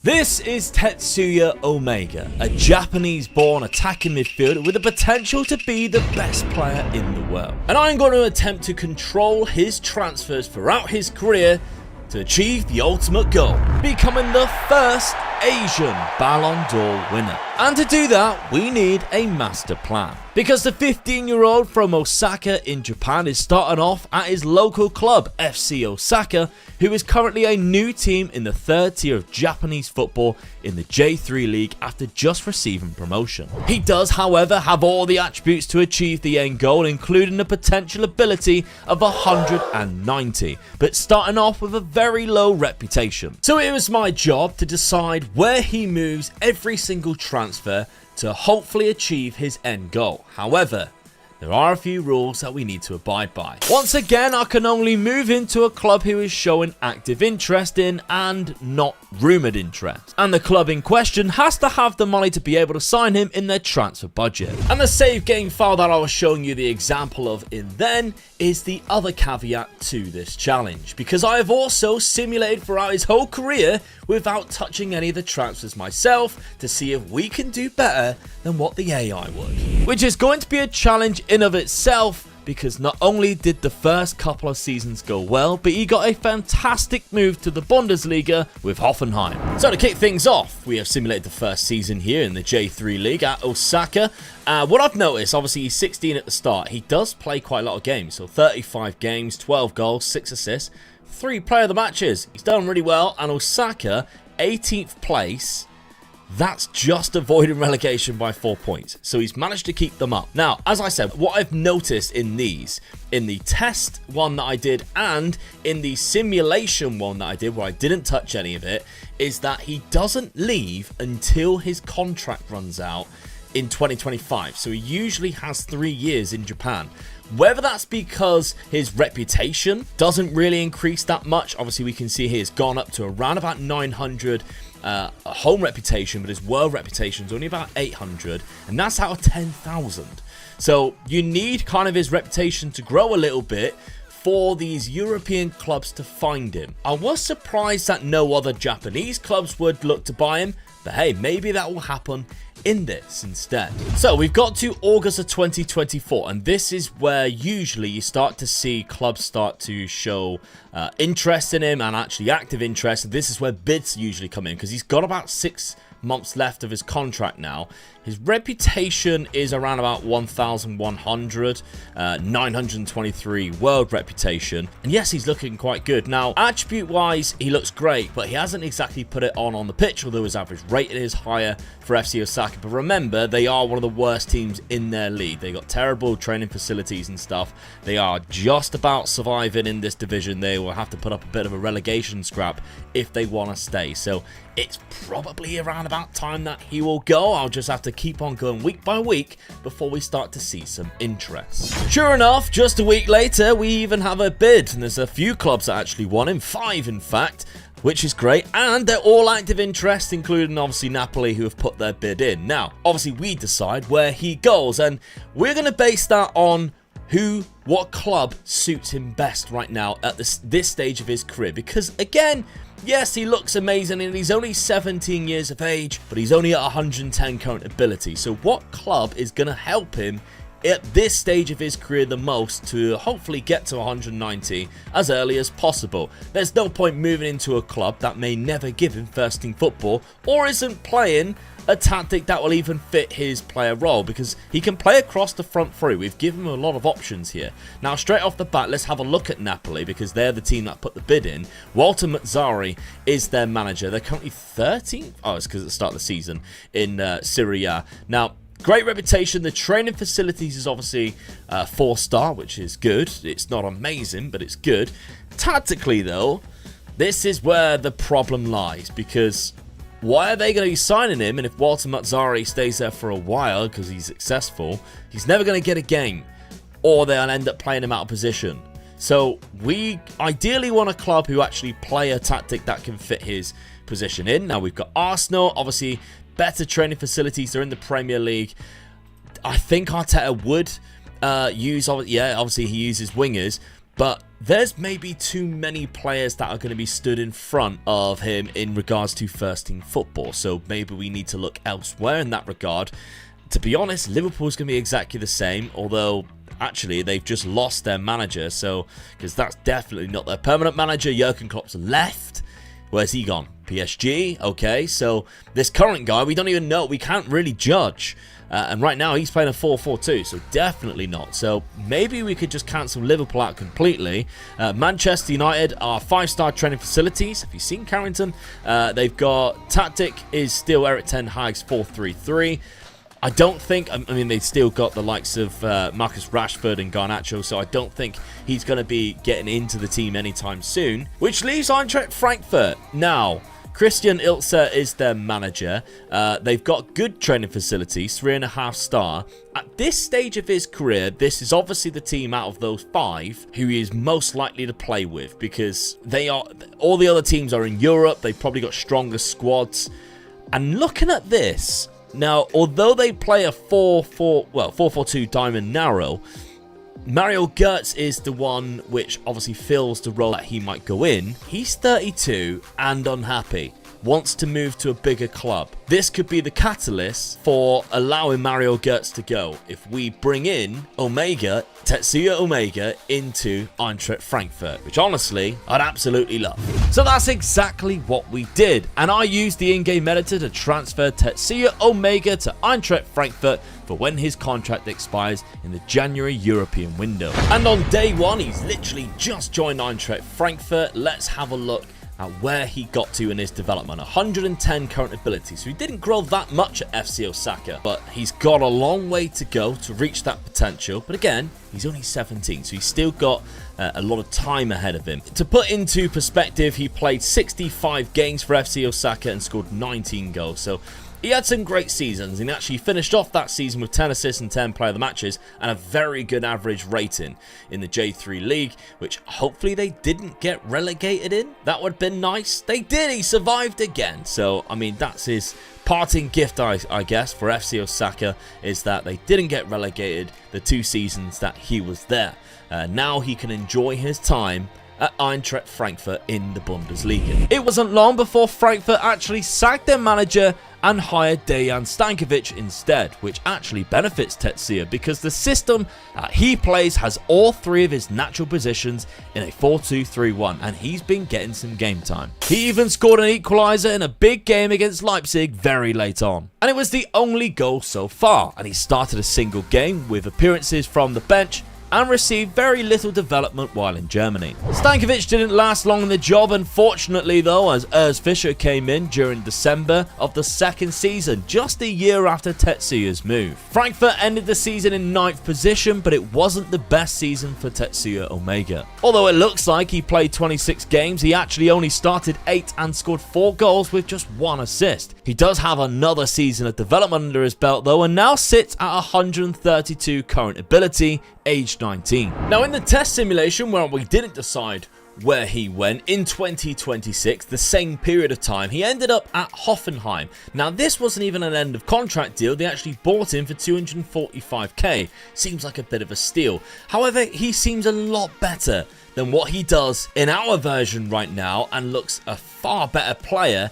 This is Tetsuya Omega, a Japanese-born attacking midfielder with the potential to be the best player in the world. And I'm going to attempt to control his transfers throughout his career to achieve the ultimate goal, becoming the first Asian Ballon d'Or winner. And to do that, we need a master plan. Because the 15-year-old from Osaka in Japan is starting off at his local club, FC Osaka, who is currently a new team in the third tier of Japanese football in the J3 League after just receiving promotion. He does, however, have all the attributes to achieve the end goal, including the potential ability of 190, but starting off with a very low reputation. So it was my job to decide where he moves every single transfer to hopefully achieve his end goal. However, there are a few rules that we need to abide by. Once again, I can only move into a club who is showing active interest in and not rumoured interest. And the club in question has to have the money to be able to sign him in their transfer budget. And the save game file that I was showing you the example of in then is the other caveat to this challenge, because I have also simulated throughout his whole career without touching any of the transfers myself to see if we can do better than what the AI would. Which is going to be a challenge in of itself, because not only did the first couple of seasons go well, but he got a fantastic move to the Bundesliga with Hoffenheim. So to kick things off, we have simulated the first season here in the J3 League at Osaka. What I've noticed, obviously he's 16 at the start, he does play quite a lot of games, so 35 games, 12 goals, 6 assists, 3 player of the matches. He's done really well, and Osaka, 18th place. That's just avoiding relegation by 4 points. So he's managed to keep them up. Now, as I said, what I've noticed in these, in the test one that I did and in the simulation one that I did where I didn't touch any of it, is that he doesn't leave until his contract runs out in 2025. So he usually has 3 years in Japan. Whether that's because his reputation doesn't really increase that much. Obviously, we can see he has gone up to around about 900 a home reputation, but his world reputation is only about 800, and that's out of 10,000. So you need kind of his reputation to grow a little bit for these European clubs to find him. I was surprised that no other Japanese clubs would look to buy him, but hey, maybe that will happen in this instead. So we've got to August of 2024, and this is where usually you start to see clubs start to show interest in him, and actually active interest. This is where bids usually come in, because he's got about 6 months left of his contract now. His reputation is around about 1,100, 923 world reputation. And yes, he's looking quite good. Now, attribute-wise, he looks great, but he hasn't exactly put it on the pitch, although his average rating is higher for FC Osaka. But remember, they are one of the worst teams in their league. They got terrible training facilities and stuff. They are just about surviving in this division. They will have to put up a bit of a relegation scrap if they want to stay. So it's probably around about time that he will go. I'll just have to keep on going week by week before we start to see some interest. Sure enough, just a week later, we even have a bid, and there's a few clubs that actually won him, 5 in fact, which is great, and they're all active interest, including obviously Napoli, who have put their bid in. Now, obviously we decide where he goes, and we're going to base that on what club suits him best right now at this stage of his career, because again, yes, he looks amazing, and he's only 17 years of age, but he's only at 110 current ability. So what club is going to help him at this stage of his career the most to hopefully get to 190 as early as possible? There's no point moving into a club that may never give him first team football or isn't playing a tactic that will even fit his player role, because he can play across the front three. We've given him a lot of options here. Now, straight off the bat, let's have a look at Napoli, because they're the team that put the bid in. Walter Mazzari is their manager. They're currently 13th. Oh, it's because at the start of the season in Serie A. Now, great reputation. The training facilities is obviously 4-star, which is good. It's not amazing, but it's good. Tactically, though, this is where the problem lies, because why are they going to be signing him? And if Walter Mazzari stays there for a while because he's successful, he's never going to get a game, or they'll end up playing him out of position. So we ideally want a club who actually play a tactic that can fit his position in. Now we've got Arsenal, obviously better training facilities. They're in the Premier League. I think Arteta would use, obviously he uses wingers, but there's maybe too many players that are going to be stood in front of him in regards to first team football. So maybe we need to look elsewhere in that regard. To be honest, Liverpool's going to be exactly the same, although actually they've just lost their manager, so because that's definitely not their permanent manager. Jurgen Klopp's left. Where's he gone? PSG? Okay, so this current guy, we don't even know. We can't really judge. And right now, he's playing a 4-4-2, so definitely not. So maybe we could just cancel Liverpool out completely. Manchester United are 5-star training facilities. Have you seen Carrington? They've got tactic is still Eric Ten Hag's 4-3-3. I don't think, I mean, they've still got the likes of Marcus Rashford and Garnacho, so I don't think he's going to be getting into the team anytime soon. Which leaves Eintracht Frankfurt. Now, Christian Ilzer is their manager. They've got good training facilities, 3.5 star. At this stage of his career, this is obviously the team out of those 5 who he is most likely to play with, because they are, all the other teams are in Europe. They've probably got stronger squads. And looking at this, now, although they play a 4-4-2 diamond narrow, Mario Götze is the one which obviously fills the role that he might go in. He's 32 and unhappy, wants to move to a bigger club. This could be the catalyst for allowing Mario Götze to go if we bring in Tetsuya Omega into Eintracht Frankfurt, which honestly, I'd absolutely love. So that's exactly what we did, and I used the in-game editor to transfer Tetsuya Omega to Eintracht Frankfurt for when his contract expires in the January European window. And on day 1, he's literally just joined Eintracht Frankfurt. Let's have a look at where he got to in his development. 110 current ability, so he didn't grow that much at FC Osaka, but he's got a long way to go to reach that potential. But again, he's only 17, so he's still got a lot of time ahead of him. To put into perspective, he played 65 games for FC Osaka and scored 19 goals, so he had some great seasons, and actually finished off that season with 10 assists and 10 player of the matches and a very good average rating in the J3 League, which hopefully they didn't get relegated in. That would have been nice. They did. He survived again. So, I mean, that's his parting gift, I guess, for FC Osaka, is that they didn't get relegated the 2 seasons that he was there. Now he can enjoy his time at Eintracht Frankfurt in the Bundesliga. It wasn't long before Frankfurt actually sacked their manager and hired Dejan Stankovic instead, which actually benefits Tetsuya because the system he plays has all 3 of his natural positions in a 4-2-3-1, and he's been getting some game time. He even scored an equaliser in a big game against Leipzig very late on, and it was the only goal so far, and he started a single game with appearances from the bench and received very little development while in Germany. Stankovic didn't last long in the job, unfortunately though, as Urs Fischer came in during December of the 2nd season, just a year after Tetsuya's move. Frankfurt ended the season in 9th position, but it wasn't the best season for Tetsuya Omega. Although it looks like he played 26 games, he actually only started 8 and scored 4 goals with just 1 assist. He does have another season of development under his belt though, and now sits at 132 current ability, aged 19. Now in the test simulation where we didn't decide where he went in 2026, the same period of time, he ended up at Hoffenheim. Now this wasn't even an end of contract deal, they actually bought him for 245k. Seems like a bit of a steal. However, he seems a lot better than what he does in our version right now and looks a far better player,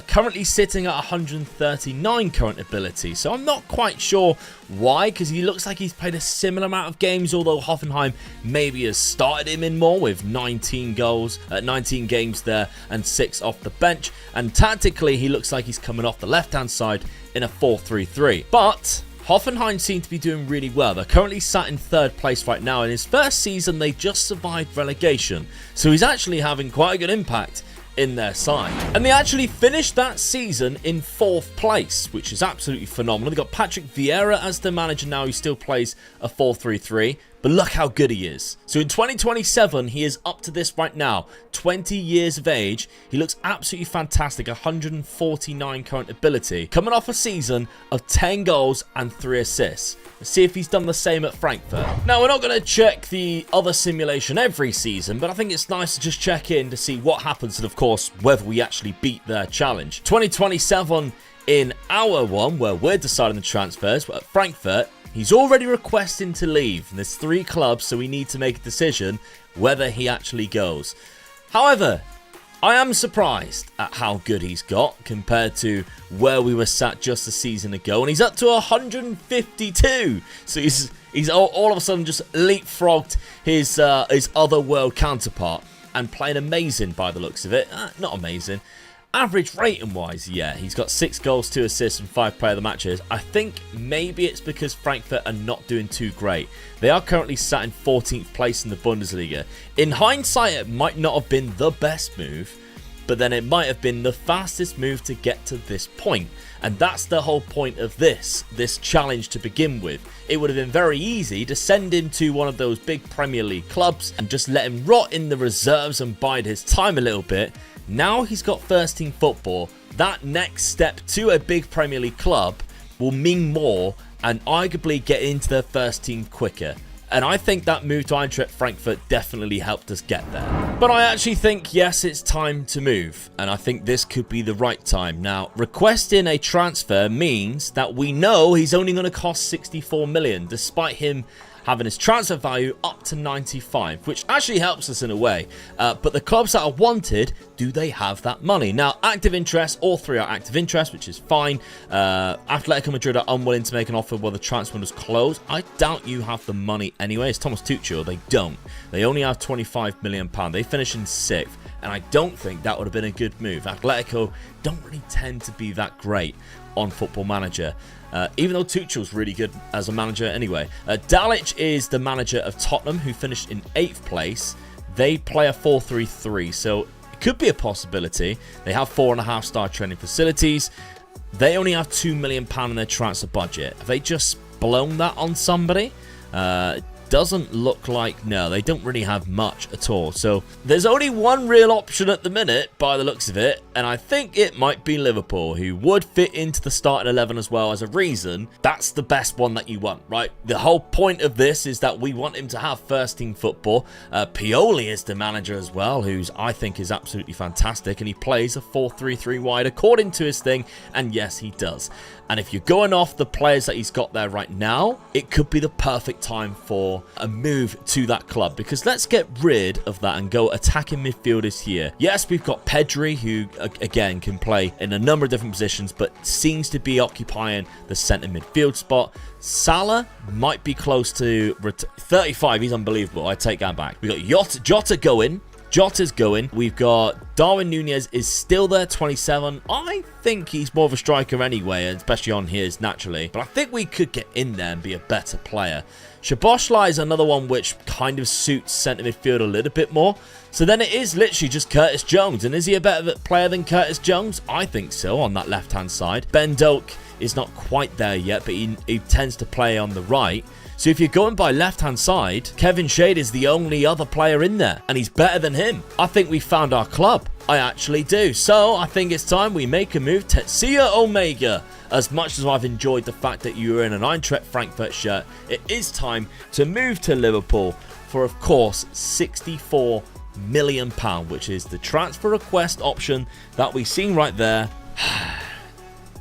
currently sitting at 139 current ability. So I'm not quite sure why, because he looks like he's played a similar amount of games, although Hoffenheim maybe has started him in more with 19 goals, 19 games there and 6 off the bench, and tactically he looks like he's coming off the left hand side in a 4-3-3. But Hoffenheim seem to be doing really well. They're currently sat in 3rd place right now. In his first season, they just survived relegation. So he's actually having quite a good impact in their side. And they actually finished that season in 4th place, which is absolutely phenomenal. They've got Patrick Vieira as their manager now. He still plays a 4-3-3. But look how good he is. So in 2027, he is up to this right now. 20 years of age. He looks absolutely fantastic. 149 current ability. Coming off a season of 10 goals and 3 assists. Let's see if he's done the same at Frankfurt. Now, we're not going to check the other simulation every season, but I think it's nice to just check in to see what happens and, of course, whether we actually beat their challenge. 2027 in our one, where we're deciding the transfers, at Frankfurt, he's already requesting to leave. And there's 3 clubs, so we need to make a decision whether he actually goes. However, I am surprised at how good he's got compared to where we were sat just a season ago. And he's up to 152. So he's all of a sudden just leapfrogged his other world counterpart and playing amazing by the looks of it. Not amazing. Average rating wise, yeah, he's got 6 goals, 2 assists and 5 player of the matches. I think maybe it's because Frankfurt are not doing too great. They are currently sat in 14th place in the Bundesliga. In hindsight, it might not have been the best move, but then it might have been the fastest move to get to this point. And that's the whole point of this challenge to begin with. It would have been very easy to send him to one of those big Premier League clubs and just let him rot in the reserves and bide his time a little bit. Now he's got first team football. That next step to a big Premier League club will mean more and arguably get into their first team quicker. And I think that move to Eintracht Frankfurt definitely helped us get there. But I actually think, yes, it's time to move. And I think this could be the right time. Now, requesting a transfer means that we know he's only going to cost 64 million, despite him having his transfer value up to 95, which actually helps us in a way. But the clubs that are wanted, do they have that money? Now, active interest, all 3 are active interest, which is fine. Atletico Madrid are unwilling to make an offer while the transfer window is closed. I doubt you have the money anyway. It's Thomas Tuchel. They don't. They only have £25 million. They finish in 6th. And I don't think that would have been a good move. Atletico don't really tend to be that great on Football Manager. Even though Tuchel's really good as a manager anyway. Dalic is the manager of Tottenham, who finished in 8th place. They play a 4-3-3, so it could be a possibility. They have 4.5-star training facilities. They only have £2 million in their transfer budget. Have they just blown that on somebody? Doesn't look like, no, they don't really have much at all. So there's only one real option at the minute by the looks of it, and I think it might be Liverpool, who would fit into the starting 11 as well. As a reason, that's the best one that you want, right? The whole point of this is that we want him to have first team football. Pioli is the manager as well, who's I think is absolutely fantastic, and he plays a 4-3-3 wide according to his thing, and yes, he does. And if you're going off the players that he's got there right now, it could be the perfect time for a move to that club. Because let's get rid of that and go attacking midfielders here. Yes, we've got Pedri, who, again, can play in a number of different positions, but seems to be occupying the centre midfield spot. Salah might be close to 35. He's unbelievable. I take that back. We've got Jota going. Jota's going. We've got Darwin Núñez is still there, 27. I think he's more of a striker anyway, especially on his naturally. But I think we could get in there and be a better player. Szoboszlai is another one which kind of suits centre midfield a little bit more. So then it is literally just Curtis Jones. And is he a better player than Curtis Jones? I think so, on that left-hand side. Ben Doak is not quite there yet, but he tends to play on the right. So if you're going by left-hand side, Kevin Shade is the only other player in there, and he's better than him. I think we found our club. I actually do. So I think it's time we make a move. Tetsuya Omega. As much as I've enjoyed the fact that you were in an Eintracht Frankfurt shirt, it is time to move to Liverpool for, of course, £64 million, which is the transfer request option that we've seen right there.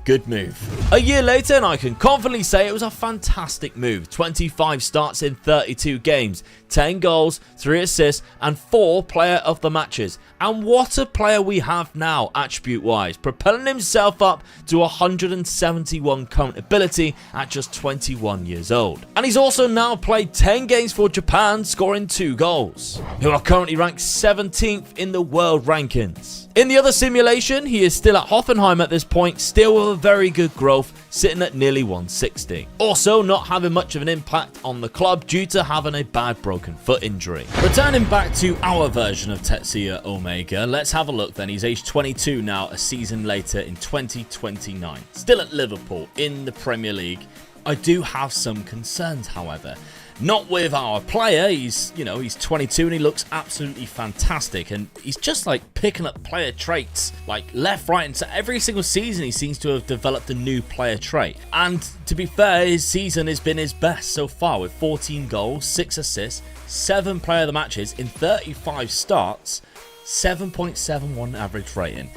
Good move. A year later, and I can confidently say it was a fantastic move. 25 starts in 32 games, 10 goals, 3 assists, and 4 player of the matches. And what a player we have now, attribute-wise, propelling himself up to 171 current ability at just 21 years old. And he's also now played 10 games for Japan, scoring 2 goals, who are currently ranked 17th in the world rankings. In the other simulation, he is still at Hoffenheim at this point, still with a very good growth, sitting at nearly 160. Also, not having much of an impact on the club due to having a bad broken foot injury. Returning back to our version of Tetsuya Omega, let's have a look then. He's aged 22 now, a season later in 2029. Still at Liverpool in the Premier League. I do have some concerns, however. Not with our player. He's 22 and he looks absolutely fantastic. And he's just like picking up player traits like left, right, and so every single season he seems to have developed a new player trait. And to be fair, his season has been his best so far with 14 goals, 6 assists, 7 player of the matches in 35 starts, 7.71 average rating.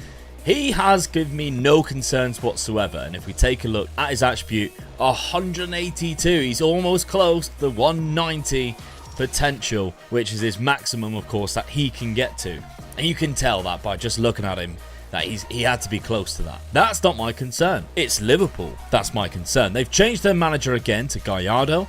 He has given me no concerns whatsoever, and if we take a look at his attribute, 182, he's almost close to the 190, potential, which is his maximum, of course, that he can get to. And you can tell that by just looking at him, that he had to be close to that. That's not my concern. It's Liverpool. That's my concern. They've changed their manager again to Gallardo,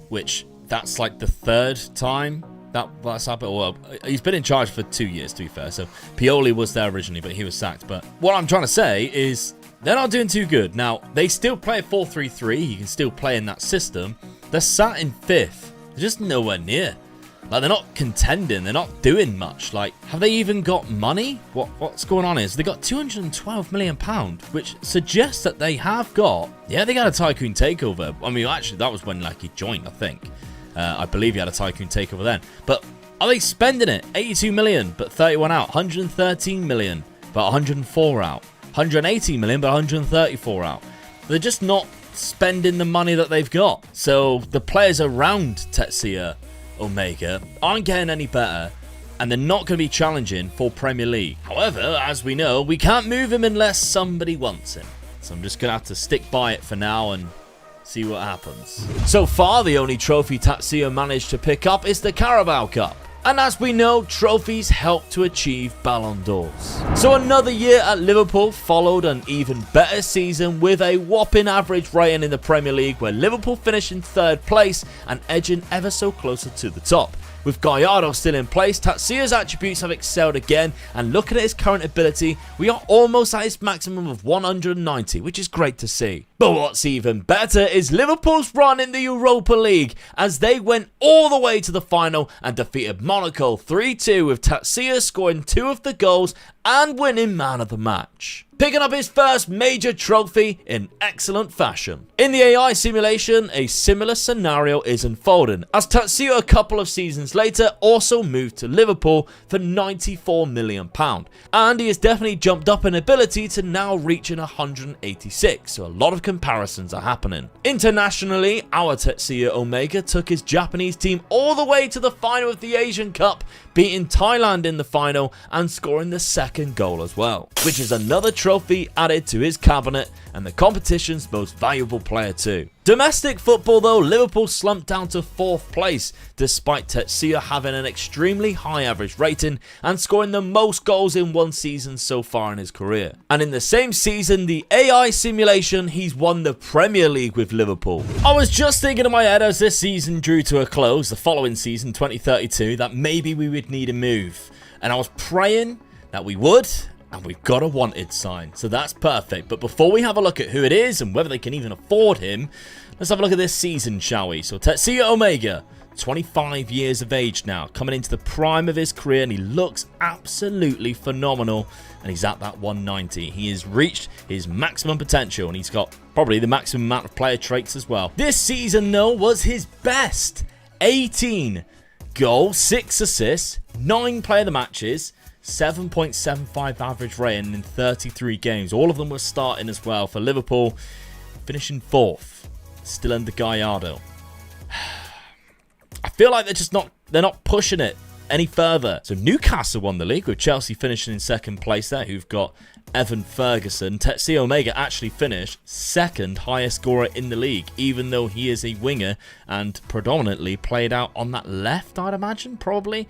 which that's like the third time that's happened. Well, he's been in charge for 2 years, to be fair. So Pioli was there originally, but he was sacked. But what I'm trying to say is they're not doing too good. Now, they still play a 4-3-3. You can still play in that system. They're sat in 5th. They're just nowhere near. Like, they're not contending. They're not doing much. Like, have they even got money? What's going on is they got £212 million, which suggests that they have got... Yeah, they got a Tycoon takeover. I mean, actually, that was when, like, he joined, I think. I believe he had a Tycoon takeover then. But are they spending it? 82 million, but 31 out. 113 million, but 104 out. 180 million, but 134 out. They're just not spending the money that they've got. So the players around Tetsuya Omega aren't getting any better, and they're not going to be challenging for Premier League. However, as we know, we can't move him unless somebody wants him. So I'm just going to have to stick by it for now and see what happens. So far, the only trophy Tetsuya managed to pick up is the Carabao Cup. And as we know, trophies help to achieve Ballon d'Ors. So another year at Liverpool followed an even better season with a whopping average rating in the Premier League, where Liverpool finished in 3rd place and edging ever so closer to the top. With Gallardo still in place, Tetsuya's attributes have excelled again, and looking at his current ability, we are almost at his maximum of 190, which is great to see. But what's even better is Liverpool's run in the Europa League, as they went all the way to the final and defeated Monaco 3-2, with Tetsuya scoring 2 of the goals and winning man of the match, picking up his first major trophy in excellent fashion. In the AI simulation, a similar scenario is unfolding, as Tetsuya a couple of seasons later also moved to Liverpool for £94 million, and he has definitely jumped up in ability to now reaching 186, so a lot of comparisons are happening. Internationally, our Tetsuya Omega took his Japanese team all the way to the final of the Asian Cup, beating Thailand in the final and scoring the second goal as well, which is another trophy added to his cabinet and the competition's most valuable player too. Domestic football though, Liverpool slumped down to 4th place, despite Tetsuya having an extremely high average rating and scoring the most goals in one season so far in his career. And in the same season, the AI simulation, he's won the Premier League with Liverpool. I was just thinking in my head as this season drew to a close, the following season, 2032, that maybe we would need a move. And I was praying that we would, and we've got a wanted sign, so that's perfect. But before we have a look at who it is and whether they can even afford him, let's have a look at this season, shall we? So Tetsuya Omega, 25 years of age now, coming into the prime of his career, and he looks absolutely phenomenal, and he's at that 190. He has reached his maximum potential, and he's got probably the maximum amount of player traits as well. This season, though, was his best. 18 goals, 6 assists, 9 player of the matches, 7.75 average rating in 33 games. All of them were starting as well for Liverpool, finishing 4th, still under Gallardo. I feel like they're not pushing it any further. So Newcastle won the league, with Chelsea finishing in 2nd place there, who've got Evan Ferguson. Tetsuya Omega actually finished 2nd highest scorer in the league, even though he is a winger and predominantly played out on that left, I'd imagine, probably.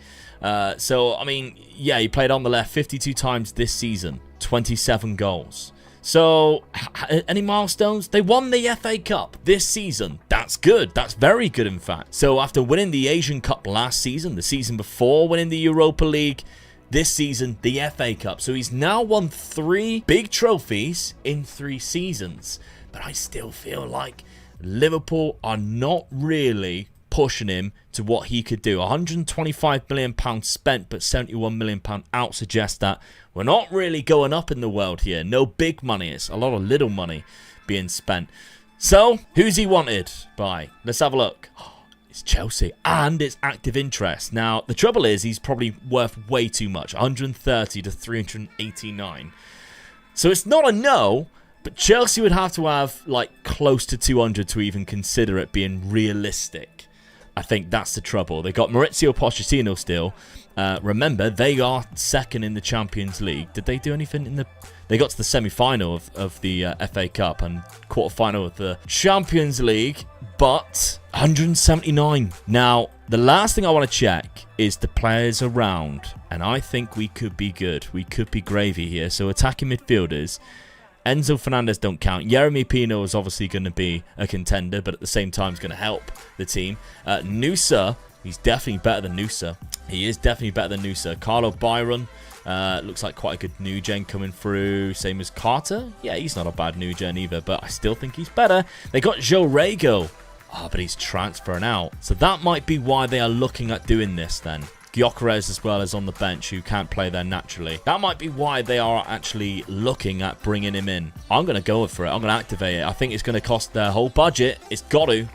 So, I mean, yeah, he played on the left 52 times this season, 27 goals. So, any milestones? They won the FA Cup this season. That's good. That's very good, in fact. So, after winning the Asian Cup last season, the season before winning the Europa League, this season, the FA Cup. So, he's now won 3 big trophies in 3 seasons. But I still feel like Liverpool are not really pushing him to what he could do. £125 million spent, but £71 million out suggests that we're not really going up in the world here. No big money. It's a lot of little money being spent. So, who's he wanted by? Let's have a look. It's Chelsea, and it's active interest. Now, the trouble is he's probably worth way too much. 130 to 389. So it's not a no, but Chelsea would have to have like close to 200 to even consider it being realistic. I think that's the trouble. They got Maurizio Pochettino still. Remember, they are second in the Champions League. Did they do anything in the... They got to the semi-final of the FA Cup and quarter-final of the Champions League, but 179. Now, the last thing I want to check is the players around, and I think we could be good. We could be gravy here. So attacking midfielders, Enzo Fernandez don't count. Yeremy Pino is obviously going to be a contender, but at the same time is going to help the team. Nusa, he's definitely better than Nusa. He is definitely better than Nusa. Carlo Byron, looks like quite a good new gen coming through. Same as Carter. Yeah, he's not a bad new gen either, but I still think he's better. They got Joe Rego. Oh, but he's transferring out. So that might be why they are looking at doing this then. Gyökeres as well as on the bench, who can't play there naturally. That might be why they are actually looking at bringing him in. I'm going to go for it. I'm going to activate it. I think it's going to cost their whole budget. It's got to,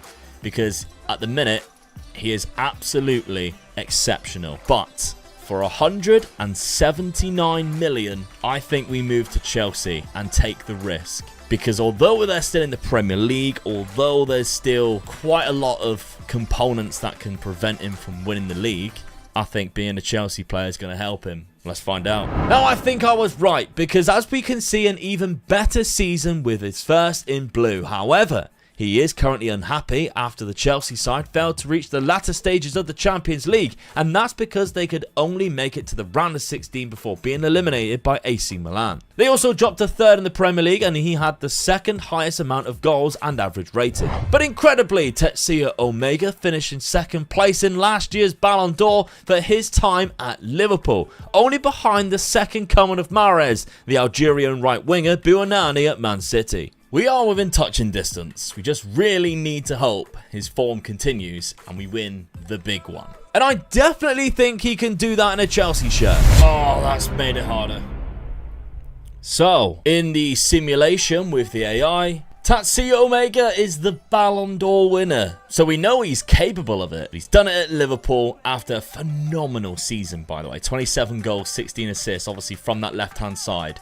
because at the minute, he is absolutely exceptional. But for 179 million, I think we move to Chelsea and take the risk. Because although they're still in the Premier League, although there's still quite a lot of components that can prevent him from winning the league, I think being a Chelsea player is going to help him. Let's find out. Now, I think I was right, because as we can see, an even better season with his first in blue. However, he is currently unhappy after the Chelsea side failed to reach the latter stages of the Champions League, and that's because they could only make it to the round of 16 before being eliminated by AC Milan. They also dropped to third in the Premier League, and he had the second highest amount of goals and average rating. But incredibly, Tetsuya Omega finished in second place in last year's Ballon d'Or for his time at Liverpool, only behind the second coming of Mahrez, the Algerian right winger Buonanni at Man City. We are within touching distance. We just really need to hope his form continues and we win the big one. And I definitely think he can do that in a Chelsea shirt. Oh, that's made it harder. So, in the simulation with the AI, Tetsuya Omega is the Ballon d'Or winner. So we know he's capable of it. He's done it at Liverpool after a phenomenal season, by the way. 27 goals, 16 assists, obviously from that left-hand side.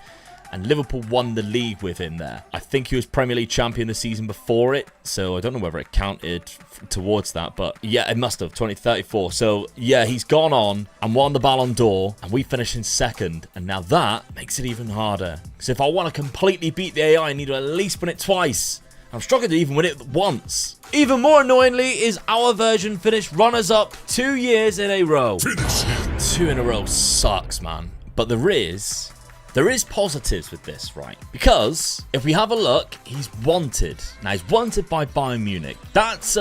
And Liverpool won the league with him there. I think he was Premier League champion the season before it, so I don't know whether it counted towards that, but yeah, it must have, 2034. So yeah, he's gone on and won the Ballon d'Or, and we finished in second, and now that makes it even harder. Because if I want to completely beat the AI, I need to at least win it twice. I'm struggling to even win it once. Even more annoyingly is our version finished runners-up 2 years in a row. 2 in a row sucks, man. But there is positives with this, right? Because if we have a look, he's wanted. Now, he's wanted by Bayern Munich. That's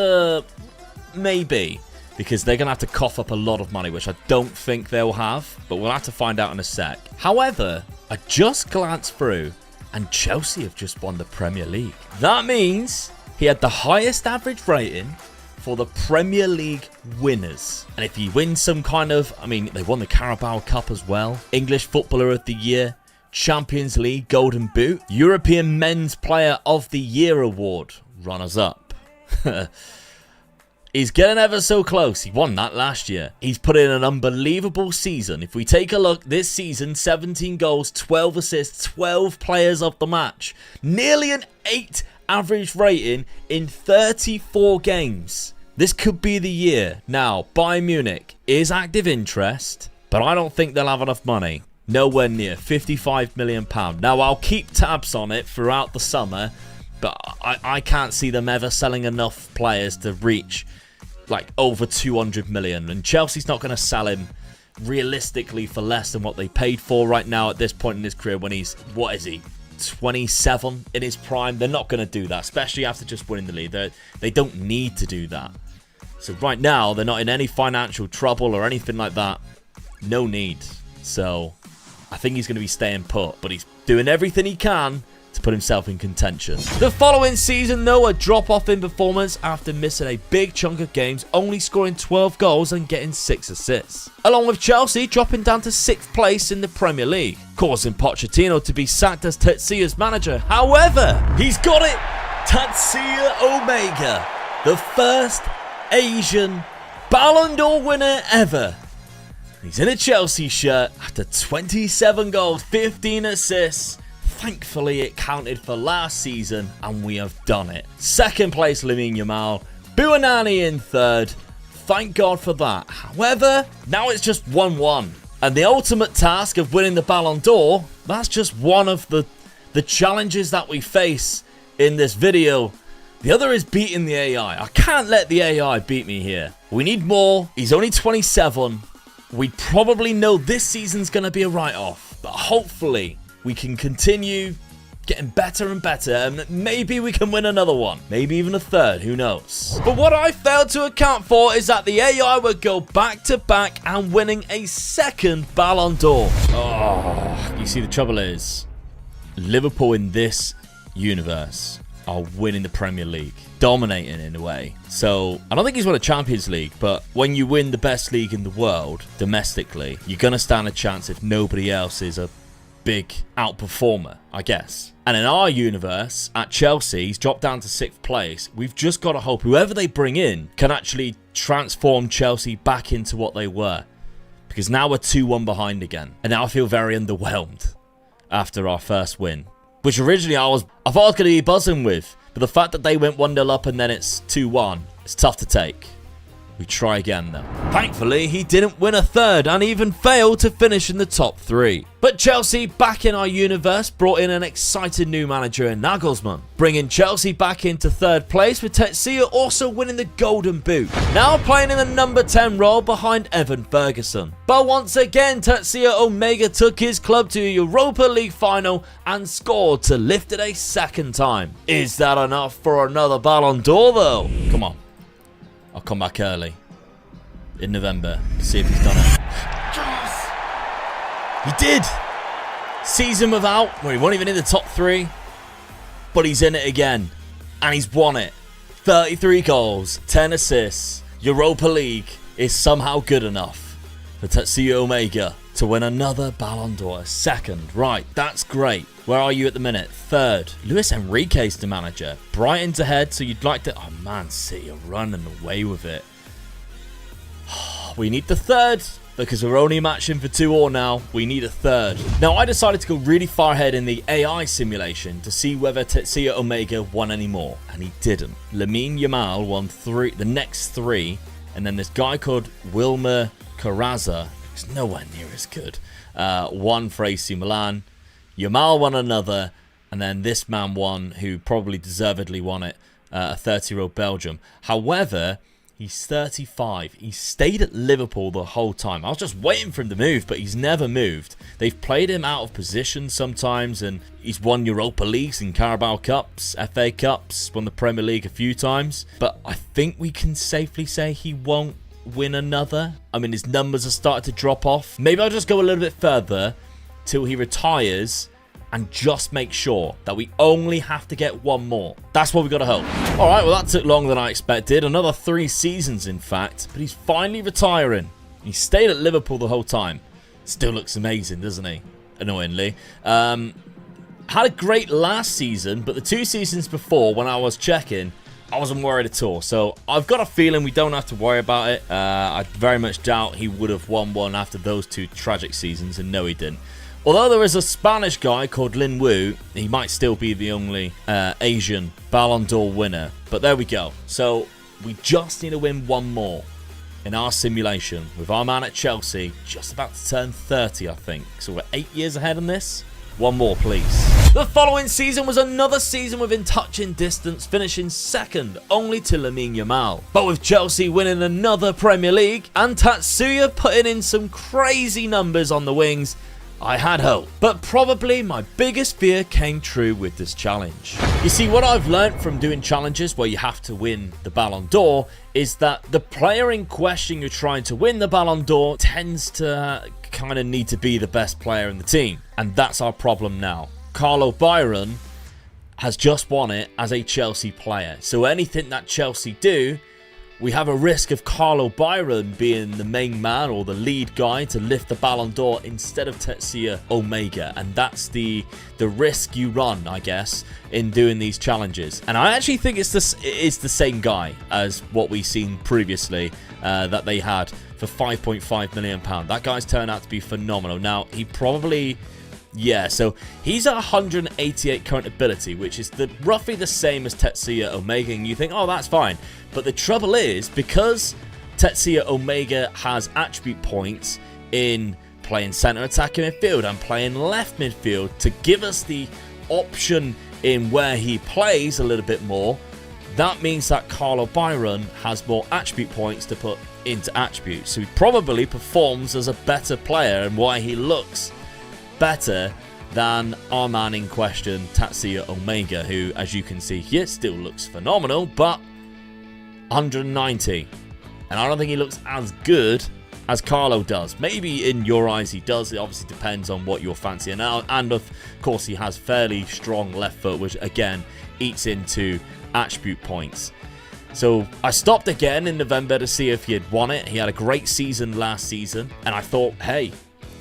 maybe, because they're going to have to cough up a lot of money, which I don't think they'll have, but we'll have to find out in a sec. However, I just glanced through, and Chelsea have just won the Premier League. That means he had the highest average rating for the Premier League winners. And if he wins some kind of, I mean, they won the Carabao Cup as well, English Footballer of the Year, Champions League Golden Boot, European Men's Player of the Year Award, runners-up. He's getting ever so close. He won that last year. He's put in an unbelievable season. If we take a look, this season, 17 goals, 12 assists, 12 players of the match. Nearly an 8 average rating in 34 games. This could be the year. Now, Bayern Munich is active interest, but I don't think they'll have enough money. Nowhere near £55 million. Now, I'll keep tabs on it throughout the summer, but I can't see them ever selling enough players to reach like over 200 million. And Chelsea's not going to sell him realistically for less than what they paid for right now at this point in his career when he's, what is he, 27 in his prime? They're not going to do that, especially after just winning the league. They don't need to do that. So right now, they're not in any financial trouble or anything like that. No need. So I think he's going to be staying put, but he's doing everything he can to put himself in contention. The following season, though, a drop-off in performance after missing a big chunk of games, only scoring 12 goals and getting 6 assists. Along with Chelsea dropping down to 6th place in the Premier League, causing Pochettino to be sacked as Tetsuya's manager. However, he's got it! Tetsuya Omega, the first Asian Ballon d'Or winner ever. He's in a Chelsea shirt after 27 goals, 15 assists. Thankfully, it counted for last season, and we have done it. Second place, Lamine Yamal. Buonanni in third. thank God for that. However, now it's just 1-1. And the ultimate task of winning the Ballon d'Or, that's just one of the challenges that we face in this video. The other is beating the AI. I can't let the AI beat me here. We need more. He's only 27. We probably know this season's going to be a write-off. But hopefully, we can continue getting better and better, and maybe we can win another one. Maybe even a third, who knows. But what I failed to account for is that the AI would go back-to-back and winning a second Ballon d'Or. Oh, you see, the trouble is, Liverpool in this universe are winning the Premier League, dominating in a way. So, I don't think he's won a Champions League, but when you win the best league in the world, domestically, you're going to stand a chance if nobody else is a big outperformer, I guess. And in our universe, at Chelsea, he's dropped down to 6th place. We've just got to hope whoever they bring in can actually transform Chelsea back into what they were. Because now we're 2-1 behind again. And now I feel very underwhelmed after our first win. Which originally I thought I was going to be buzzing with. But the fact that they went 1-0 up and then it's 2-1, it's tough to take. We try again though. Thankfully, he didn't win a third and even failed to finish in the top 3. But Chelsea, back in our universe, brought in an exciting new manager in Nagelsmann, bringing Chelsea back into 3rd place, with Tetsuya also winning the Golden Boot, now playing in the number 10 role behind Evan Ferguson. But once again, Tetsuya Omega took his club to a Europa League final and scored to lift it a second time. Is that enough for another Ballon d'Or though? Come on. I'll come back early in November to see if he's done it. Yes! He did! Season without, where he wasn't even in the top 3, but he's in it again. And he's won it. 33 goals, 10 assists. Europa League is somehow good enough for Tetsuya Omega to win another Ballon d'Or. Second. Right, that's great. Where are you at the minute? 3rd. Luis Enrique's the manager. Brighton's ahead, so you'd like to... Oh, Man City are running away with it. We need the 3rd, because we're only matching for 2-2 now. We need a 3rd. Now, I decided to go really far ahead in the AI simulation to see whether Tetsuya Omega won any more, and he didn't. Lamine Yamal won the next 3, and then this guy called Wilmer Carrazza, who's nowhere near as good, won for AC Milan. Yamal won another, and then this man won, who probably deservedly won it, a 30-year-old Belgium. However, he's 35. He stayed at Liverpool the whole time. I was just waiting for him to move, but he's never moved. They've played him out of position sometimes, and he's won Europa Leagues and Carabao Cups, FA Cups, won the Premier League a few times. But I think we can safely say he won't win another. I mean, his numbers are starting to drop off. Maybe I'll just go a little bit further till he retires and just make sure that we only have to get one more. That's what we got to hope. All right, well, that took longer than I expected. Another 3 seasons, in fact. But he's finally retiring. He stayed at Liverpool the whole time. Still looks amazing, doesn't he? Annoyingly. Had a great last season, but the 2 seasons before, when I was checking, I wasn't worried at all. So I've got a feeling we don't have to worry about it. I very much doubt he would have won one after those 2 tragic seasons, and no, he didn't. Although there is a Spanish guy called Lin Wu, he might still be the only Asian Ballon d'Or winner. But there we go. So we just need to win one more in our simulation with our man at Chelsea just about to turn 30, I think. So we're 8 years ahead on this. One more, please. The following season was another season within touching distance, finishing 2nd only to Lamine Yamal. But with Chelsea winning another Premier League and Tetsuya putting in some crazy numbers on the wings, I had hope, but probably my biggest fear came true with this challenge. You see, what I've learned from doing challenges where you have to win the Ballon d'Or is that the player in question you're trying to win the Ballon d'Or tends to kind of need to be the best player in the team. And that's our problem now. Carlo Byron has just won it as a Chelsea player. So anything that Chelsea do, we have a risk of Carlo Byron being the main man or the lead guy to lift the Ballon d'Or instead of Tetsuya Omega. And that's the risk you run, I guess, in doing these challenges. And I actually think it's the same guy as what we've seen previously that they had for £5.5 million. That guy's turned out to be phenomenal. Now, he probably... Yeah, so he's at 188 current ability, which is roughly the same as Tetsuya Omega, and you think, oh, that's fine. But the trouble is, because Tetsuya Omega has attribute points in playing centre attacking midfield and playing left midfield to give us the option in where he plays a little bit more. That means that Carlo Byron has more attribute points to put into attributes. So he probably performs as a better player, and why he looks better than our man in question, Tetsuya Omega, who, as you can see here, still looks phenomenal, but 190. And I don't think he looks as good as Carlo does. Maybe in your eyes he does. It obviously depends on what you're fancying out. And of course he has fairly strong left foot, which again eats into attribute points. So I stopped again in November to see if he had won it. He had a great season last season, and I thought, hey,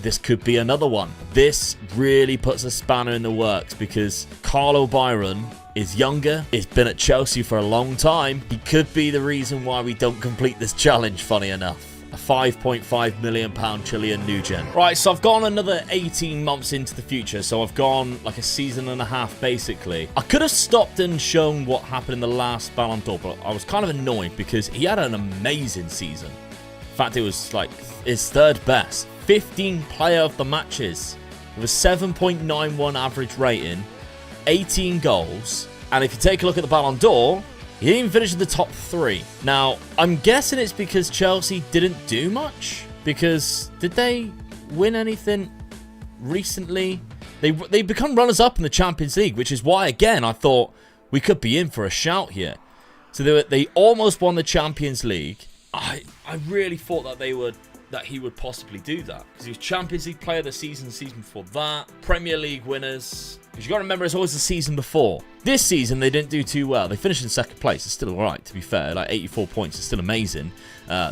this could be another one. This really puts a spanner in the works because Carlo Byron is younger. He's been at Chelsea for a long time. He could be the reason why we don't complete this challenge, funny enough. A £5.5 million Chilean new gen. Right, so I've gone another 18 months into the future. So I've gone like a season and a half, basically. I could have stopped and shown what happened in the last Ballon d'Or, but I was kind of annoyed because he had an amazing season. In fact, it was like his third best. 15 player of the matches with a 7.91 average rating, 18 goals. And if you take a look at the Ballon d'Or, he didn't even finish in the top 3. Now, I'm guessing it's because Chelsea didn't do much. Because did they win anything recently? They become runners-up in the Champions League, which is why, again, I thought we could be in for a shout here. So they almost won the Champions League. I really thought that he would possibly do that. Because he was Champions League player of the season before that. Premier League winners. Because you got to remember, it's always the season before. This season, they didn't do too well. They finished in second place. It's still all right, to be fair. Like 84 points is still amazing.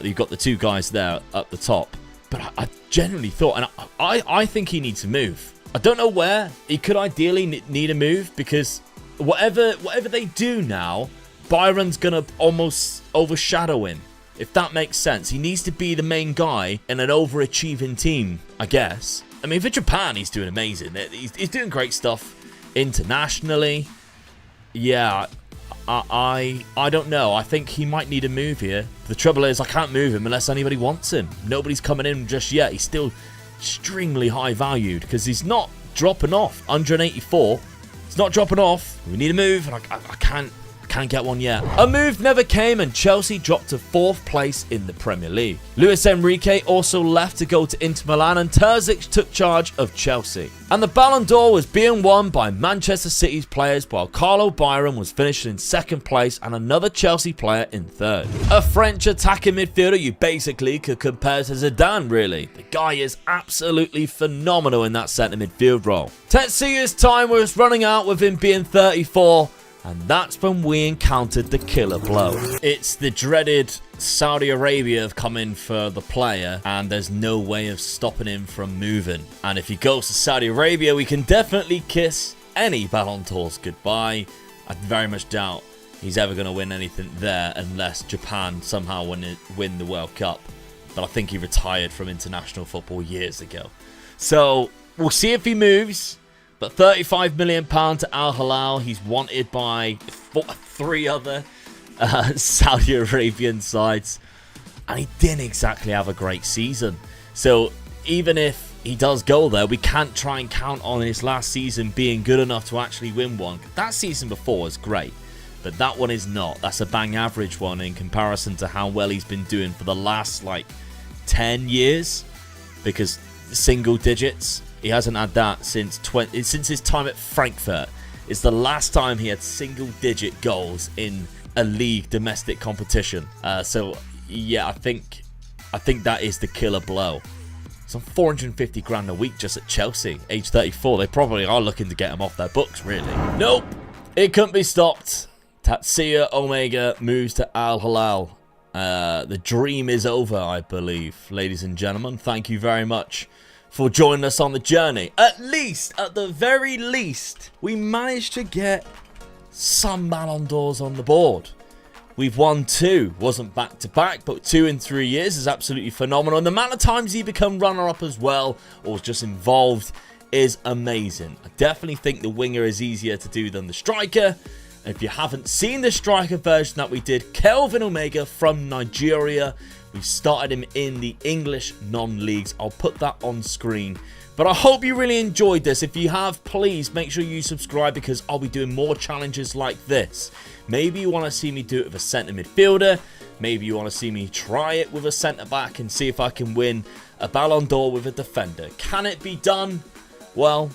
You've got the two guys there up the top. But I genuinely thought, and I think he needs to move. I don't know where. He could ideally need a move because whatever they do now, Byron's going to almost overshadow him. If that makes sense. He needs to be the main guy in an overachieving team, I guess. I mean, for Japan, he's doing amazing. He's doing great stuff internationally. Yeah, I don't know. I think he might need a move here. The trouble is, I can't move him unless anybody wants him. Nobody's coming in just yet. He's still extremely high valued because he's not dropping off. 184. He's not dropping off. We need a move, and I can't get one yet. A move never came, and Chelsea dropped to 4th place in the Premier League. Luis Enrique also left to go to Inter Milan, and Terzic took charge of Chelsea. And the Ballon d'Or was being won by Manchester City's players, while Carlo Byron was finishing in 2nd place and another Chelsea player in 3rd. A French attacking midfielder you basically could compare to Zidane, really. The guy is absolutely phenomenal in that centre midfield role. Tetsuya's time was running out with him being 34. And that's when we encountered the killer blow. It's the dreaded Saudi Arabia have come in for the player, and there's no way of stopping him from moving. And if he goes to Saudi Arabia, we can definitely kiss any Ballon d'Ors goodbye. I very much doubt he's ever going to win anything there unless Japan somehow win the World Cup. But I think he retired from international football years ago. So we'll see if he moves. But £35 million to Al Hilal. He's wanted by 3 other Saudi Arabian sides. And he didn't exactly have a great season. So even if he does go there, we can't try and count on his last season being good enough to actually win one. That season before was great. But that one is not. That's a bang average one in comparison to how well he's been doing for the last, 10 years. Because single digits. He hasn't had that since his time at Frankfurt. It's the last time he had single-digit goals in a league domestic competition. So yeah, I think that is the killer blow. It's on 450 grand a week just at Chelsea, age 34. They probably are looking to get him off their books, really. Nope, it couldn't be stopped. Tetsuya Omega moves to Al Hilal. The dream is over, I believe, ladies and gentlemen. Thank you very much for joining us on the journey. At the very least, we managed to get some Ballon d'Ors on the board. We've won 2. Wasn't back-to-back, but 2 in 3 years is absolutely phenomenal. And the amount of times he become runner-up as well, or just involved, is amazing. I definitely think the winger is easier to do than the striker. And if you haven't seen the striker version that we did, Kelvin Omega from Nigeria We started him in the English non-leagues. I'll put that on screen. But I hope you really enjoyed this. If you have, please make sure you subscribe because I'll be doing more challenges like this. Maybe you want to see me do it with a centre midfielder. Maybe you want to see me try it with a centre back and see if I can win a Ballon d'Or with a defender. Can it be done? Well,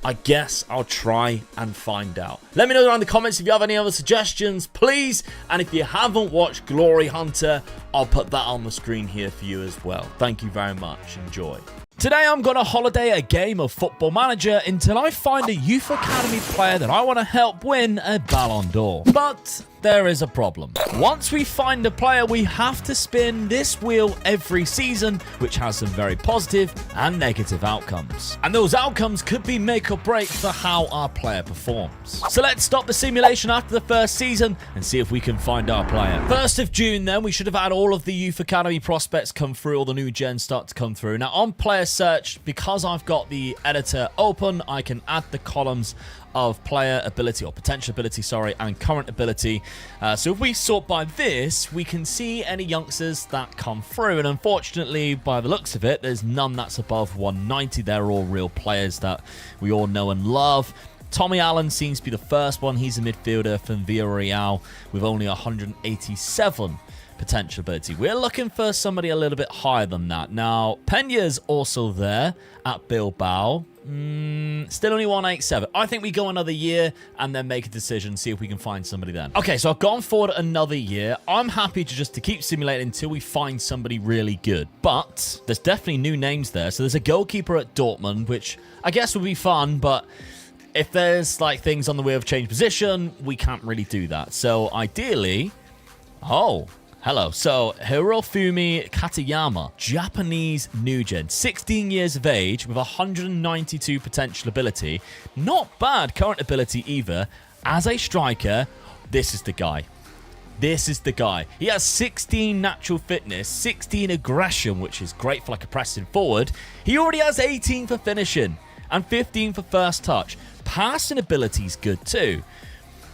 I guess I'll try and find out. Let me know down in the comments if you have any other suggestions, please. And if you haven't watched Glory Hunter, I'll put that on the screen here for you as well. Thank you very much. Enjoy. Today I'm going to holiday a game of Football Manager until I find a Youth Academy player that I want to help win a Ballon d'Or. But there is a problem. Once we find a player, we have to spin this wheel every season, which has some very positive and negative outcomes. And those outcomes could be make or break for how our player performs. So let's stop the simulation after the first season and see if we can find our player. 1st of June then, we should have had all of the Youth Academy prospects come through, all the new gens start to come through. Now on player search, because I've got the editor open, I can add the columns of player ability, or potential ability, sorry, and current ability. So if we sort by this, we can see any youngsters that come through. And unfortunately, by the looks of it, there's none that's above 190. They're all real players that we all know and love. Tommy Allen seems to be the first one. He's a midfielder from Villarreal with only 187 potential ability. We're looking for somebody a little bit higher than that. Now, Peña's also there at Bilbao. Still only 187. I think we go another year and then make a decision, see if we can find somebody then. Okay, so I've gone forward another year. I'm happy to keep simulating until we find somebody really good. But there's definitely new names there. So there's a goalkeeper at Dortmund, which I guess would be fun, but if there's like things on the wheel of change position, we can't really do that. So ideally, hello. So, Hirofumi Katayama, Japanese new gen, 16 years of age with 192 potential ability. Not bad current ability either. As a striker, this is the guy. This is the guy. He has 16 natural fitness, 16 aggression, which is great for like a pressing forward. He already has 18 for finishing and 15 for first touch. Passing ability is good too.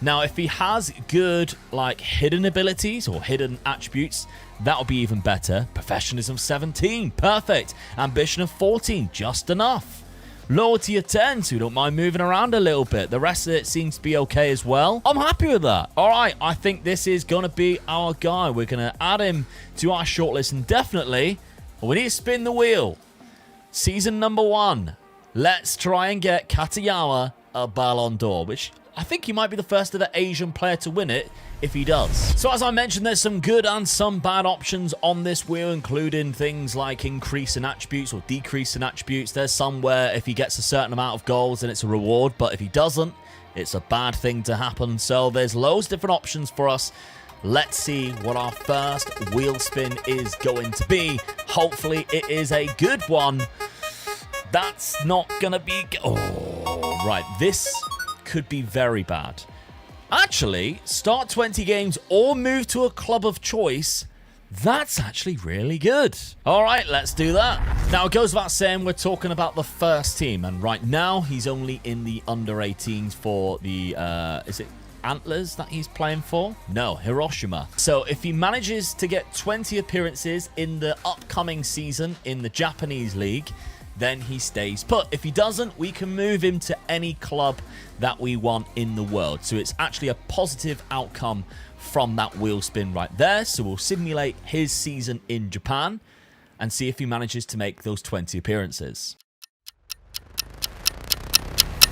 Now, if he has good, like, hidden abilities or hidden attributes, that'll be even better. Professionalism 17, perfect. Ambition of 14, just enough. Loyalty of 10, so we don't mind moving around a little bit. The rest of it seems to be okay as well. I'm happy with that. All right, I think this is going to be our guy. We're going to add him to our shortlist indefinitely. We need to spin the wheel. Season number 1. Let's try and get Katayama a Ballon d'Or, which I think he might be the first ever Asian player to win it if he does. So as I mentioned, there's some good and some bad options on this wheel, including things like increase in attributes or decrease in attributes. There's some where if he gets a certain amount of goals, then it's a reward, but if he doesn't, it's a bad thing to happen. So there's loads of different options for us. Let's see what our first wheel spin is going to be. Hopefully it is a good one. That's not gonna be... Oh, right. This could be very bad. Actually, start 20 games or move to a club of choice. That's actually really good. All right, let's do that. Now, it goes without saying, we're talking about the first team. And right now, he's only in the under-18s for the... is it Antlers that he's playing for? No, Hiroshima. So if he manages to get 20 appearances in the upcoming season in the Japanese league, then he stays put. If he doesn't, we can move him to any club that we want in the world. So it's actually a positive outcome from that wheel spin right there. So we'll simulate his season in Japan and see if he manages to make those 20 appearances.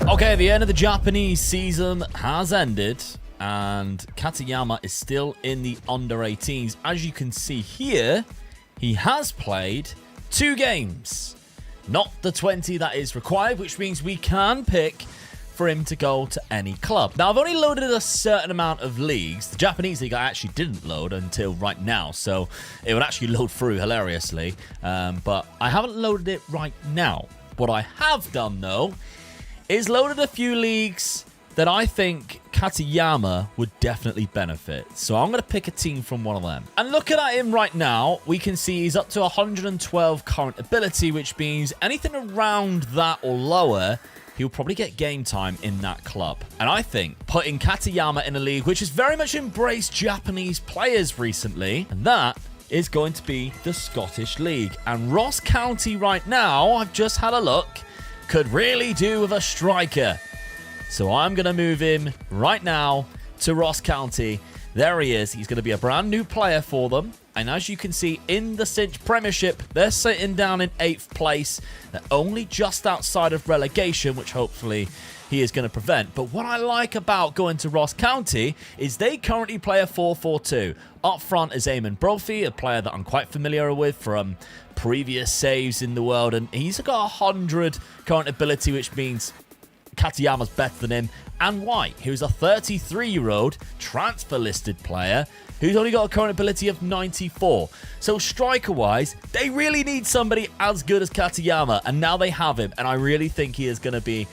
Okay, the end of the Japanese season has ended, and Katayama is still in the under-18s. As you can see here, he has played 2 games. Not the 20 that is required, which means we can pick for him to go to any club. Now, I've only loaded a certain amount of leagues. The Japanese league I actually didn't load until right now, so it would actually load through hilariously. But I haven't loaded it right now. What I have done, though, is loaded a few leagues that I think Katayama would definitely benefit. So I'm going to pick a team from one of them. And looking at him right now, we can see he's up to 112 current ability, which means anything around that or lower, he'll probably get game time in that club. And I think putting Katayama in a league which has very much embraced Japanese players recently, and that is going to be the Scottish League. And Ross County right now, I've just had a look, could really do with a striker. So I'm going to move him right now to Ross County. There he is. He's going to be a brand new player for them. And as you can see in the Cinch Premiership, they're sitting down in 8th place. They're only just outside of relegation, which hopefully he is going to prevent. But what I like about going to Ross County is they currently play a 4-4-2. Up front is Eamon Brophy, a player that I'm quite familiar with from previous saves in the world. And he's got 100 current ability, which means Katayama's better than him. And White, who's a 33-year-old transfer-listed player who's only got a current ability of 94. So striker-wise, they really need somebody as good as Katayama, and now they have him, and I really think he is going to be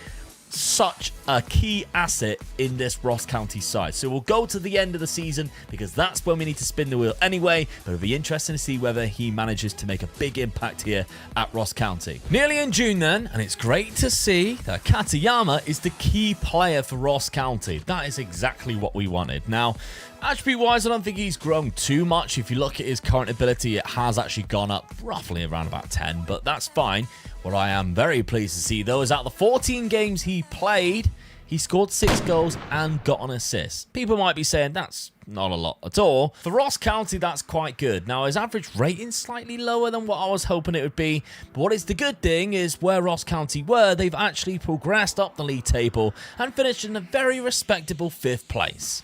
such a key asset in this Ross County side. So we'll go to the end of the season because that's when we need to spin the wheel anyway, but it'll be interesting to see whether he manages to make a big impact here at Ross County. Nearly in June then, and it's great to see that Katayama is the key player for Ross County. That is exactly what we wanted. Now, attribute-wise, I don't think he's grown too much. If you look at his current ability, it has actually gone up roughly around about 10, but that's fine. What I am very pleased to see, though, is out of the 14 games he played, he scored 6 goals and got an assist. People might be saying that's not a lot at all. For Ross County, that's quite good. Now, his average rating's slightly lower than what I was hoping it would be. But what is the good thing is where Ross County were, they've actually progressed up the league table and finished in a very respectable 5th place.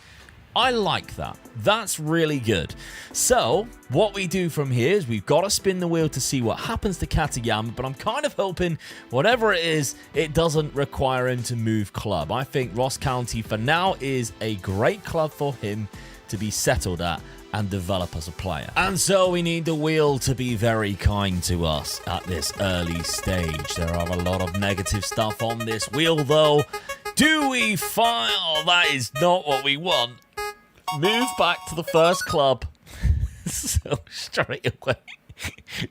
I like that. That's really good. So, what we do from here is we've got to spin the wheel to see what happens to Katayama, but I'm kind of hoping, whatever it is, it doesn't require him to move club. I think Ross County, for now, is a great club for him to be settled at and develop as a player. And so we need the wheel to be very kind to us at this early stage. There are a lot of negative stuff on this wheel, though. Do we file? That is not what we want. Move back to the first club. So straight away,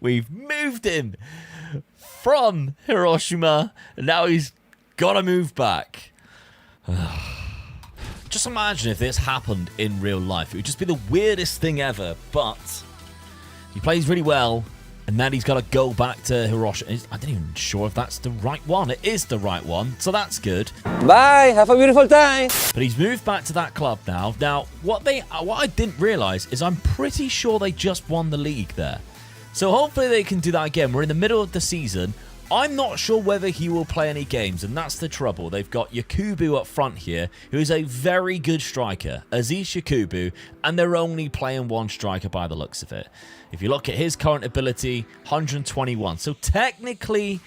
we've moved him from Hiroshima, and now he's got to move back. Just imagine if this happened in real life. It would just be the weirdest thing ever, but he plays really well, and then he's got to go back to Hiroshima. I'm not even sure if that's the right one. It is the right one, so that's good. Bye, have a beautiful time. But he's moved back to that club now. Now, what I didn't realise is I'm pretty sure they just won the league there. So hopefully they can do that again. We're in the middle of the season. I'm not sure whether he will play any games, and that's the trouble. They've got Yakubu up front here, who is a very good striker, Aziz Yakubu, and they're only playing one striker by the looks of it. If you look at his current ability, 121. So technically,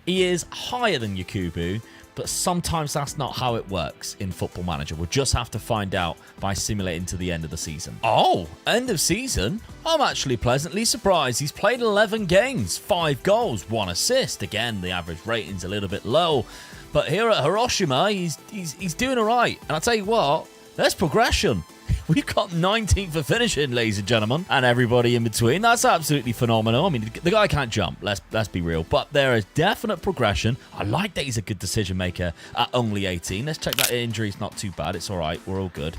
he is higher than Yakubu, but sometimes that's not how it works in Football Manager. We'll just have to find out by simulating to the end of the season. Oh, end of season? I'm actually pleasantly surprised. He's played 11 games, 5 goals, 1 assist. Again, the average rating's a little bit low. But here at Hiroshima, he's doing all right. And I'll tell you what, there's progression. We've got 19th for finishing, ladies and gentlemen, and everybody in between. That's absolutely phenomenal. I mean, the guy can't jump, let's be real, but there is definite progression. I like that he's a good decision maker at only 18. Let's check that injury's not too bad. It's all right. We're all good.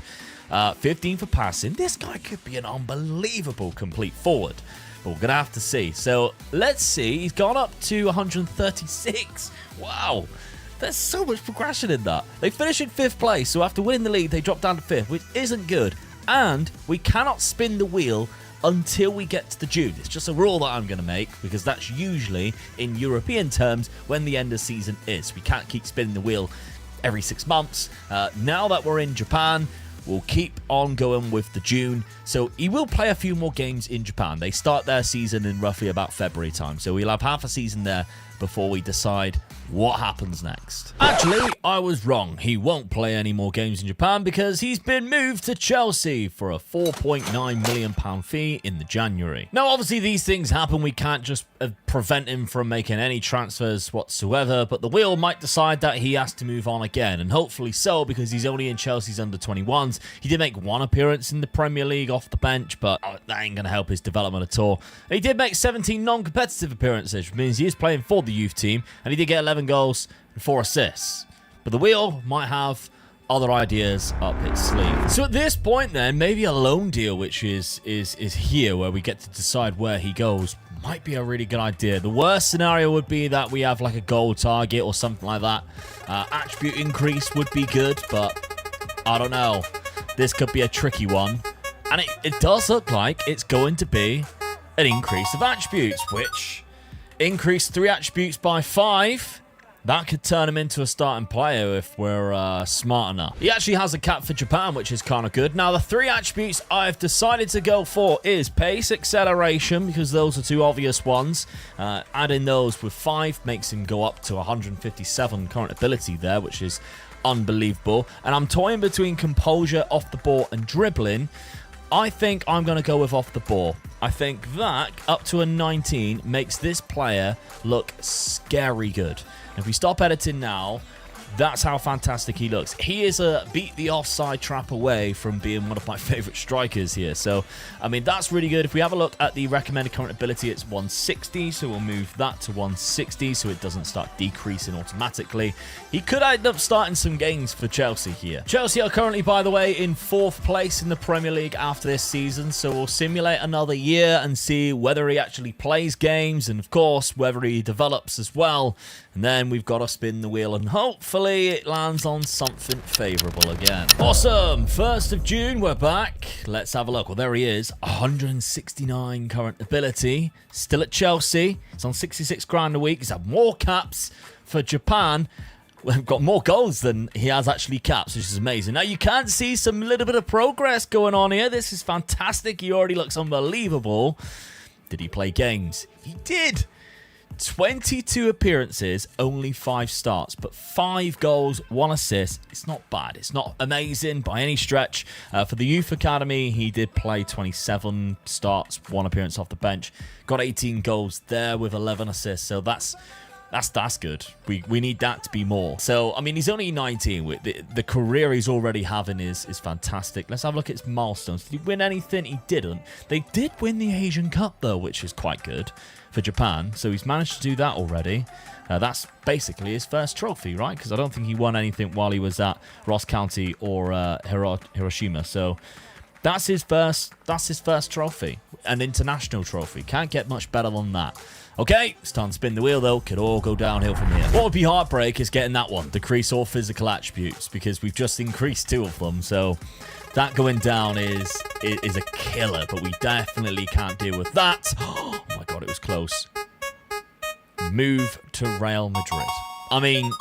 15 for passing. This guy could be an unbelievable complete forward, but we're going to have to see. So let's see. He's gone up to 136. Wow. There's so much progression in that. They finish in 5th place, so after winning the league, they drop down to 5th, which isn't good. And we cannot spin the wheel until we get to the June. It's just a rule that I'm going to make, because that's usually, in European terms, when the end of season is. We can't keep spinning the wheel every 6 months. Now that we're in Japan, we'll keep on going with the June. So he will play a few more games in Japan. They start their season in roughly about February time. So we'll have half a season there before we decide what happens next. Actually, I was wrong. He won't play any more games in Japan because he's been moved to Chelsea for a £4.9 million fee in the January. Now, obviously, these things happen. We can't just prevent him from making any transfers whatsoever, but the wheel might decide that he has to move on again, and hopefully so, because he's only in Chelsea's under-21s. He did make 1 appearance in the Premier League off the bench, but that ain't going to help his development at all. He did make 17 non-competitive appearances, which means he is playing for the youth team, and he did get 11 goals and 4 assists. But the wheel might have other ideas up its sleeve. So at this point then, maybe a loan deal, which is here, where we get to decide where he goes, might be a really good idea. The worst scenario would be that we have like a goal target or something like that. Attribute increase would be good, but I don't know. This could be a tricky one. And it does look like it's going to be an increase of attributes, which increase 3 attributes by 5. That could turn him into a starting player if we're smart enough. He actually has a cap for Japan, which is kind of good. Now, the 3 attributes I've decided to go for is pace, acceleration, because those are 2 obvious ones. Adding those with 5 makes him go up to 157 current ability there, which is unbelievable. And I'm toying between composure, off the ball, and dribbling. I think I'm going to go with off the ball. I think that, up to a 19, makes this player look scary good. If we stop editing now, that's how fantastic he looks. He is a beat the offside trap away from being one of my favorite strikers here. So, I mean, that's really good. If we have a look at the recommended current ability, it's 160. So we'll move that to 160 so it doesn't start decreasing automatically. He could end up starting some games for Chelsea here. Chelsea are currently, by the way, in 4th place in the Premier League after this season. So we'll simulate another year and see whether he actually plays games and, of course, whether he develops as well. And then we've got to spin the wheel and hopefully it lands on something favourable again. Awesome. 1st of June, we're back. Let's have a look. Well, there he is. 169 current ability. Still at Chelsea. He's on 66 grand a week. He's had more caps for Japan. We've got more goals than he has actually caps, which is amazing. Now, you can see some little bit of progress going on here. This is fantastic. He already looks unbelievable. Did he play games? He did. 22 appearances, only 5 starts, but 5 goals, 1 assist. It's not bad. It's not amazing by any stretch. For the Youth Academy, he did play 27 starts, 1 appearance off the bench. Got 18 goals there with 11 assists, so that's good. We need that to be more. So, I mean, he's only 19. The career he's already having is fantastic. Let's have a look at his milestones. Did he win anything? He didn't. They did win the Asian Cup, though, which is quite good for Japan. So he's managed to do that already. That's basically his first trophy, right? Because I don't think he won anything while he was at Ross County or Hiroshima. So that's his first trophy, an international trophy. Can't get much better than that. Okay, it's time to spin the wheel, though. Could all go downhill from here. What would be heartbreak is getting that one. Decrease all physical attributes, because we've just increased 2 of them. So that going down is a killer, but we definitely can't deal with that. Oh my God, it was close. Move to Real Madrid. I mean,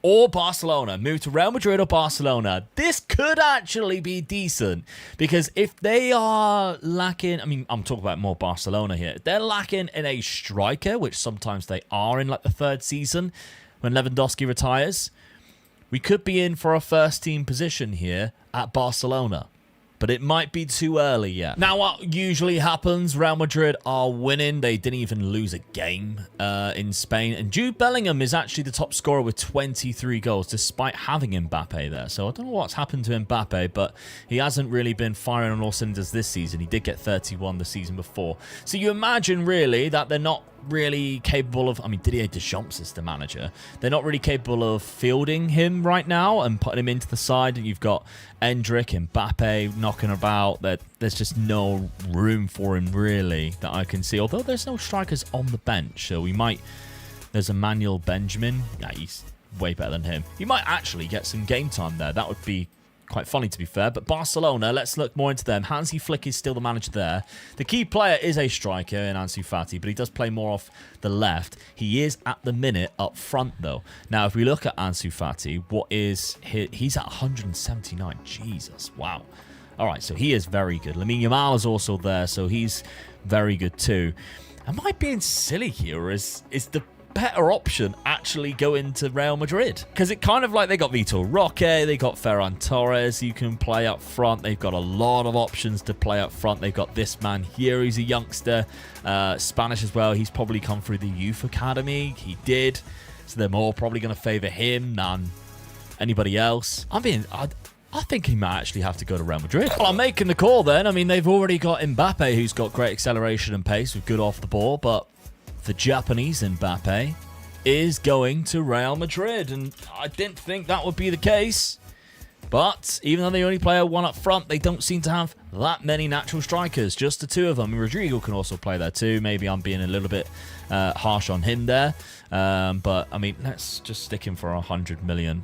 or Barcelona. Move to Real Madrid or Barcelona. This could actually be decent, because if they are lacking, I mean, I'm talking about more Barcelona here. If they're lacking in a striker, which sometimes they are in like the 3rd season when Lewandowski retires, we could be in for a first team position here at Barcelona. But it might be too early yet. Now, what usually happens, Real Madrid are winning. They didn't even lose a game in Spain. And Jude Bellingham is actually the top scorer with 23 goals, despite having Mbappe there. So I don't know what's happened to Mbappe, but he hasn't really been firing on all cylinders this season. He did get 31 the season before. So you imagine, really, that they're not really capable of, I mean, Didier Deschamps is the manager. They're not really capable of fielding him right now and putting him into the side. And you've got Endrick and Mbappe knocking about. There's just no room for him, really, that I can see. Although there's no strikers on the bench. So we might, there's Emmanuel Benjamin. Yeah, he's way better than him. You might actually get some game time there. That would be quite funny, to be fair. But Barcelona, let's look more into them. Hansi Flick is still the manager there. The key player is a striker in Ansu Fati, but he does play more off the left. He is at the minute up front, though. Now, if we look at Ansu Fati, he's at 179. Jesus, wow. All right, so he is very good. Lamine Yamal is also there, so he's very good too. Am I being silly here, or is the better option actually go into Real Madrid? Because it kind of like they got Vitor Roque, they got Ferran Torres you can play up front. They've got a lot of options to play up front. They've got this man here, he's a youngster, Spanish as well. He's probably come through the youth academy. He did, so they're more probably going to favour him than anybody else. I think he might actually have to go to Real Madrid. Well, I'm making the call then. I mean, they've already got Mbappe, who's got great acceleration and pace with good off the ball, but the Japanese Mbappe is going to Real Madrid, and I didn't think that would be the case. But even though they only play one up front, they don't seem to have that many natural strikers. Just the two of them. Rodrigo can also play there too. Maybe I'm being a little bit harsh on him there. But, I mean, let's just stick him for 100 million.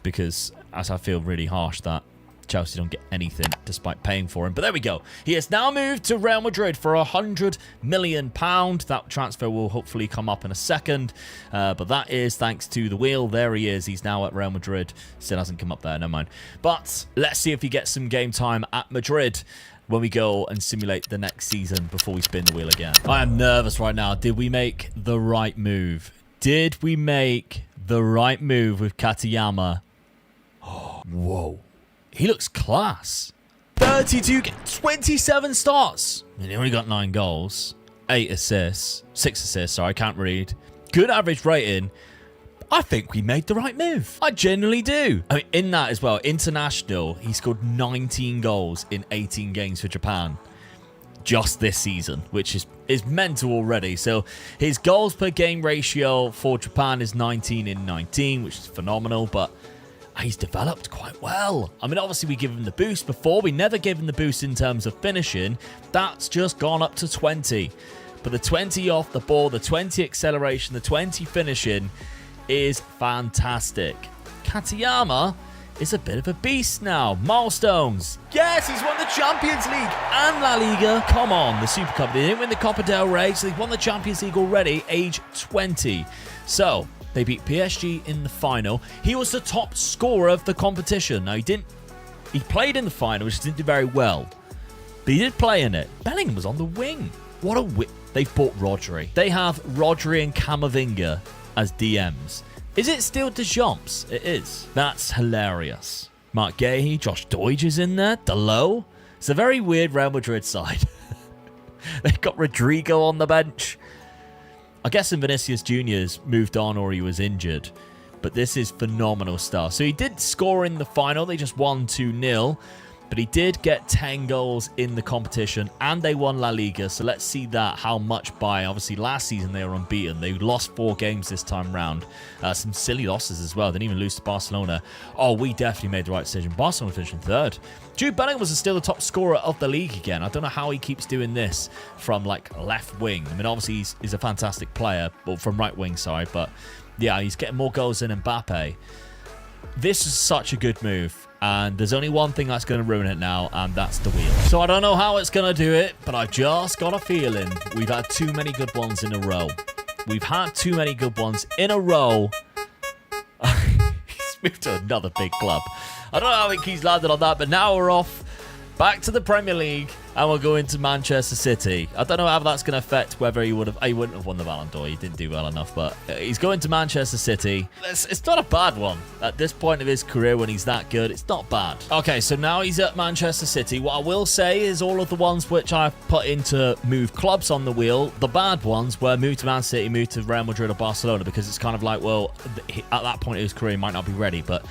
Because as I feel really harsh that Chelsea don't get anything despite paying for him. But there we go. He has now moved to Real Madrid for £100 million. That transfer will hopefully come up in a second. But that is thanks to the wheel. There he is. He's now at Real Madrid. Still hasn't come up there. Never mind. But let's see if he gets some game time at Madrid when we go and simulate the next season before we spin the wheel again. I am nervous right now. Did we make the right move? Did we make the right move with Katayama? Oh, whoa. He looks class. 27 starts. And he only got 9 goals. 8 assists. 6 assists, sorry, I can't read. Good average rating. I think we made the right move. I genuinely do. I mean, in that as well, international, he scored 19 goals in 18 games for Japan. Just this season, which is mental already. So his goals per game ratio for Japan is 19 in 19, which is phenomenal, but he's developed quite well. I mean, obviously, we give him the boost before. We never gave him the boost in terms of finishing. That's just gone up to 20. But the 20 off the ball, the 20 acceleration, the 20 finishing is fantastic. Katayama is a bit of a beast now. Milestones. Yes, he's won the Champions League and La Liga. Come on, the Super Cup. They didn't win the Copa del Rey, so they've won the Champions League already, age 20. So they beat PSG in the final. He was the top scorer of the competition. Now, he played in the final, which didn't do very well. But he did play in it. Bellingham was on the wing. What a They've bought Rodri. They have Rodri and Camavinga as DMs. Is it still Deschamps? It is. That's hilarious. Mark Gahey, Josh Deutsch is in there. Delo. It's a very weird Real Madrid side. They've got Rodrigo on the bench. I guess Vinicius Jr.'s moved on or he was injured. But this is phenomenal stuff. So he did score in the final. They just won 2-0. But he did get 10 goals in the competition. And they won La Liga. So let's see that. How much by. Obviously, last season they were unbeaten. They lost 4 games this time round. Some silly losses as well. They didn't even lose to Barcelona. Oh, we definitely made the right decision. Barcelona finished in 3rd. Jude Bellingham was still the top scorer of the league again. I don't know how he keeps doing this from, like, left wing. I mean, obviously, he's a fantastic player. Well, from right wing, sorry. But, yeah, he's getting more goals than Mbappe. This is such a good move. And there's only one thing that's going to ruin it now, and that's the wheel. So I don't know how it's going to do it, but I've just got a feeling we've had too many good ones in a row. We've had too many good ones in a row. He's moved to another big club. I don't know how he's landed on that, but now we're off back to the Premier League, and we'll go into Manchester City. I don't know how that's going to affect whether he wouldn't have won the Ballon d'Or. He didn't do well enough, but he's going to Manchester City. It's not a bad one. At this point of his career, when he's that good, it's not bad. Okay, so now he's at Manchester City. What I will say is all of the ones which I've put into move clubs on the wheel, the bad ones were move to Man City, move to Real Madrid or Barcelona, because it's kind of like, well, at that point of his career, he might not be ready, but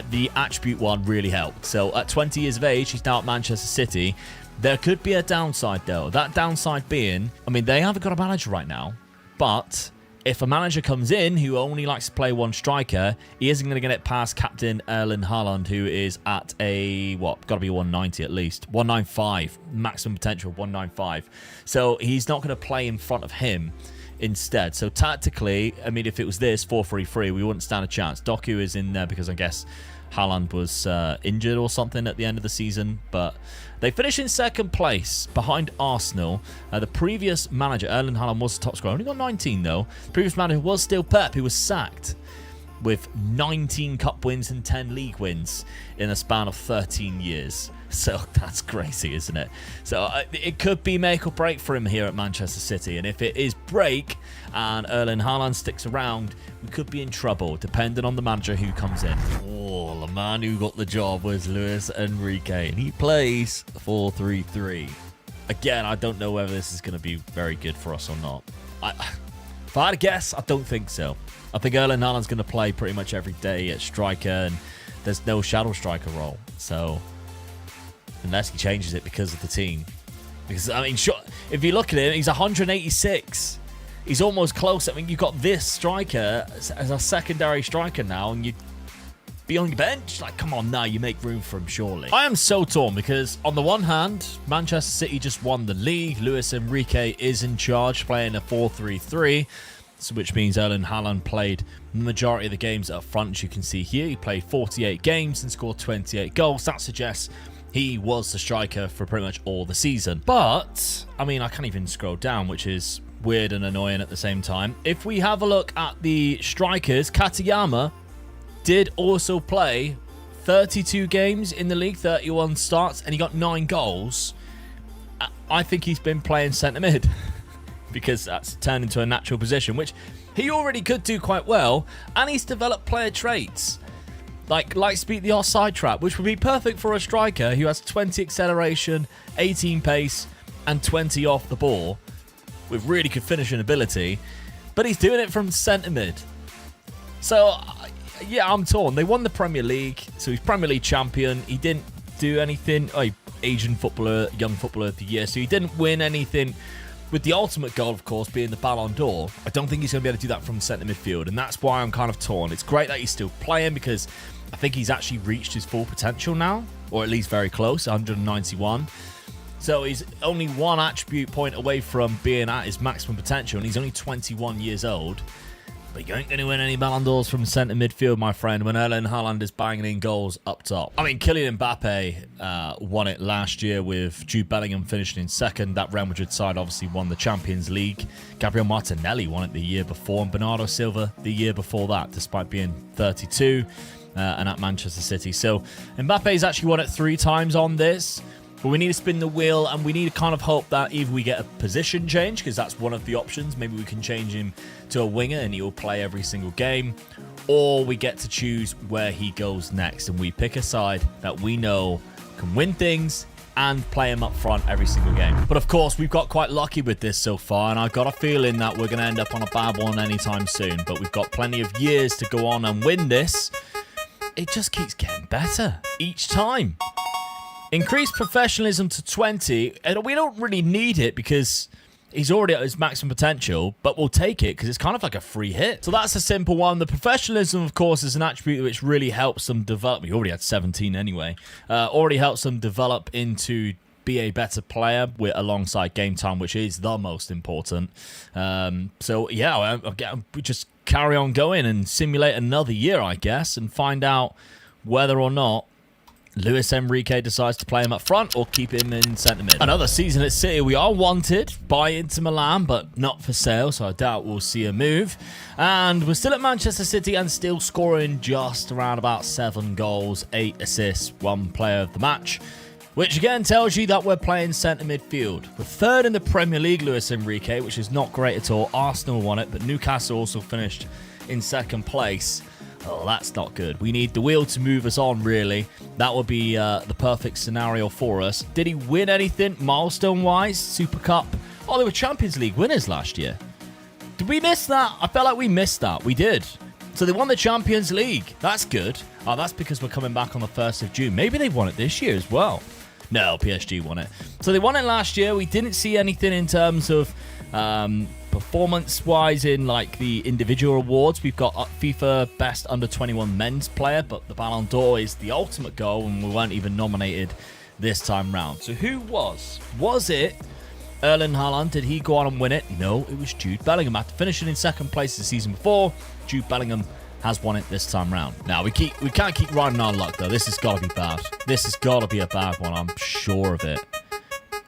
the attribute one really helped. So at 20 years of age, he's now at Manchester City. There could be a downside, though. That downside being, I mean, they haven't got a manager right now. But if a manager comes in who only likes to play one striker, he isn't going to get it past Captain Erling Haaland, who is at a, got to be 190 at least. 195. Maximum potential, 195. So he's not going to play in front of him instead. So tactically, I mean, if it was this 4-3-3, we wouldn't stand a chance. Doku is in there because I guess Haaland was injured or something at the end of the season, but they finished in 2nd place behind Arsenal. The previous manager, Erling Haaland, was the top scorer. Only got 19 though. The previous manager was still Pep, who was sacked with 19 cup wins and 10 league wins in a span of 13 years. So that's crazy, isn't it? So it could be make or break for him here at Manchester City. And if it is break and Erling Haaland sticks around, we could be in trouble, depending on the manager who comes in. Oh, the man who got the job was Luis Enrique, and he plays 4-3-3. Again, I don't know whether this is going to be very good for us or not. If I had to guess, I don't think so. I think Erling Haaland's going to play pretty much every day at striker, and there's no shadow striker role. So unless he changes it because of the team. Because, I mean, sure, if you look at him, he's 186. He's almost close. I mean, you've got this striker as a secondary striker now, and you'd be on your bench? Like, come on now, you make room for him, surely. I am so torn because, on the one hand, Manchester City just won the league. Luis Enrique is in charge, playing a 4-3-3, which means Erling Haaland played the majority of the games up front, as you can see here. He played 48 games and scored 28 goals. That suggests he was the striker for pretty much all the season. But, I mean, I can't even scroll down, which is weird and annoying at the same time. If we have a look at the strikers, Katayama did also play 32 games in the league, 31 starts, and he got 9 goals. I think he's been playing centre mid because that's turned into a natural position, which he already could do quite well, and he's developed player traits like light speed, the offside trap, which would be perfect for a striker who has 20 acceleration, 18 pace, and 20 off the ball with really good finishing ability, but he's doing it from centre mid. So yeah, I'm torn. They won the Premier League, so he's Premier League champion. He didn't do anything. Asian footballer, young footballer of the year, so he didn't win anything. With the ultimate goal, of course, being the Ballon d'Or, I don't think he's going to be able to do that from centre midfield, and that's why I'm kind of torn. It's great that he's still playing because I think he's actually reached his full potential now, or at least very close, 191. So he's only one attribute point away from being at his maximum potential, and he's only 21 years old. But you ain't going to win any Ballon d'Ors from centre midfield, my friend, when Erling Haaland is banging in goals up top. I mean, Kylian Mbappe won it last year with Jude Bellingham finishing in second. That Real Madrid side obviously won the Champions League. Gabriel Martinelli won it the year before, and Bernardo Silva the year before that, despite being 32 and at Manchester City. So Mbappe's actually won it 3 times on this. But we need to spin the wheel, and we need to kind of hope that either we get a position change, because that's one of the options. Maybe we can change him to a winger and he'll play every single game. Or we get to choose where he goes next, and we pick a side that we know can win things and play him up front every single game. But of course, we've got quite lucky with this so far, and I've got a feeling that we're going to end up on a bad one anytime soon. But we've got plenty of years to go on and win this. It just keeps getting better each time. Increase professionalism to 20, and we don't really need it because he's already at his maximum potential, but we'll take it because it's kind of like a free hit. So that's a simple one. The professionalism, of course, is an attribute which really helps them develop. We already had 17 anyway. Already helps them develop into be a better player alongside game time, which is the most important. So yeah, we just carry on going and simulate another year, I guess, and find out whether or not Luis Enrique decides to play him up front or keep him in centre mid. Another season at City. We are wanted by Inter Milan, but not for sale, so I doubt we'll see a move. And we're still at Manchester City and still scoring just around about 7 goals, 8 assists, 1 player of the match, which again tells you that we're playing centre midfield. We're 3rd in the Premier League, Luis Enrique, which is not great at all. Arsenal won it, but Newcastle also finished in 2nd place. Oh, that's not good. We need the wheel to move us on, really. That would be the perfect scenario for us. Did he win anything milestone-wise? Super Cup? Oh, they were Champions League winners last year. Did we miss that? I felt like we missed that. We did. So they won the Champions League. That's good. Oh, that's because we're coming back on the 1st of June. Maybe they won it this year as well. No, PSG won it. So they won it last year. We didn't see anything in terms of performance-wise in like the individual awards. We've got FIFA Best Under 21 Men's Player, but the Ballon d'Or is the ultimate goal, and we weren't even nominated this time round. So who was? Was it Erling Haaland? Did he go on and win it? No, it was Jude Bellingham. After finishing in 2nd place the season before, Jude Bellingham has won it this time round. Now, we can't keep riding our luck, though. This has got to be bad. This has got to be a bad one. I'm sure of it.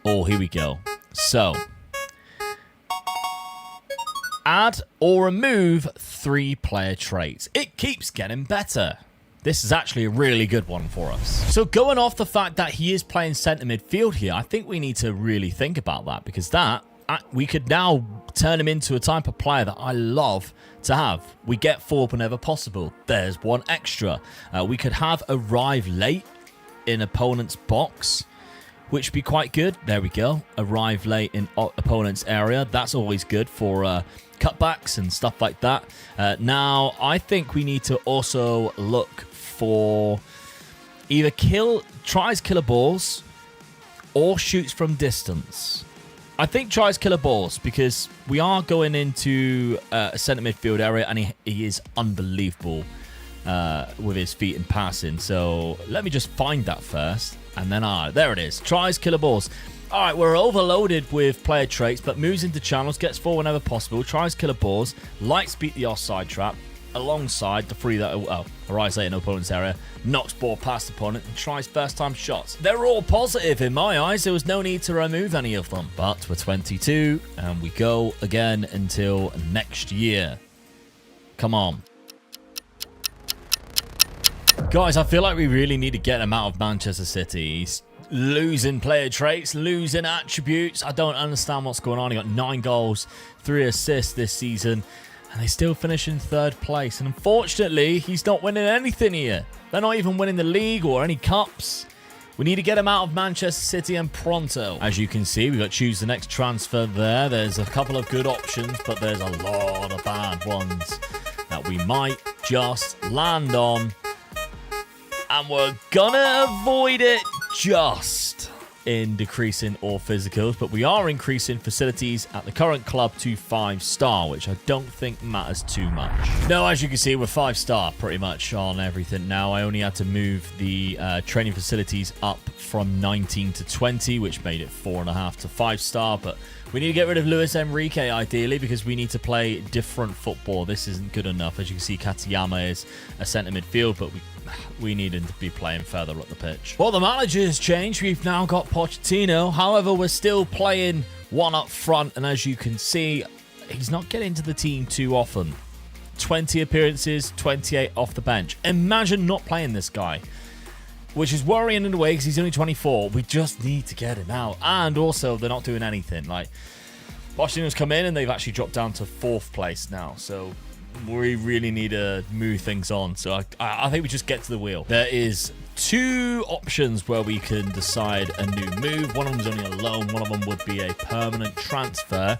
Oh, here we go. So, add or remove 3 player traits. It keeps getting better. This is actually a really good one for us. So going off the fact that he is playing centre midfield here, I think we need to really think about that, because we could now turn him into a type of player that I love to have. We get forward whenever possible. There's one extra. We could have arrive late in opponent's box, which would be quite good. There we go. Arrive late in opponent's area. That's always good for cutbacks and stuff like that. Now, I think we need to also look for either tries killer balls or shoots from distance. I think tries killer balls because we are going into a centre midfield area, and he is unbelievable with his feet and passing. So let me just find that first. And then, there it is. Tries, killer balls. All right, we're overloaded with player traits, but moves into channels, gets forward whenever possible, tries killer balls, likes beat the offside trap, alongside the three that arise late in opponent's area, knocks ball past opponent, and tries first-time shots. They're all positive in my eyes. There was no need to remove any of them. But we're 22, and we go again until next year. Come on. Guys, I feel like we really need to get him out of Manchester City. He's losing player traits, losing attributes. I don't understand what's going on. He got 9 goals, 3 assists this season, and they still finish in 3rd place. And unfortunately, he's not winning anything here. They're not even winning the league or any cups. We need to get him out of Manchester City and pronto. As you can see, we've got to choose the next transfer there. There's a couple of good options, but there's a lot of bad ones that we might just land on. And we're gonna avoid it just in decreasing all physicals, but we are increasing facilities at the current club to 5-star, which I don't think matters too much. No, as you can see, we're 5-star pretty much on everything now. I only had to move the training facilities up from 19 to 20, which made it 4.5 to 5-star, but we need to get rid of Luis Enrique, ideally, because we need to play different football. This isn't good enough. As you can see, Katayama is a centre midfield, but we need him to be playing further up the pitch. Well, the manager has changed. We've now got Pochettino. However, we're still playing one up front, and as you can see, he's not getting into the team too often. 20 appearances, 28 off the bench. Imagine not playing this guy, which is worrying in a way because he's only 24. We just need to get him out. And also, they're not doing anything. Like, Pochettino's come in and they've actually dropped down to 4th place now. So we really need to move things on. So I think we just get to the wheel. There is 2 options where we can decide a new move. One of them's only a loan. One of them would be a permanent transfer.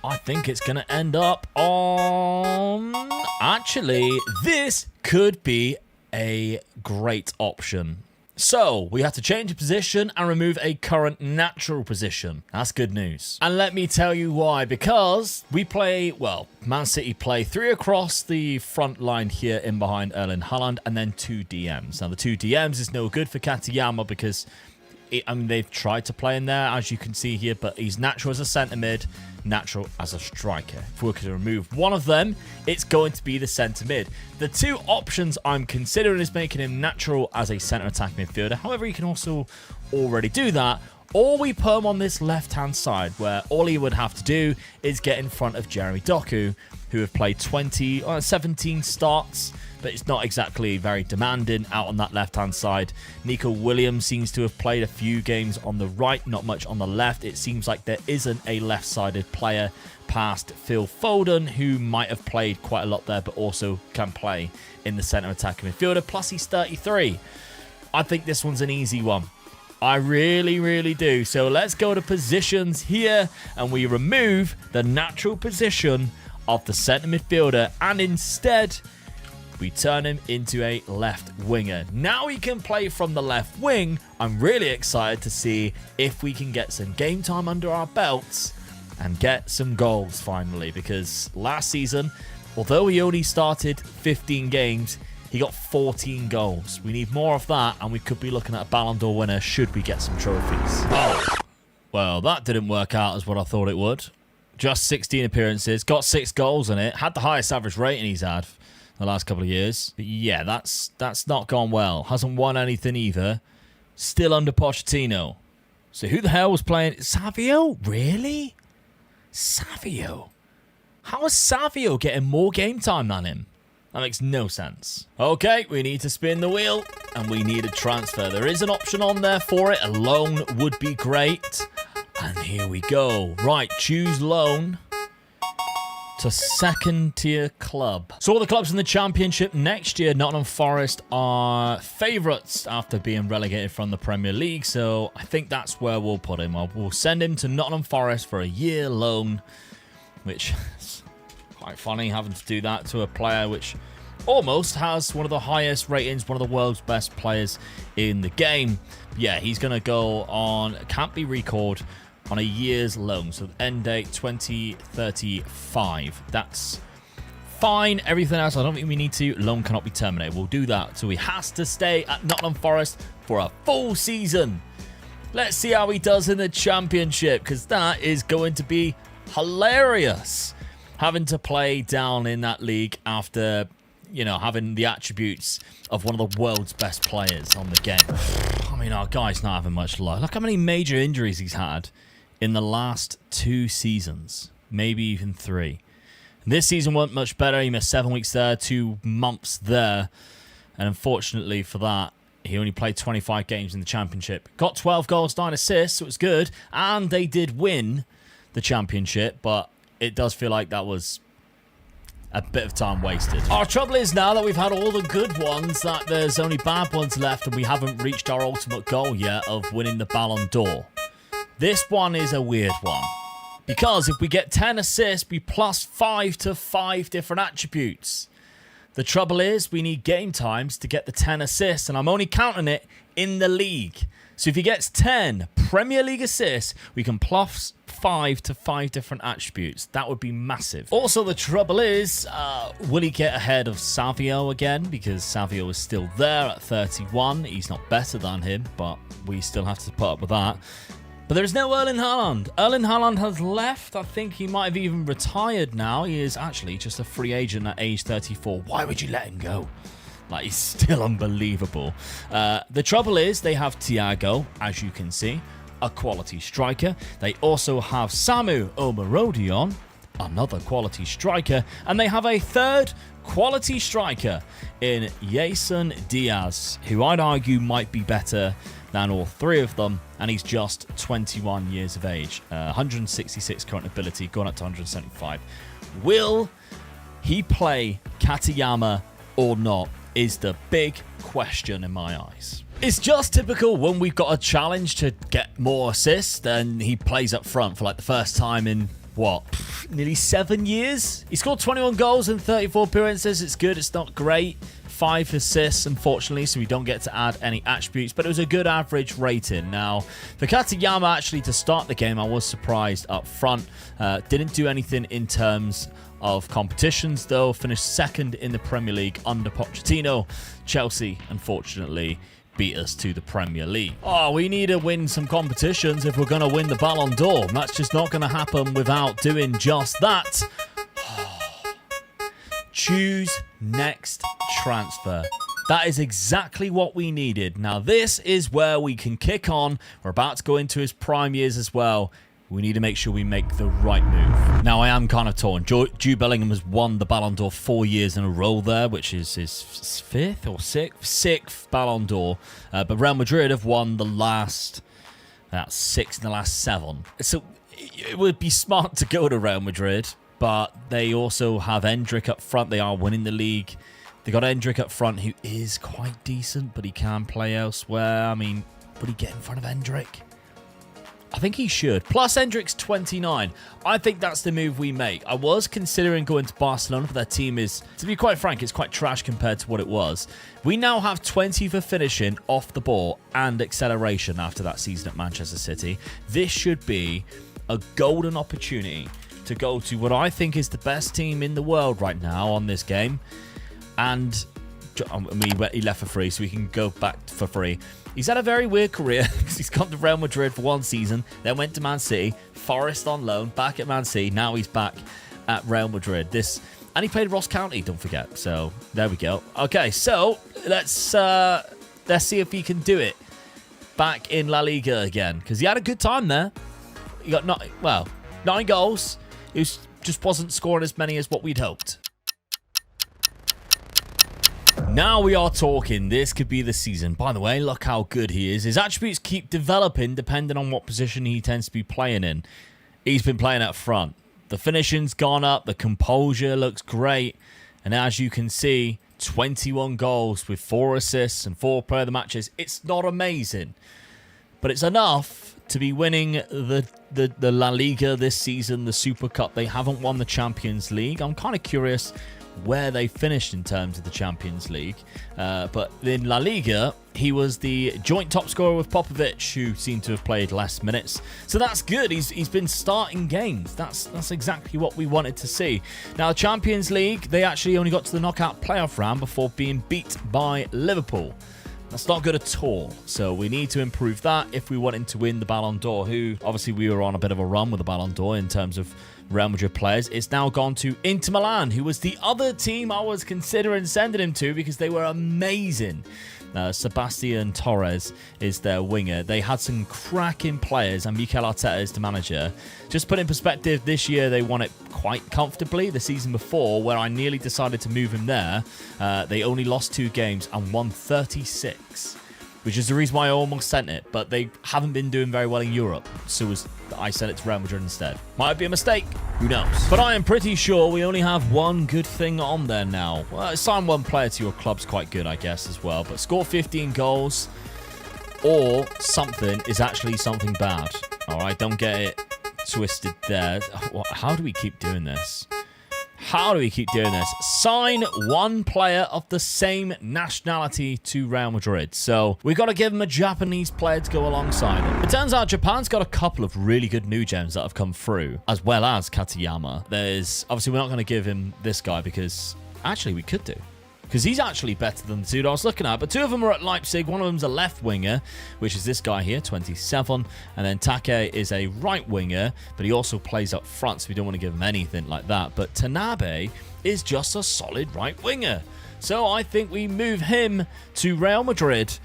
I think it's going to end up on... Actually, this could be a great option. So, we have to change a position and remove a current natural position. That's good news. And let me tell you why. Because we play, well, Man City play 3 across the front line here in behind Erling Haaland and then 2 DMs. Now, the 2 DMs is no good for Katayama because they've tried to play in there, as you can see here, but he's natural as a centre mid, natural as a striker. If we're going to remove one of them, it's going to be the centre mid. The 2 options I'm considering is making him natural as a centre attacking midfielder. However, he can also already do that. Or we put him on this left-hand side, where all he would have to do is get in front of Jeremy Doku, who have played 17 starts, but it's not exactly very demanding out on that left-hand side. Nico Williams seems to have played a few games on the right, not much on the left. It seems like there isn't a left-sided player past Phil Foden, who might have played quite a lot there, but also can play in the centre attacking midfielder. Plus, he's 33. I think this one's an easy one. I really, really do. So let's go to positions here, and we remove the natural position of the centre midfielder, and instead we turn him into a left winger. Now he can play from the left wing. I'm really excited to see if we can get some game time under our belts and get some goals finally, because last season, although he only started 15 games, he got 14 goals. We need more of that, and we could be looking at a Ballon d'Or winner should we get some trophies. Oh, well, that didn't work out as what I thought it would. Just 16 appearances, got 6 goals in it, had the highest average rating he's had the last couple of years. But yeah, that's not gone well. Hasn't won anything either. Still under Pochettino. So who the hell was playing? Savio? Really? Savio? How is Savio getting more game time than him? That makes no sense. Okay, we need to spin the wheel, and we need a transfer. There is an option on there for it. A loan would be great. And here we go. Right, choose loan to second-tier club. So all the clubs in the Championship next year, Nottingham Forest are favourites after being relegated from the Premier League. So I think that's where we'll put him. We'll send him to Nottingham Forest for a year loan, which is quite funny having to do that to a player which almost has one of the highest ratings, one of the world's best players in the game. Yeah, he's going to go on, can't be recalled, on a year's loan. So end date 2035. That's fine. Everything else, I don't think we need to. Loan cannot be terminated. We'll do that. So he has to stay at Nottingham Forest for a full season. Let's see how he does in the Championship, because that is going to be hilarious. Having to play down in that league after, you know, having the attributes of one of the world's best players on the game. I mean, our guy's not having much luck. Look how many major injuries he's had in the last 2 seasons. Maybe even 3. This season wasn't much better. He missed 7 weeks there, 2 months there. And unfortunately for that, he only played 25 games in the Championship. Got 12 goals, 9 assists, so it was good. And they did win the Championship, but it does feel like that was a bit of time wasted. Our trouble is now that we've had all the good ones, that there's only bad ones left, and we haven't reached our ultimate goal yet of winning the Ballon d'Or. This one is a weird one, because if we get 10 assists, we plus 5 to 5 different attributes. The trouble is, we need game times to get the 10 assists, and I'm only counting it in the league. So if he gets 10 Premier League assists, we can plus 5 to 5 different attributes. That would be massive. Also, the trouble is, will he get ahead of Savio again? Because Savio is still there at 31. He's not better than him, but we still have to put up with that. But there's no Erling Haaland. Erling Haaland has left. I think he might have even retired now. He is actually just a free agent at age 34. Why would you let him go? Like, he's still unbelievable. The trouble is, they have Thiago, as you can see, a quality striker. They also have Samu Omarodion, another quality striker. And they have a third quality striker in Jason Diaz, who I'd argue might be better than all 3 of them, and he's just 21 years of age. 166 current ability, gone up to 175. Will he play Katayama or not is the big question in my eyes. It's just typical when we've got a challenge to get more assists, then he plays up front for like the first time in, what, nearly 7 years? He scored 21 goals in 34 appearances. It's good, it's not great. 5 assists, unfortunately, so we don't get to add any attributes, but it was a good average rating. Now, for Katayama, actually, to start the game, I was surprised up front. Didn't do anything in terms of competitions, though. Finished 2nd in the Premier League under Pochettino. Chelsea, unfortunately, beat us to the Premier League. Oh, we need to win some competitions if we're going to win the Ballon d'Or. That's just not going to happen without doing just that. Choose next transfer. That is exactly what we needed. Now, this is where we can kick on. We're about to go into his prime years as well. We need to make sure we make the right move. Now, I am kind of torn. Jude Bellingham has won the Ballon d'Or 4 years in a row there, which is his 5th or 6th Ballon d'Or. But Real Madrid have won the last 6 in the last 7. So it would be smart to go to Real Madrid, but they also have Endrick up front. They are winning the league. They got Endrick up front, who is quite decent, but he can play elsewhere. I mean, would he get in front of Endrick? I think he should. Plus, Endrick's 29. I think that's the move we make. I was considering going to Barcelona, but their team is, to be quite frank, it's quite trash compared to what it was. We now have 20 for finishing off the ball and acceleration after that season at Manchester City. This should be a golden opportunity to go to what I think is the best team in the world right now on this game. And he left for free, so we can go back for free. He's had a very weird career because he's gone to Real Madrid for 1 season, then went to Man City, Forest on loan, back at Man City. Now he's back at Real Madrid. And he played Ross County, don't forget. So there we go. Okay, so let's see if he can do it back in La Liga again, because he had a good time there. He got 9 goals. He just wasn't scoring as many as what we'd hoped. Now we are talking. This could be the season. By the way, look how good he is. His attributes keep developing depending on what position he tends to be playing in. He's been playing up front. The finishing's gone up. The composure looks great. And as you can see, 21 goals with 4 assists and 4 player of the matches. It's not amazing, but it's enough to be winning the La Liga this season, the Super Cup. They haven't won the Champions League. I'm kind of curious where they finished in terms of the Champions League. But in La Liga, he was the joint top scorer with Popovic, who seemed to have played less minutes. So that's good. He's been starting games. That's exactly what we wanted to see. Now, Champions League, they actually only got to the knockout playoff round before being beat by Liverpool. That's not good at all. So we need to improve that if we wanted to win the Ballon d'Or, who obviously we were on a bit of a run with the Ballon d'Or in terms of Real Madrid players. It's now gone to Inter Milan, who was the other team I was considering sending him to because they were amazing. Sebastian Torres is their winger. They had some cracking players, and Mikel Arteta is the manager. Just put in perspective, this year they won it quite comfortably. The season before, where I nearly decided to move him there, they only lost 2 games and won 36. Which is the reason why I almost sent it, but they haven't been doing very well in Europe, so I sent it to Real Madrid instead. Might be a mistake, who knows? But I am pretty sure we only have one good thing on there now. Well, sign one player to your club's quite good, I guess, as well, but score 15 goals or something is actually something bad. All right, don't get it twisted there. How do we keep doing this? How do we keep doing this? Sign one player of the same nationality to Real Madrid. So we've got to give him a Japanese player to go alongside him. It turns out Japan's got a couple of really good new gems that have come through, as well as Katayama. Obviously, we're not going to give him this guy because actually we could do. Because he's actually better than the 2 that I was looking at. But 2 of them are at Leipzig. One of them's a left winger, which is this guy here, 27. And then Take is a right winger, but he also plays up front, so we don't want to give him anything like that. But Tanabe is just a solid right winger. So I think we move him to Real Madrid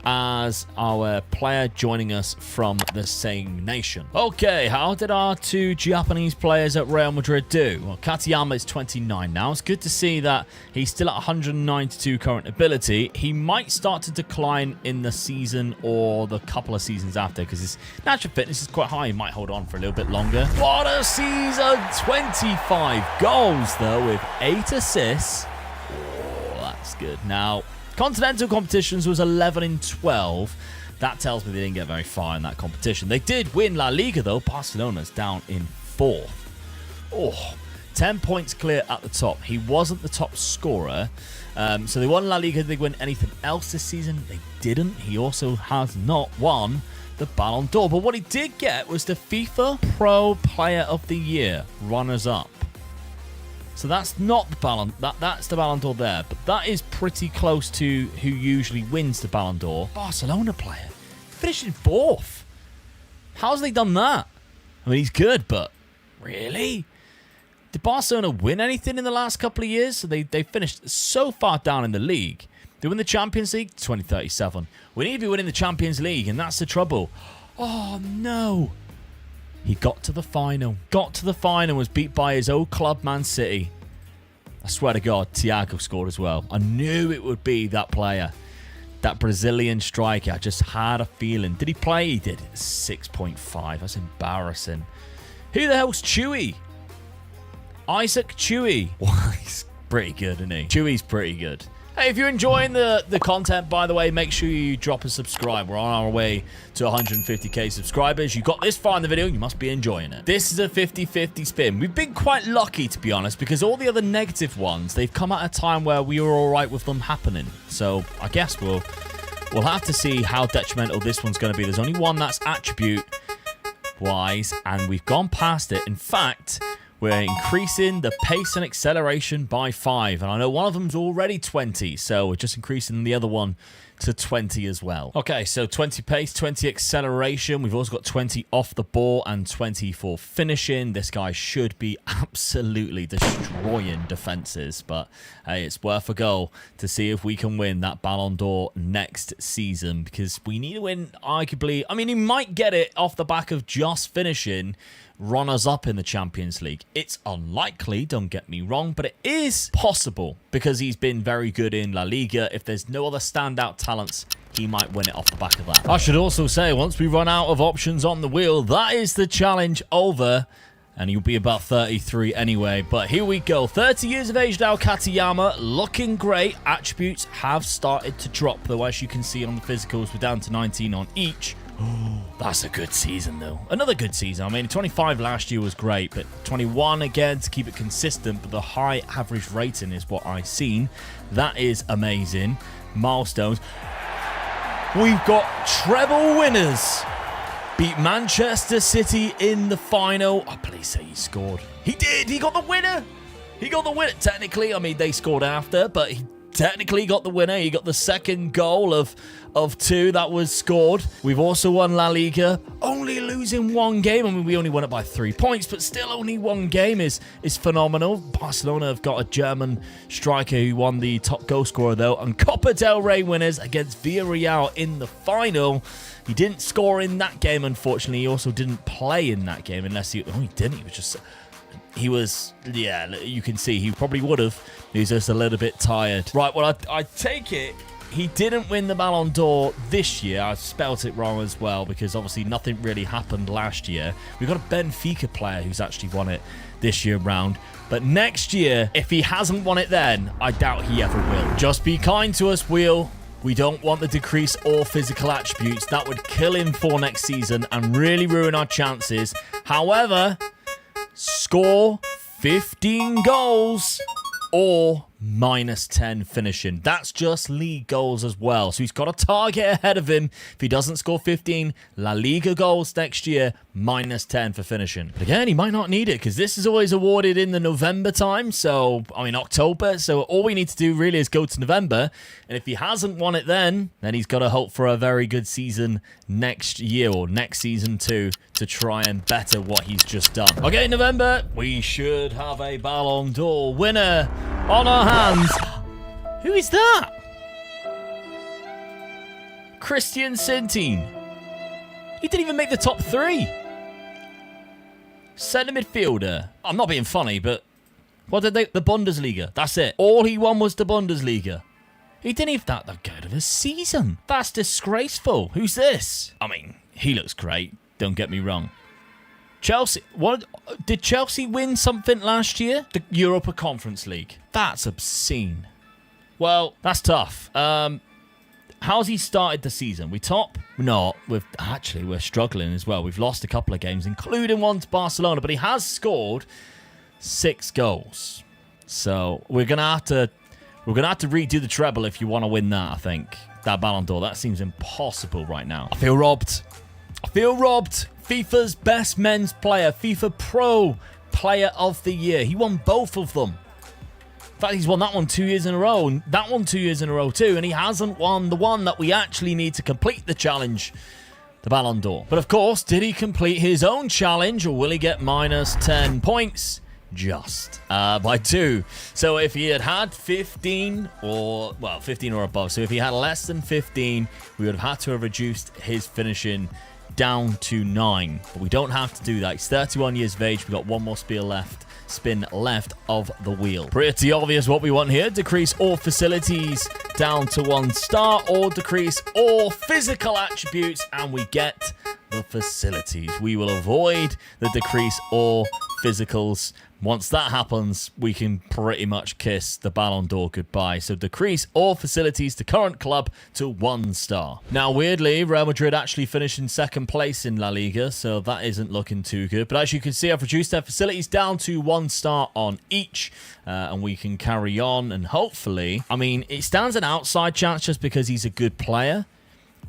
as our player joining us from the same nation. Okay, how did our 2 Japanese players at Real Madrid do? Well, Katayama is 29 now. It's good to see that he's still at 192 current ability. He might start to decline in the season or the couple of seasons after because his natural fitness is quite high. He might hold on for a little bit longer. What a season! 25 goals, though, with 8 assists. Oh, that's good. Now, Continental competitions was 11-12. That tells me they didn't get very far in that competition. They did win La Liga, though. Barcelona's down in 4th. Oh, 10 points clear at the top. He wasn't the top scorer. So they won La Liga. Did they win anything else this season? They didn't. He also has not won the Ballon d'Or. But what he did get was the FIFA Pro Player of the Year, runners-up. So that's not the Ballon. That's the Ballon d'Or there, but that is pretty close to who usually wins the Ballon d'Or. Barcelona player finished in 4th. How's they done that? I mean, he's good, but really, did Barcelona win anything in the last couple of years? So they finished so far down in the league. They win the Champions League, 2037. We need to be winning the Champions League, and that's the trouble. Oh no. He got to the final. Was beat by his old club, Man City. I swear to God, Thiago scored as well. I knew it would be that player. That Brazilian striker. I just had a feeling. Did he play? He did. 6.5. That's embarrassing. Who the hell's Chewy? Isaac Chewy. Well, he's pretty good, isn't he? Chewy's pretty good. Hey, if you're enjoying the content, by the way, make sure you drop a subscribe. We're on our way to 150k subscribers. You got this far in the video, you must be enjoying it. This is a 50-50 spin. We've been quite lucky, to be honest, because all the other negative ones, they've come at a time where we were all right with them happening. So I guess we'll have to see how detrimental this one's going to be. There's only one that's attribute-wise, and we've gone past it. In fact, we're increasing the pace and acceleration by 5. And I know one of them's already 20, so we're just increasing the other one to 20 as well. Okay, so 20 pace, 20 acceleration. We've also got 20 off the ball and 20 for finishing. This guy should be absolutely destroying defenses, but hey, it's worth a goal to see if we can win that Ballon d'Or next season, because we need to win, arguably. I mean, he might get it off the back of just finishing runners-up in the Champions League. It's unlikely, don't get me wrong, but it is possible because he's been very good in La Liga. If there's no other standout talents, he might win it off the back of that. I should also say, once we run out of options on the wheel, that is the challenge over. And he'll be about 33 anyway. But here we go. 30 years of age now, Katayama. Looking great. Attributes have started to drop, though, as you can see on the physicals, we're down to 19 on each. That's a good season, though. Another good season. I mean, 25 last year was great, but 21, again, to keep it consistent, but the high average rating is what I've seen. That is amazing. Milestones. We've got treble winners. Beat Manchester City in the final. Oh, please say he scored. He did. He got the winner. He got the winner. Technically, I mean, they scored after, but he technically got the winner. He got the second goal of two that was scored. We've also won La Liga, only losing one game. I mean, we only won it by 3 points, but still only one game is phenomenal. Barcelona have got a German striker who won the top goal scorer, though, and Copa del Rey winners against Villarreal in the final. He didn't score in that game, unfortunately. He also didn't play in that game unless he... Oh, he didn't. He was, yeah, you can see he probably would have. He was just a little bit tired. Right, well, I take it he didn't win the Ballon d'Or this year. I spelt it wrong as well because obviously nothing really happened last year. We've got a Benfica player who's actually won it this year round. But next year, if he hasn't won it then, I doubt he ever will. Just be kind to us, Wheel. We don't want the decrease or physical attributes. That would kill him for next season and really ruin our chances. However, score 15 goals or -10 finishing. That's just league goals as well. So he's got a target ahead of him. If he doesn't score 15 La Liga goals next year, -10 for finishing. But again, he might not need it because this is always awarded in the November time. So, I mean, October. So all we need to do really is go to November. And if he hasn't won it then he's got to hope for a very good season next year or next season too to try and better what he's just done. Okay, November, we should have a Ballon d'Or winner on our hands. Who is that? Christian Centine. He didn't even make the top 3. Centre midfielder. I'm not being funny, but what did they... The Bundesliga. That's it. All he won was the Bundesliga. He didn't even have that good of a season. That's disgraceful. Who's this? I mean, he looks great. Don't get me wrong. Chelsea. What did Chelsea win something last year? The Europa Conference League. That's obscene. Well, that's tough. How's he started the season? We top? No, we're struggling as well. We've lost a couple of games, including one to Barcelona, but he has scored 6 goals. So we're gonna have to redo the treble if you want to win that. I think that Ballon d'Or. That seems impossible right now. I feel robbed. FIFA's best men's player, FIFA Pro Player of the Year. He won both of them. In fact, he's won that one 2 years in a row, and that one 2 years in a row too, and he hasn't won the one that we actually need to complete the challenge, the Ballon d'Or. But of course, did he complete his own challenge, or will he get -10 points? Just by 2. So if he had 15 or above, so if he had less than 15, we would have had to have reduced his finishing down to 9. But we don't have to do that. He's 31 years of age. We've got one more spin left of the wheel. Pretty obvious what we want here. Decrease all facilities down to 1 star, or decrease all physical attributes, and we get the facilities. We will avoid the decrease all physicals. Once that happens, we can pretty much kiss the Ballon d'Or goodbye. So decrease all facilities to current club to 1 star. Now, weirdly, Real Madrid actually finished in 2nd place in La Liga, so that isn't looking too good. But as you can see, I've reduced their facilities down to 1 star on each, and we can carry on. And hopefully, I mean, it stands an outside chance just because he's a good player.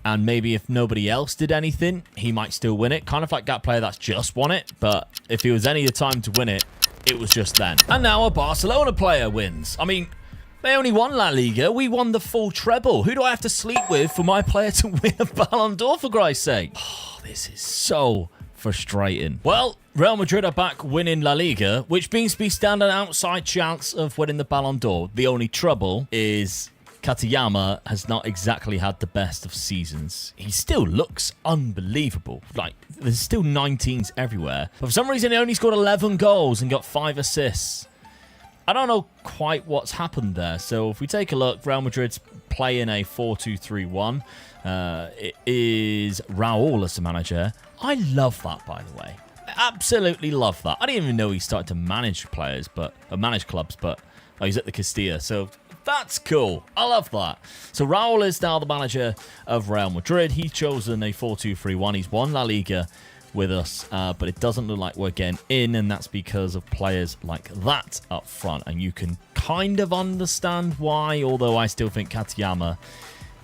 And maybe if nobody else did anything, he might still win it. Kind of like that player that's just won it. But if it was any time to win it, it was just then. And now a Barcelona player wins. I mean, they only won La Liga. We won the full treble. Who do I have to sleep with for my player to win a Ballon d'Or, for Christ's sake? Oh, this is so frustrating. Well, Real Madrid are back winning La Liga, which means we stand an outside chance of winning the Ballon d'Or. The only trouble is Katayama has not exactly had the best of seasons. He still looks unbelievable. Like, there's still 19s everywhere. But for some reason, he only scored 11 goals and got 5 assists. I don't know quite what's happened there. So if we take a look, Real Madrid's playing a 4-2-3-1. It is Raul as the manager. I love that, by the way. I absolutely love that. I didn't even know he started to manage players, but manage clubs, but he's at the Castilla. So That's cool. I love that. So Raul is now the manager of Real Madrid. He's chosen a 4-2-3-1. He's won La Liga with us, but it doesn't look like we're getting in, and that's because of players like that up front. And you can kind of understand why, although I still think Katayama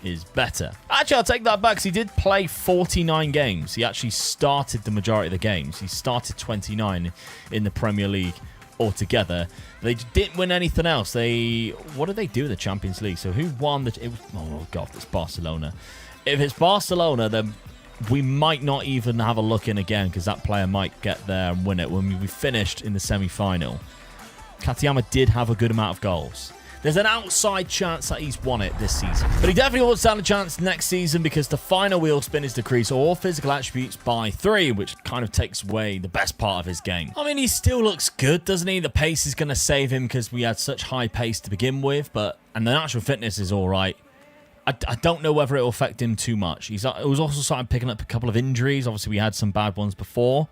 is better. Actually, I'll take that back, because he did play 49 games. He actually started the majority of the games. He started 29 in the Premier League altogether. They didn't win anything else. What did they do in the Champions League? So who won oh god, it's Barcelona. If it's Barcelona, then we might not even have a look in again, because that player might get there and win it when we finished in the semi-final. Katayama did have a good amount of goals. There's an outside chance that he's won it this season. But he definitely won't stand a chance next season, because the final wheel spin is decrease all physical attributes by 3, which kind of takes away the best part of his game. I mean, he still looks good, doesn't he? The pace is going to save him, because we had such high pace to begin with, and the natural fitness is all right. I don't know whether it will affect him too much. He was also starting picking up a couple of injuries. Obviously, we had some bad ones before.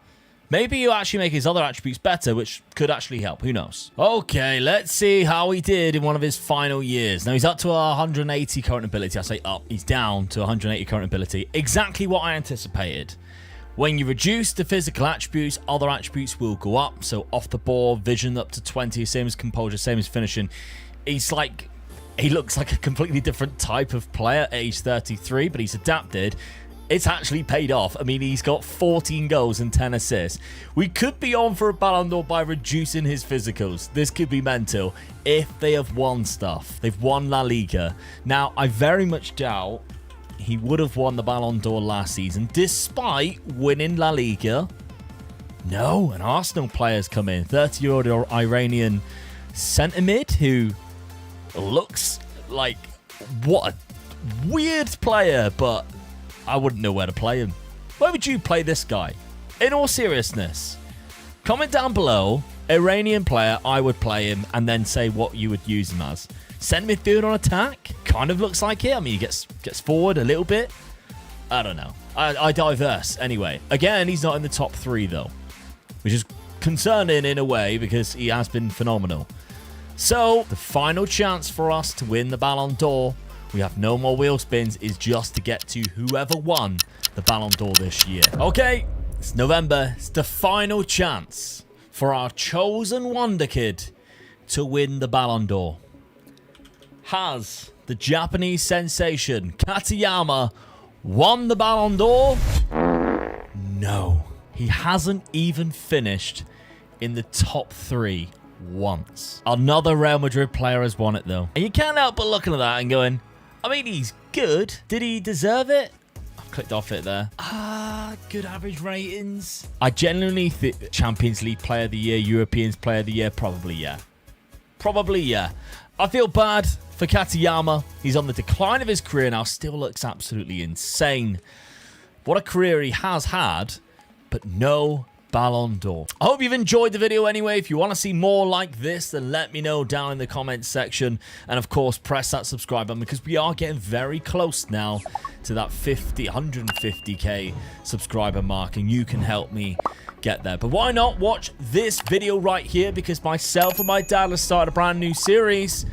Maybe he'll actually make his other attributes better, which could actually help. Who knows? Okay, let's see how he did in one of his final years. Now, he's up to 180 current ability. I say up. He's down to 180 current ability. Exactly what I anticipated. When you reduce the physical attributes, other attributes will go up. So off the ball, vision up to 20, same as composure, same as finishing. He looks like a completely different type of player at age 33, but he's adapted. It's actually paid off. I mean, he's got 14 goals and 10 assists. We could be on for a Ballon d'Or by reducing his physicals. This could be mental if they have won stuff. They've won La Liga. Now, I very much doubt he would have won the Ballon d'Or last season, despite winning La Liga. No, an Arsenal player's come in. 30-year-old Iranian centre mid who looks like what a weird player, but I wouldn't know where to play him. Where would you play this guy? In all seriousness, comment down below. Iranian player, I would play him, and then say what you would use him as. Centre midfield on attack? Kind of looks like it. I mean, he gets forward a little bit. I don't know. I diverse. Anyway, again, he's not in the top 3, though, which is concerning in a way, because he has been phenomenal. So, the final chance for us to win the Ballon d'Or, we have no more wheel spins, is just to get to whoever won the Ballon d'Or this year. Okay, it's November. It's the final chance for our chosen Wonderkid to win the Ballon d'Or. Has the Japanese sensation Katayama won the Ballon d'Or? No. He hasn't even finished in the top 3 once. Another Real Madrid player has won it, though. And you can't help but looking at that and going, I mean, he's good. Did he deserve it? I've clicked off it there. Good average ratings. I genuinely think Champions League Player of the Year, Europeans Player of the Year, probably yeah. Probably yeah. I feel bad for Katayama. He's on the decline of his career now. Still looks absolutely insane. What a career he has had, but no Ballon d'Or. I hope you've enjoyed the video anyway. If you want to see more like this, then let me know down in the comments section. And of course, press that subscribe button, because we are getting very close now to that 150k subscriber mark, and you can help me get there. But why not watch this video right here, because myself and my dad have started a brand new series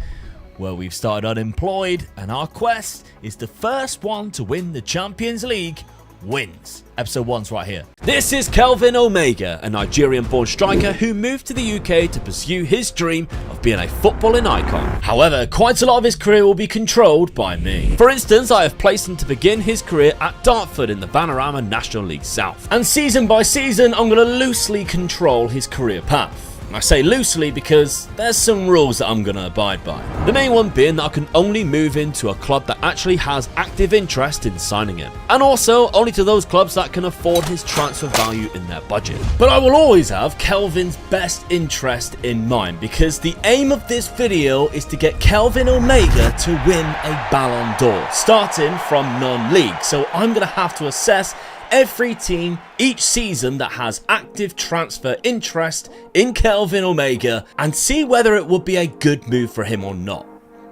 where we've started unemployed, and our quest is the first one to win the Champions League wins. Episode 1's right here. This is Kelvin Omega, a Nigerian-born striker who moved to the UK to pursue his dream of being a footballing icon. However, quite a lot of his career will be controlled by me. For instance, I have placed him to begin his career at Dartford in the Panorama National League South. And season by season, I'm going to loosely control his career path. I say loosely because there's some rules that I'm going to abide by. The main one being that I can only move into a club that actually has active interest in signing him. And also only to those clubs that can afford his transfer value in their budget. But I will always have Kelvin's best interest in mind, because the aim of this video is to get Kelvin Omega to win a Ballon d'Or, starting from non-league. So I'm going to have to assess every team each season that has active transfer interest in Kelvin Omega and see whether it would be a good move for him or not.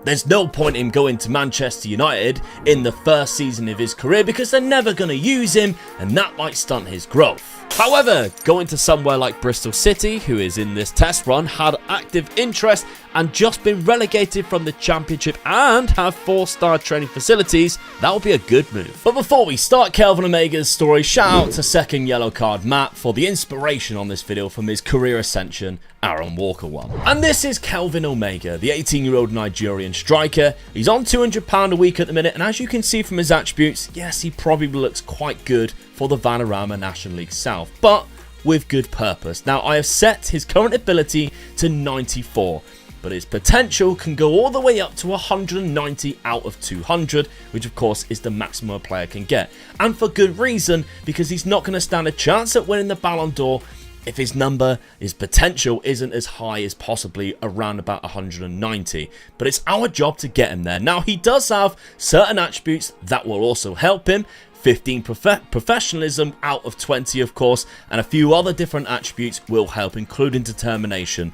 There's no point in going to Manchester United in the first season of his career, because they're never going to use him and that might stunt his growth. However, going to somewhere like Bristol City, who is in this test run, had active interest and just been relegated from the Championship and have 4-star training facilities, that would be a good move. But before we start Kelvin Omega's story, shout out to second yellow card Matt for the inspiration on this video from his career ascension, Aaron Walker one. And this is Kelvin Omega, the 18-year-old Nigerian striker. He's on £200 a week at the minute, and as you can see from his attributes, yes, he probably looks quite good for the Vanarama National League South, but with good purpose. Now, I have set his current ability to 94, but his potential can go all the way up to 190 out of 200, which of course is the maximum a player can get. And for good reason, because he's not going to stand a chance at winning the Ballon d'Or if his potential isn't as high as possibly around about 190. But it's our job to get him there. Now, he does have certain attributes that will also help him. 15 professionalism out of 20, of course, and a few other different attributes will help, including determination.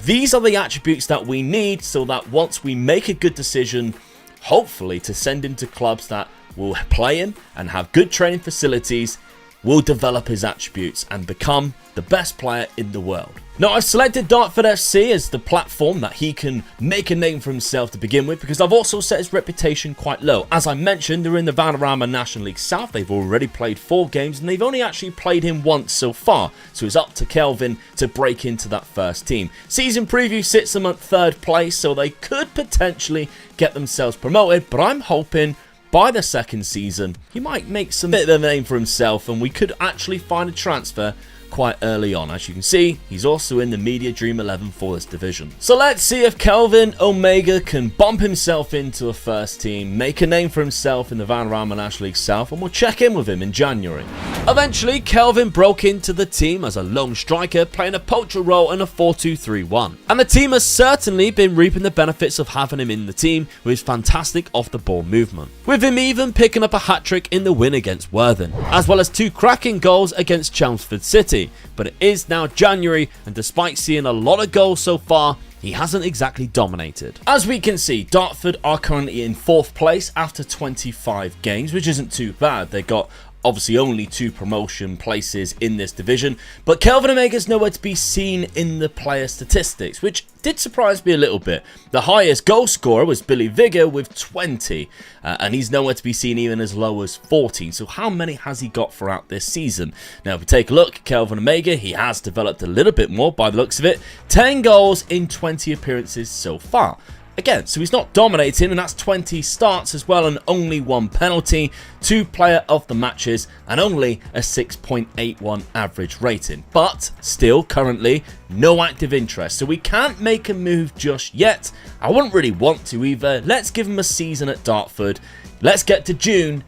These are the attributes that we need so that once we make a good decision, hopefully to send him to clubs that will play him and have good training facilities, will develop his attributes and become the best player in the world. Now, I've selected Dartford FC as the platform that he can make a name for himself to begin with, because I've also set his reputation quite low. As I mentioned, they're in the Vanarama National League South. They've already played 4 games and they've only actually played him once so far. So it's up to Kelvin to break into that first team. Season preview sits them at 3rd place, so they could potentially get themselves promoted, but I'm hoping by the 2nd season, he might make some bit of a name for himself and we could actually find a transfer quite early on. As you can see, he's also in the Media Dream 11 for this division. So let's see if Kelvin Omega can bump himself into a first team, make a name for himself in the Vanarama National League South, and we'll check in with him in January. Eventually, Kelvin broke into the team as a lone striker, playing a poacher role in a 4-2-3-1. And the team has certainly been reaping the benefits of having him in the team with his fantastic off-the-ball movement, with him even picking up a hat-trick in the win against Worthing, as well as 2 cracking goals against Chelmsford City. But it is now January, and despite seeing a lot of goals so far, he hasn't exactly dominated. As we can see, Dartford are currently in 4th place after 25 games, which isn't too bad. They got obviously only 2 promotion places in this division, but Kelvin Omega's nowhere to be seen in the player statistics, which did surprise me a little bit. The highest goal scorer was Billy Vigor with 20, and he's nowhere to be seen even as low as 14. So how many has he got throughout this season? Now, if we take a look, Kelvin Omega, he has developed a little bit more by the looks of it. 10 goals in 20 appearances so far. Again, so he's not dominating, and that's 20 starts as well, and only 1 penalty, 2 player of the matches, and only a 6.81 average rating. But still, currently, no active interest, so we can't make a move just yet. I wouldn't really want to either. Let's give him a season at Dartford. Let's get to June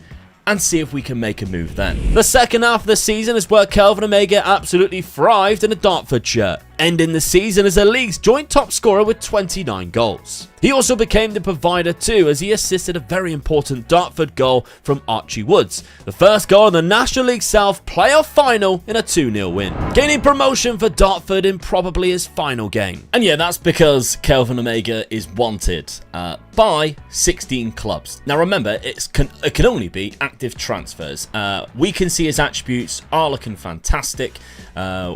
and see if we can make a move then. The second half of the season is where Kelvin Omega absolutely thrived in a Dartford shirt, ending the season as the league's joint top scorer with 29 goals. He also became the provider too, as he assisted a very important Dartford goal from Archie Woods, the first goal in the National League South playoff final in a 2-0 win, gaining promotion for Dartford in probably his final game. And yeah, that's because Kelvin Omega is wanted by 16 clubs. Now remember, it can only be active transfers. We can see his attributes are looking fantastic.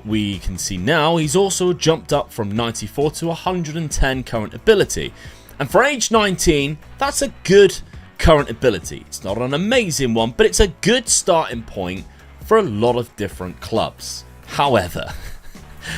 We can see now he's also jumped up from 94 to 110 current ability. And for age 19, that's a good current ability. It's not an amazing one, but it's a good starting point for a lot of different clubs. However,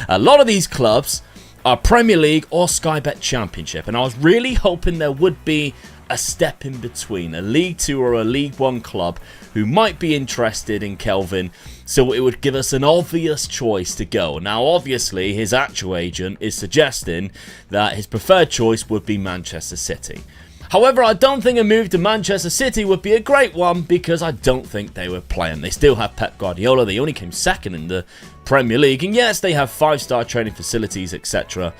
a lot of these clubs are Premier League or Sky Bet Championship, and I was really hoping there would be a step in between, a League 2 or a League 1 club who might be interested in Kelvin, so it would give us an obvious choice to go. Now, obviously, his actual agent is suggesting that his preferred choice would be Manchester City. However, I don't think a move to Manchester City would be a great one, because I don't think they were playing. They still have Pep Guardiola. They only came 2nd in the Premier League, and yes, they have 5-star training facilities, etc.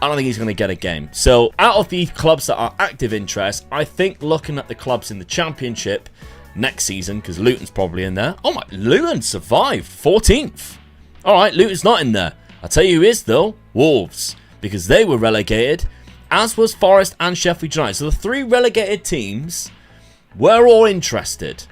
I don't think he's going to get a game. So out of the clubs that are active interest, I think looking at the clubs in the Championship next season, because Luton's probably in there. Oh my, Luton survived 14th. All right, Luton's not in there. I'll tell you who is though, Wolves, because they were relegated, as was Forest and Sheffield United. So the 3 relegated teams were all interested.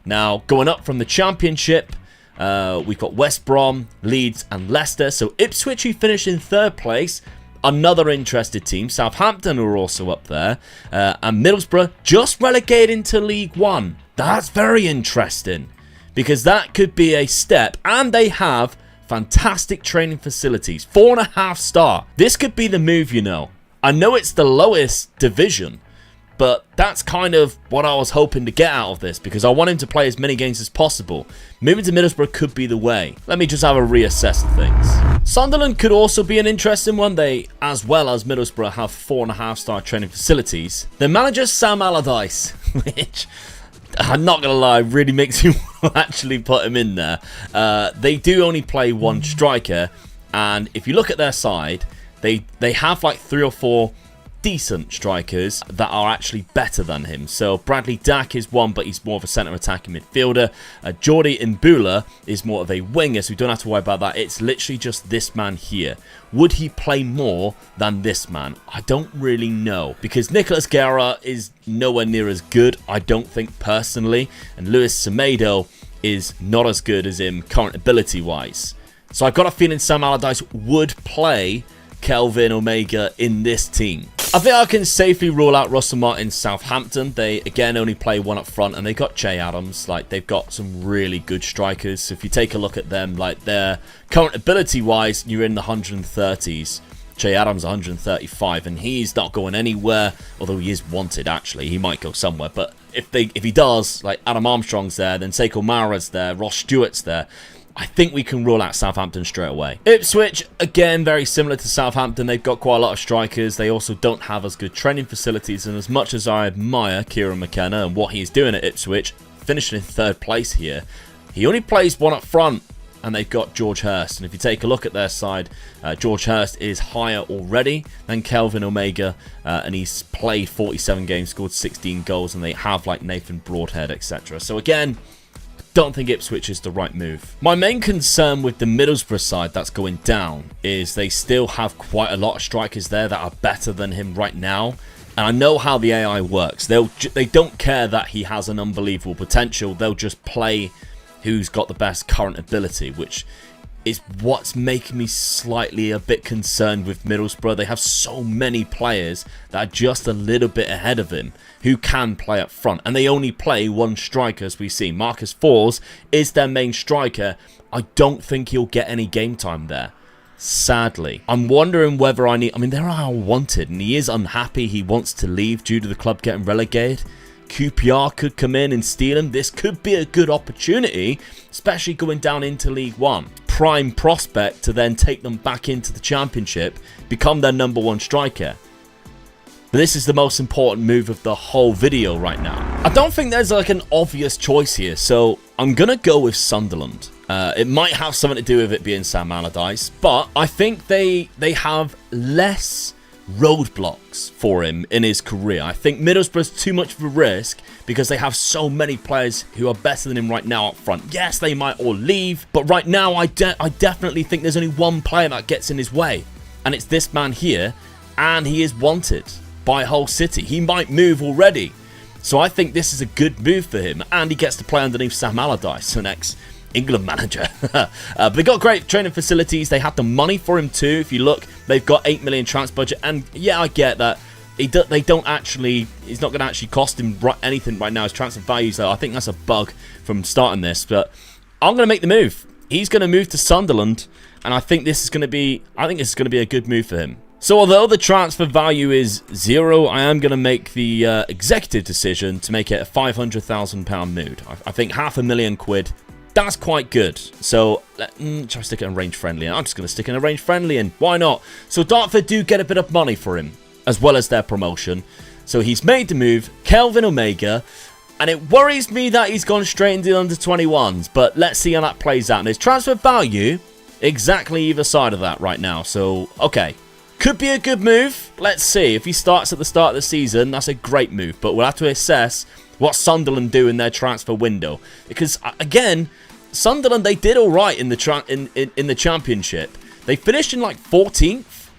Now, going up from the Championship, we've got West Brom, Leeds and Leicester. So Ipswich, who finished in 3rd place, another interested team. Southampton are also up there. And Middlesbrough just relegated into League One. That's very interesting, because that could be a step. And they have fantastic training facilities. 4.5 star. This could be the move, you know. I know it's the lowest division, but that's kind of what I was hoping to get out of this, because I want him to play as many games as possible. Moving to Middlesbrough could be the way. Let me just have a reassess of things. Sunderland could also be an interesting one. They, as well as Middlesbrough, have 4.5 star training facilities. Their manager, Sam Allardyce, which, I'm not going to lie, really makes me want to actually put him in there. They do only play one striker, and if you look at their side, they have like 3 or 4 decent strikers that are actually better than him. So Bradley Dack is one, but he's more of a centre attacking midfielder. Jordi Imbula is more of a winger, so we don't have to worry about that. It's literally just this man here. Would he play more than this man? I don't really know, because Nicolas Guerra is nowhere near as good, I don't think, personally, and Luis Semedo is not as good as him current ability wise. So I've got a feeling Sam Allardyce would play Kelvin Omega in this team. I think I can safely rule out Russell Martin's Southampton. They, again, only play one up front, and they got Che Adams. Like, they've got some really good strikers. So if you take a look at them, like, their current ability-wise, you're in the 130s. Che Adams 135, and he's not going anywhere, although he is wanted, actually. He might go somewhere, but if he does, like, Adam Armstrong's there, then Seiko Mara's there, Ross Stewart's there, I think we can rule out Southampton straight away. Ipswich, again, very similar to Southampton. They've got quite a lot of strikers. They also don't have as good training facilities. And as much as I admire Kieran McKenna and what he's doing at Ipswich, finishing in 3rd place here, he only plays one up front. And they've got George Hurst. And if you take a look at their side, George Hurst is higher already than Kelvin Omega. And he's played 47 games, scored 16 goals. And they have like Nathan Broadhead, etc. So again, don't think Ipswich is the right move. My main concern with the Middlesbrough side that's going down is they still have quite a lot of strikers there that are better than him right now. And I know how the AI works. They don't care that he has an unbelievable potential. They'll just play who's got the best current ability, which is what's making me slightly a bit concerned with Middlesbrough. They have so many players that are just a little bit ahead of him who can play up front. And they only play one striker, as we see. Marcus Fors is their main striker. I don't think he'll get any game time there, sadly. I'm wondering whether I mean, they're all wanted, and he is unhappy. He wants to leave due to the club getting relegated. QPR could come in and steal him. This could be a good opportunity, especially going down into League One. Prime prospect to then take them back into the Championship, become their #1 striker. But this is the most important move of the whole video right now. I don't think there's like an obvious choice here, so I'm going to go with Sunderland. It might have something to do with it being Sam Allardyce, but I think they have less roadblocks for him in his career. I think Middlesbrough's too much of a risk because they have so many players who are better than him right now up front. Yes, they might all leave, but right now I definitely think there's only one player that gets in his way, and it's this man here, and he is wanted by Hull City. He might move already, so I think this is a good move for him, and he gets to play underneath Sam Allardyce, an ex-England manager. But they got great training facilities. They have the money for him too. If you look, they've got 8 million transfer budget, and yeah, I get that. They don't actually. It's not going to actually cost him anything right now. His transfer values, though, I think that's a bug from starting this. But I'm going to make the move. He's going to move to Sunderland, and I think this is going to be. I think this is going to be a good move for him. So although the transfer value is 0, I am going to make the executive decision to make it a £500,000 mood. I think £500,000. That's quite good. So, shall I stick it in range friendly? I'm just going to stick it in a range friendly, and why not? So Dartford do get a bit of money for him, as well as their promotion. So he's made the move, Kelvin Omega, and it worries me that he's gone straight into the under-21s, but let's see how that plays out. And his transfer value, exactly either side of that right now. So, okay. Could be a good move. Let's see. If he starts at the start of the season, that's a great move. But we'll have to assess what Sunderland do in their transfer window. Because, again, Sunderland, they did all right in the Championship. They finished in, like, 14th.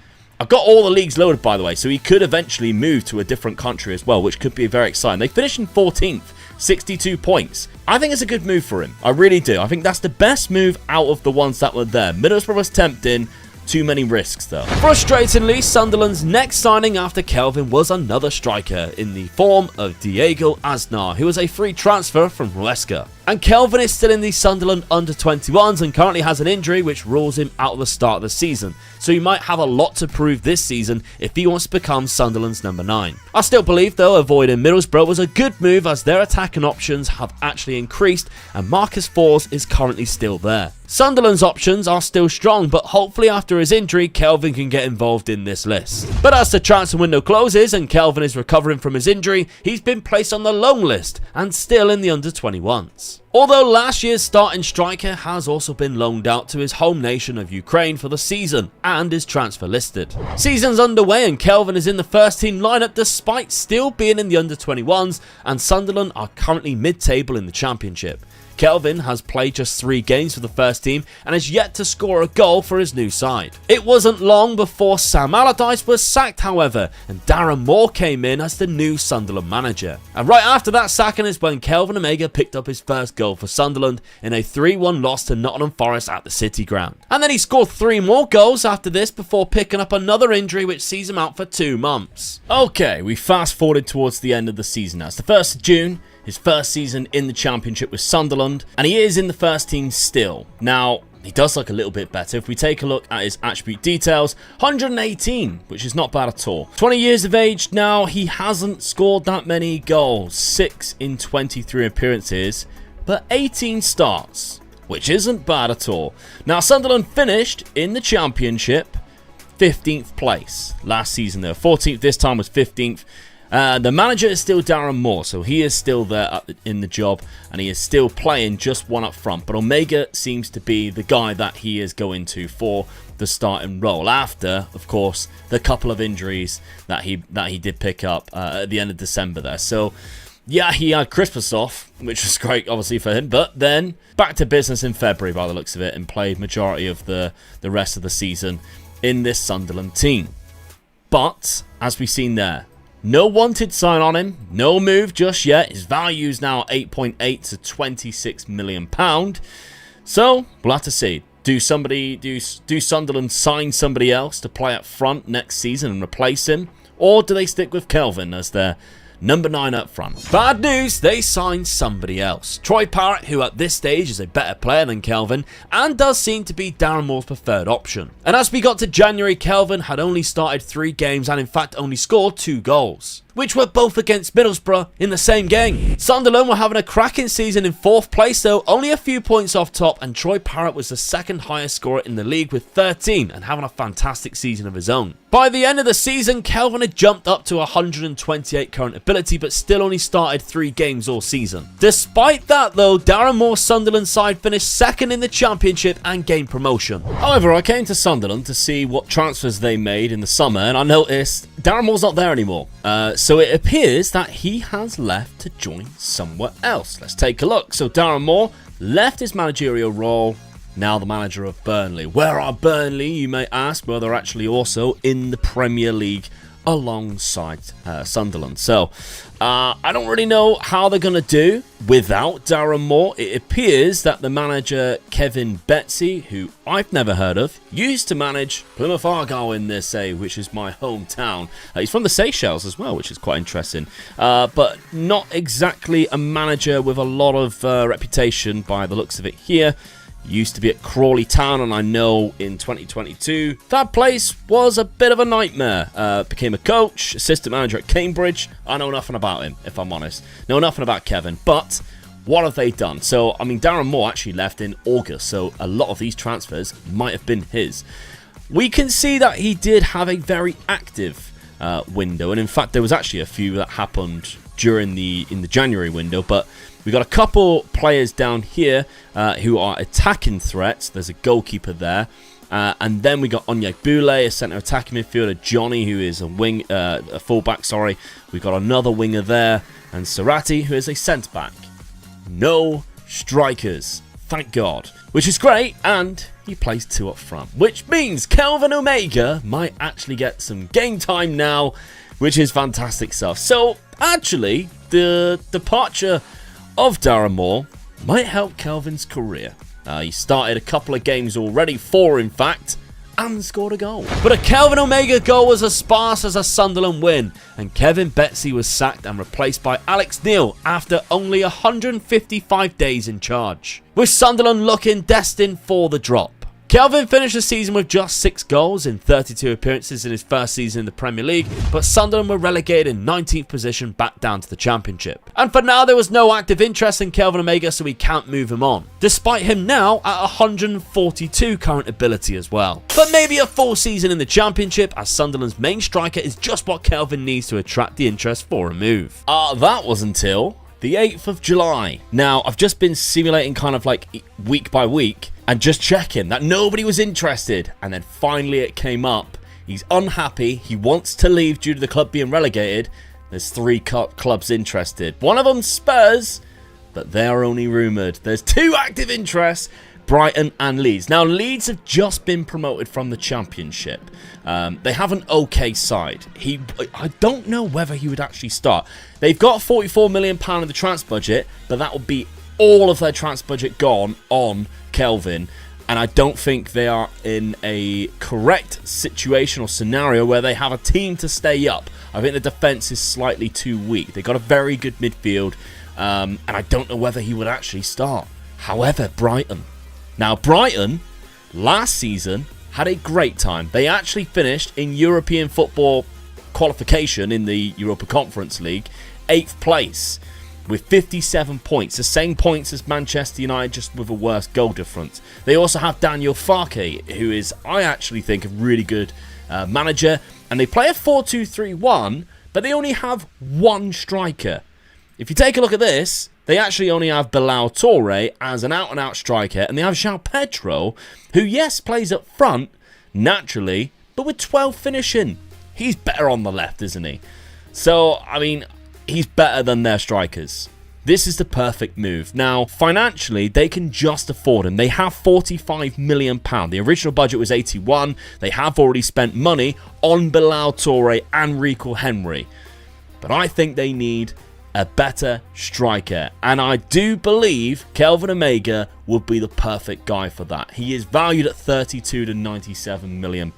I've got all the leagues loaded, by the way, so he could eventually move to a different country as well, which could be very exciting. They finished in 14th, 62 points. I think it's a good move for him. I really do. I think that's the best move out of the ones that were there. Middlesbrough was tempting. Too many risks, though. Frustratingly, Sunderland's next signing after Kelvin was another striker in the form of Diego Aznar, who was a free transfer from Huesca. And Kelvin is still in the Sunderland under-21s and currently has an injury which rules him out of the start of the season. So he might have a lot to prove this season if he wants to become Sunderland's number 9. I still believe, though, avoiding Middlesbrough was a good move as their attacking options have actually increased and Marcus Fors is currently still there. Sunderland's options are still strong, but hopefully after his injury, Kelvin can get involved in this list. But as the transfer window closes and Kelvin is recovering from his injury, he's been placed on the loan list and still in the under-21s. Although last year's starting striker has also been loaned out to his home nation of Ukraine for the season and is transfer listed. Season's underway and Kelvin is in the first team lineup despite still being in the under-21s, and Sunderland are currently mid-table in the championship. Kelvin has played just 3 games for the first team and has yet to score a goal for his new side. It wasn't long before Sam Allardyce was sacked, however, and Darren Moore came in as the new Sunderland manager. And right after that sacking is when Kelvin Omega picked up his first goal for Sunderland in a 3-1 loss to Nottingham Forest at the City Ground. And then he scored 3 more goals after this before picking up another injury which sees him out for 2 months. Okay, we fast forwarded towards the end of the season now. It's the 1st of June. His first season in the Championship with Sunderland, and he is in the first team still. Now, he does look a little bit better. If we take a look at his attribute details, 118, which is not bad at all. 20 years of age now, he hasn't scored that many goals, 6 in 23 appearances, but 18 starts, which isn't bad at all. Now, Sunderland finished in the Championship 15th place last season. They were 14th, this time was 15th. The manager is still Darren Moore, so he is still there in the job and he is still playing just one up front. But Omega seems to be the guy that he is going to for the starting role after, of course, the couple of injuries that he did pick up at the end of December there. So, yeah, he had Christmas off, which was great, obviously, for him. But then back to business in February, by the looks of it, and played majority of the rest of the season in this Sunderland team. But, as we've seen there, no wanted sign on him, no move just yet. His value is now 8.8 to 26 million pound. So we'll have to see. Do Sunderland sign somebody else to play up front next season and replace him, or do they stick with Kelvin as their number 9 up front? Bad news, they signed somebody else. Troy Parrott, who at this stage is a better player than Kelvin and does seem to be Darren Moore's preferred option. And as we got to January, Kelvin had only started 3 games and in fact only scored 2 goals, which were both against Middlesbrough in the same game. Sunderland were having a cracking season in 4th place though, only a few points off top, and Troy Parrott was the 2nd highest scorer in the league with 13 and having a fantastic season of his own. By the end of the season, Kelvin had jumped up to 128 current ability but still only started 3 games all season. Despite that though, Darren Moore's Sunderland side finished 2nd in the Championship and gained promotion. However, I came to Sunderland to see what transfers they made in the summer and I noticed Darren Moore's not there anymore. So it appears that he has left to join somewhere else. Let's take a look. So Darren Moore left his managerial role, now the manager of Burnley. Where are Burnley, you may ask? Well, they're actually also in the Premier League alongside Sunderland. So I don't really know how they're going to do without Darren Moore. It appears that the manager Kevin Betsy, who I've never heard of, used to manage Plymouth Argyle in this, which is my hometown. He's from the Seychelles as well, which is quite interesting. But not exactly a manager with a lot of reputation by the looks of it here. Used to be at Crawley Town, and I know in 2022 that place was a bit of a nightmare. Became a coach, assistant manager at Cambridge. I know nothing about him, if I'm honest. Know nothing about Kevin, but what have they done? So, I mean, Darren Moore actually left in August, so a lot of these transfers might have been his. We can see that he did have a very active window, and in fact, there was actually a few that happened during in the January window, but we got a couple players down here who are attacking threats. There's a goalkeeper there. And then we got Onyek Boule, a centre attacking midfielder. Johnny, who is a fullback, sorry. We've got another winger there. And Sarati, who is a centre-back. No strikers, thank God. Which is great, and he plays 2 up front. Which means Kelvin Omega might actually get some game time now, which is fantastic stuff. So, actually, the departure of Darren Moore might help Kelvin's career. He started a couple of games already, 4 in fact, and scored a goal. But a Kelvin Omega goal was as sparse as a Sunderland win, and Kevin Betsy was sacked and replaced by Alex Neil after only 155 days in charge, with Sunderland looking destined for the drop. Kelvin finished the season with just 6 goals in 32 appearances in his first season in the Premier League, but Sunderland were relegated in 19th position back down to the Championship. And for now, there was no active interest in Kelvin Omega, so we can't move him on, despite him now at 142 current ability as well. But maybe a full season in the Championship, as Sunderland's main striker is just what Kelvin needs to attract the interest for a move. That was until the 8th of July. Now, I've just been simulating kind of like week by week, and just checking that nobody was interested, and then finally it came up. He's unhappy, he wants to leave due to the club being relegated. There's 3 clubs interested. One of them Spurs, but they are only rumoured. There's 2 active interests, Brighton and Leeds. Now, Leeds have just been promoted from the Championship. They have an okay side. I don't know whether he would actually start. They've got £44 million in the transfer budget, but that will be all of their transfer budget gone on Kelvin, and I don't think they are in a correct situation or scenario where they have a team to stay up. I think the defence is slightly too weak. They've got a very good midfield, and I don't know whether he would actually start. However, Brighton. Now, Brighton, last season, had a great time. They actually finished in European football qualification in the Europa Conference League, 8th place, with 57 points, the same points as Manchester United, just with a worse goal difference. They also have Daniel Farke, who is, I actually think, a really good manager, and they play a 4-2-3-1, but they only have 1 striker. If you take a look at this, they actually only have Ballon Torre as an out-and-out striker, and they have João Pedro, who, yes, plays up front, naturally, but with 12 finishing. He's better on the left, isn't he? So, I mean, he's better than their strikers. This is the perfect move. Now, financially, they can just afford him. They have £45 million. The original budget was 81. They have already spent money on Bilal Toure and Rico Henry. But I think they need a better striker. And I do believe Kelvin Omega would be the perfect guy for that. He is valued at £32 to £97 million.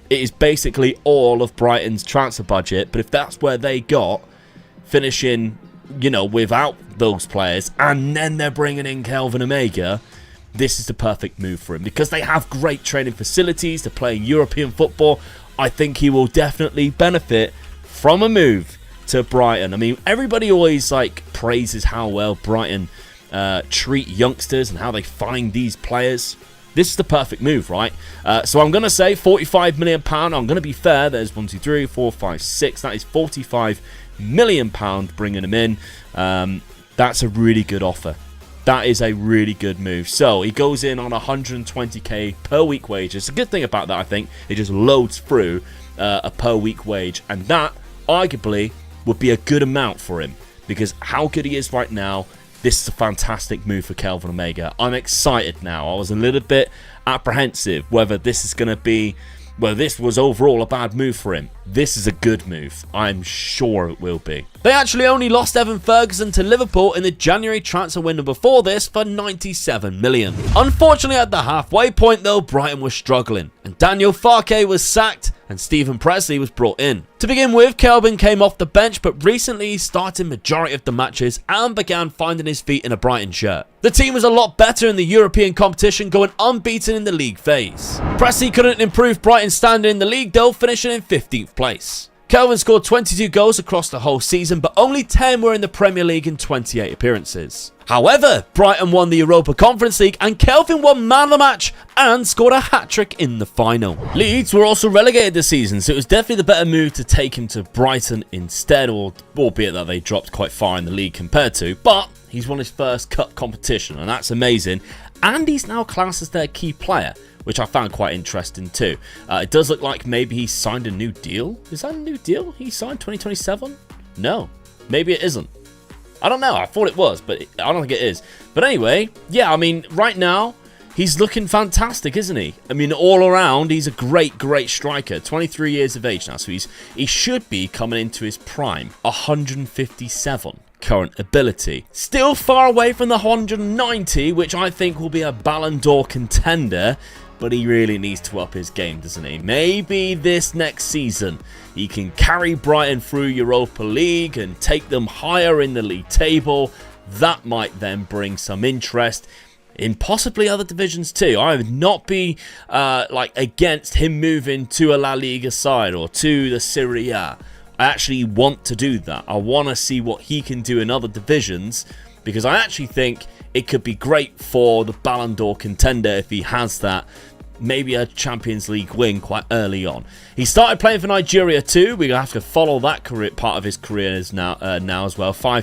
It is basically all of Brighton's transfer budget. But if that's where they got, finishing, without those players, and then they're bringing in Kelvin Omega, this is the perfect move for him, because they have great training facilities to play European football. I think he will definitely benefit from a move to Brighton. I mean, everybody always praises how well Brighton treat youngsters and how they find these players. This is the perfect move, right? So I'm going to say £45 million. I'm going to be fair. There's 1, 2, 3, 4, 5, 6. That is £45 million bringing him in. That's a really good offer. That is a really good move. So he goes in on 120k per week wage. It's a good thing about that, I think. It just loads through a per week wage, and that arguably would be a good amount for him, because how good he is right now. This is a fantastic move for Kelvin Omega. I'm excited now. I was a little bit apprehensive whether this is going to be, well, this was overall a bad move for him. This is a good move. I'm sure it will be. They actually only lost Evan Ferguson to Liverpool in the January transfer window before this for £97 million. Unfortunately, at the halfway point, though, Brighton was struggling, and Daniel Farke was sacked and Stephen Presley was brought in. To begin with, Kelvin came off the bench, but recently he started majority of the matches and began finding his feet in a Brighton shirt. The team was a lot better in the European competition, going unbeaten in the league phase. Presley couldn't improve Brighton's standing in the league, though, finishing in 15th place. Kelvin scored 22 goals across the whole season, but only 10 were in the Premier League in 28 appearances. However, Brighton won the Europa Conference League, and Kelvin won man of the match and scored a hat-trick in the final. Leeds were also relegated this season, so it was definitely the better move to take him to Brighton instead, albeit that they dropped quite far in the league compared to, but he's won his first cup competition, and that's amazing, and he's now classed as their key player, which I found quite interesting too. It does look like maybe he signed a new deal. Is that a new deal he signed 2027? No, maybe it isn't. I don't know. I thought it was, but I don't think it is. But anyway, yeah, I mean, right now, he's looking fantastic, isn't he? I mean, all around, he's a great, great striker. 23 years of age now, so he should be coming into his prime. 157. current ability. Still far away from the 190, which I think will be a Ballon d'Or contender, but he really needs to up his game, doesn't he? Maybe this next season he can carry Brighton through Europa League and take them higher in the league table. That might then bring some interest in possibly other divisions too. I would not be against him moving to a La Liga side or to the Serie A. I actually want to do that. I want to see what he can do in other divisions, because I actually think it could be great for the Ballon d'Or contender if he has that. Maybe a Champions League win quite early on. He started playing for Nigeria too. We're going to have to follow that part of his career now as well. 7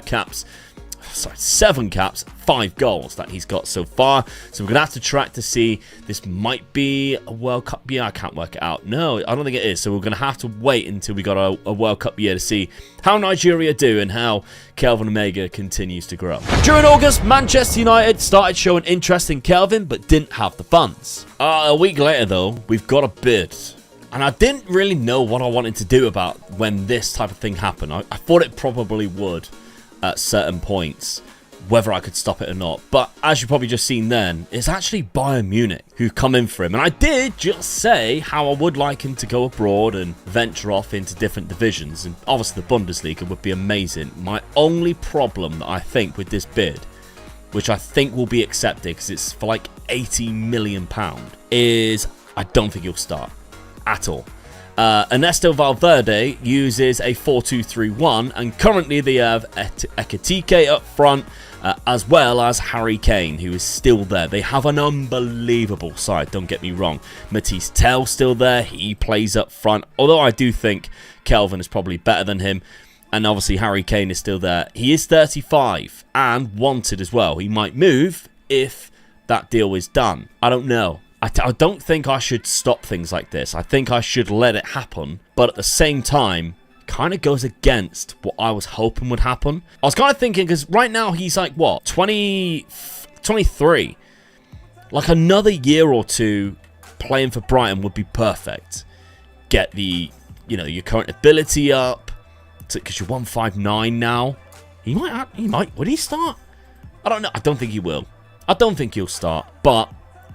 caps, 5 goals that he's got so far. So we're going to have to track to see. This might be a World Cup year. I can't work it out. No, I don't think it is. So we're going to have to wait until we got a World Cup year to see how Nigeria do and how Kelvin Omega continues to grow. During August, Manchester United started showing interest in Kelvin, but didn't have the funds. A week later, though, we've got a bid. And I didn't really know what I wanted to do about when this type of thing happened. I thought it probably would at certain points, whether I could stop it or not. But as you've probably just seen then, it's actually Bayern Munich who come in for him. And I did just say how I would like him to go abroad and venture off into different divisions. And obviously the Bundesliga would be amazing. My only problem that I think with this bid, which I think will be accepted because it's for like £80 million, is I don't think he'll start at all. Ernesto Valverde uses a 4-2-3-1, and currently they have Ekitike up front, as well as Harry Kane, who is still there. They have an unbelievable side, don't get me wrong. Matisse Tell still there, he plays up front, although I do think Kelvin is probably better than him, and obviously Harry Kane is still there. He is 35 and wanted as well. He might move if that deal is done. I don't know. I don't think I should stop things like this. I think I should let it happen. But at the same time, kind of goes against what I was hoping would happen. I was kind of thinking, because right now he's like, what, 23? Like another year or two playing for Brighton would be perfect. Get the, your current ability up, because you're 159 now. He might, would he start? I don't know. I don't think he will. I don't think he'll start, but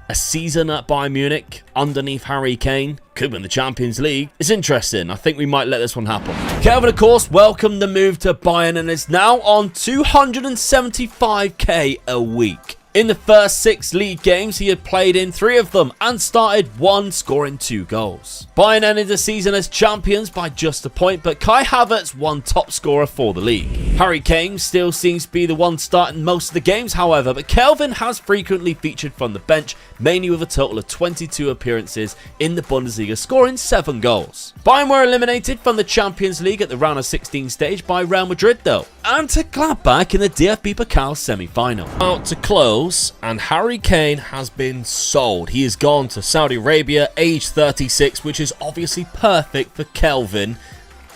a season at Bayern Munich underneath Harry Kane could win the Champions League. It's interesting. I think we might let this one happen. Kelvin, of course, welcomed the move to Bayern and is now on 275k a week. In the first 6 league games, he had played in 3 of them and started 1, scoring 2 goals. Bayern ended the season as champions by just a point, but Kai Havertz won top scorer for the league. Harry Kane still seems to be the one starting most of the games, however, but Kelvin has frequently featured from the bench, mainly with a total of 22 appearances in the Bundesliga, scoring 7 goals. Bayern were eliminated from the Champions League at the round of 16 stage by Real Madrid though, and to Gladbach in the DFB Pokal semi-final. Out to close, and Harry Kane has been sold. He has gone to Saudi Arabia, age 36, which is obviously perfect for Kelvin,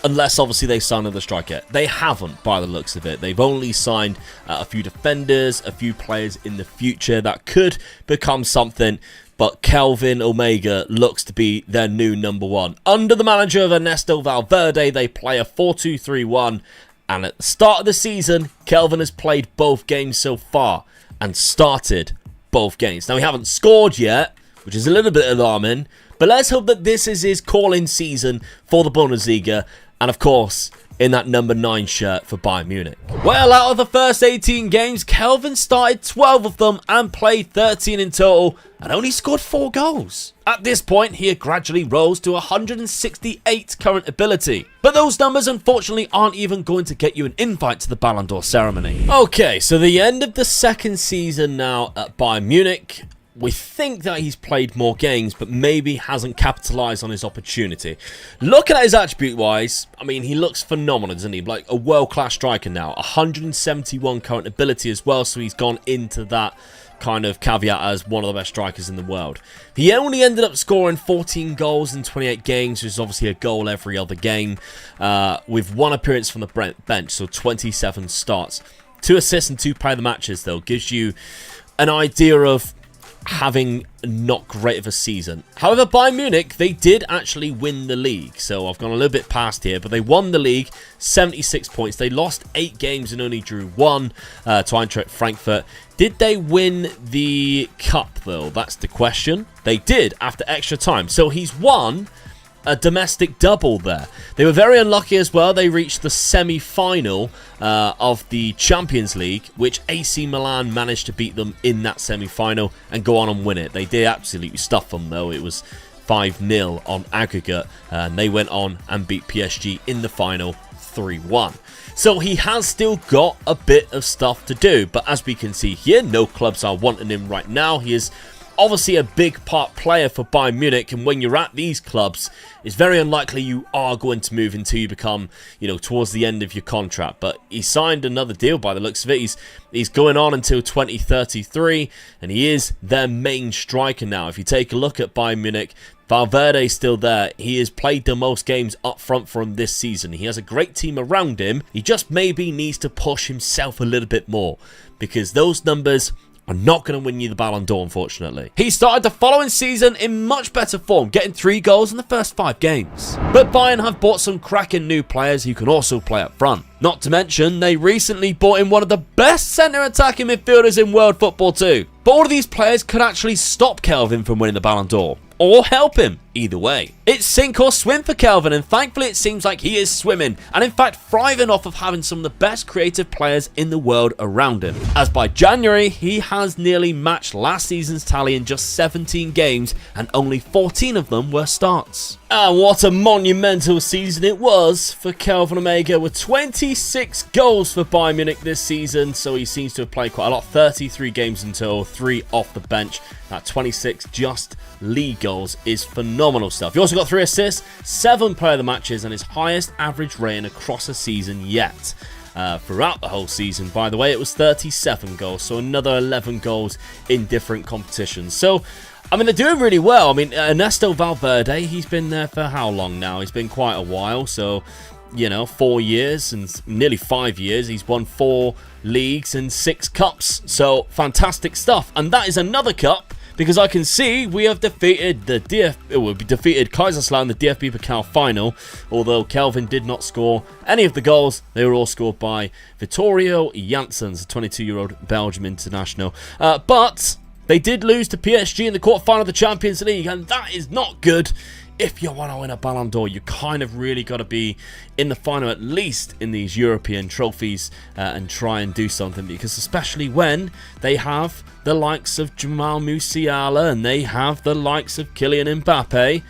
unless obviously they sign another striker. They haven't, by the looks of it. They've only signed a few defenders, a few players in the future that could become something, but Kelvin Omega looks to be their new number 1. Under the manager of Ernesto Valverde, they play a 4-2-3-1, and at the start of the season, Kelvin has played both games so far and started both games. Now, he haven't scored yet, which is a little bit alarming, but let's hope that this is his call-in season for the Bundesliga, and of course, in that number 9 shirt for Bayern Munich. Well, out of the first 18 games, Kelvin started 12 of them and played 13 in total, and only scored 4 goals. At this point, he had gradually rose to 168 current ability. But those numbers unfortunately aren't even going to get you an invite to the Ballon d'Or ceremony. Okay, so the end of the second season now at Bayern Munich. We think that he's played more games, but maybe hasn't capitalised on his opportunity. Looking at his attribute-wise, I mean, he looks phenomenal, doesn't he? Like a world-class striker now. 171 current ability as well, so he's gone into that kind of caveat as one of the best strikers in the world. He only ended up scoring 14 goals in 28 games, which is obviously a goal every other game, with 1 appearance from the bench, so 27 starts. 2 assists and 2 player of the matches, though, gives you an idea of having not great of a season. However, Bayern Munich, they did actually win the league. So I've gone a little bit past here, but they won the league, 76 points. They lost 8 games and only drew 1 to Eintracht Frankfurt. Did they win the cup, though? That's the question. They did after extra time. So he's won a domestic double there. They were very unlucky as well. They reached the semi-final of the Champions League, which AC Milan managed to beat them in that semi-final and go on and win it. They did absolutely stuff them, though. It was 5-0 on aggregate, and they went on and beat PSG in the final 3-1. So he has still got a bit of stuff to do, but as we can see here, no clubs are wanting him right now. He is obviously a big part player for Bayern Munich, and when you're at these clubs, it's very unlikely you are going to move until you become, towards the end of your contract. But he signed another deal by the looks of it. He's going on until 2033, and he is their main striker now. If you take a look at Bayern Munich, Valverde's still there. He has played the most games up front for him this season. He has a great team around him. He just maybe needs to push himself a little bit more, because those numbers are not going to win you the Ballon d'Or, unfortunately. He started the following season in much better form, getting 3 goals in the first 5 games. But Bayern have bought some cracking new players who can also play up front. Not to mention, they recently bought in one of the best centre-attacking midfielders in world football too. But all of these players could actually stop Kelvin from winning the Ballon d'Or, or help him. Either way, it's sink or swim for Kelvin, and thankfully it seems like he is swimming, and in fact thriving off of having some of the best creative players in the world around him. As by January, he has nearly matched last season's tally in just 17 games, and only 14 of them were starts. And what a monumental season it was for Kelvin Omega, with 26 goals for Bayern Munich this season, so he seems to have played quite a lot, 33 games in total, 3 off the bench. That 26 just league goals is phenomenal stuff. He also got 3 assists, 7 player of the matches, and his highest average rating across a season yet. Throughout the whole season, by the way, it was 37 goals, so another 11 goals in different competitions. So, I mean, they're doing really well. I mean, Ernesto Valverde, he's been there for how long now? He's been quite a while, so 4 years and nearly 5 years. He's won 4 leagues and 6 cups, so fantastic stuff. And that is another cup, because I can see we have defeated defeated Kaiserslautern in the DFB Pokal final, although Kelvin did not score any of the goals. They were all scored by Vittorio Janssens, a 22-year-old Belgium international. But they did lose to PSG in the quarterfinal of the Champions League, and that is not good. If you want to win a Ballon d'Or, you kind of really got to be in the final, at least in these European trophies, and try and do something, because especially when they have the likes of Jamal Musiala and they have the likes of Kylian Mbappe,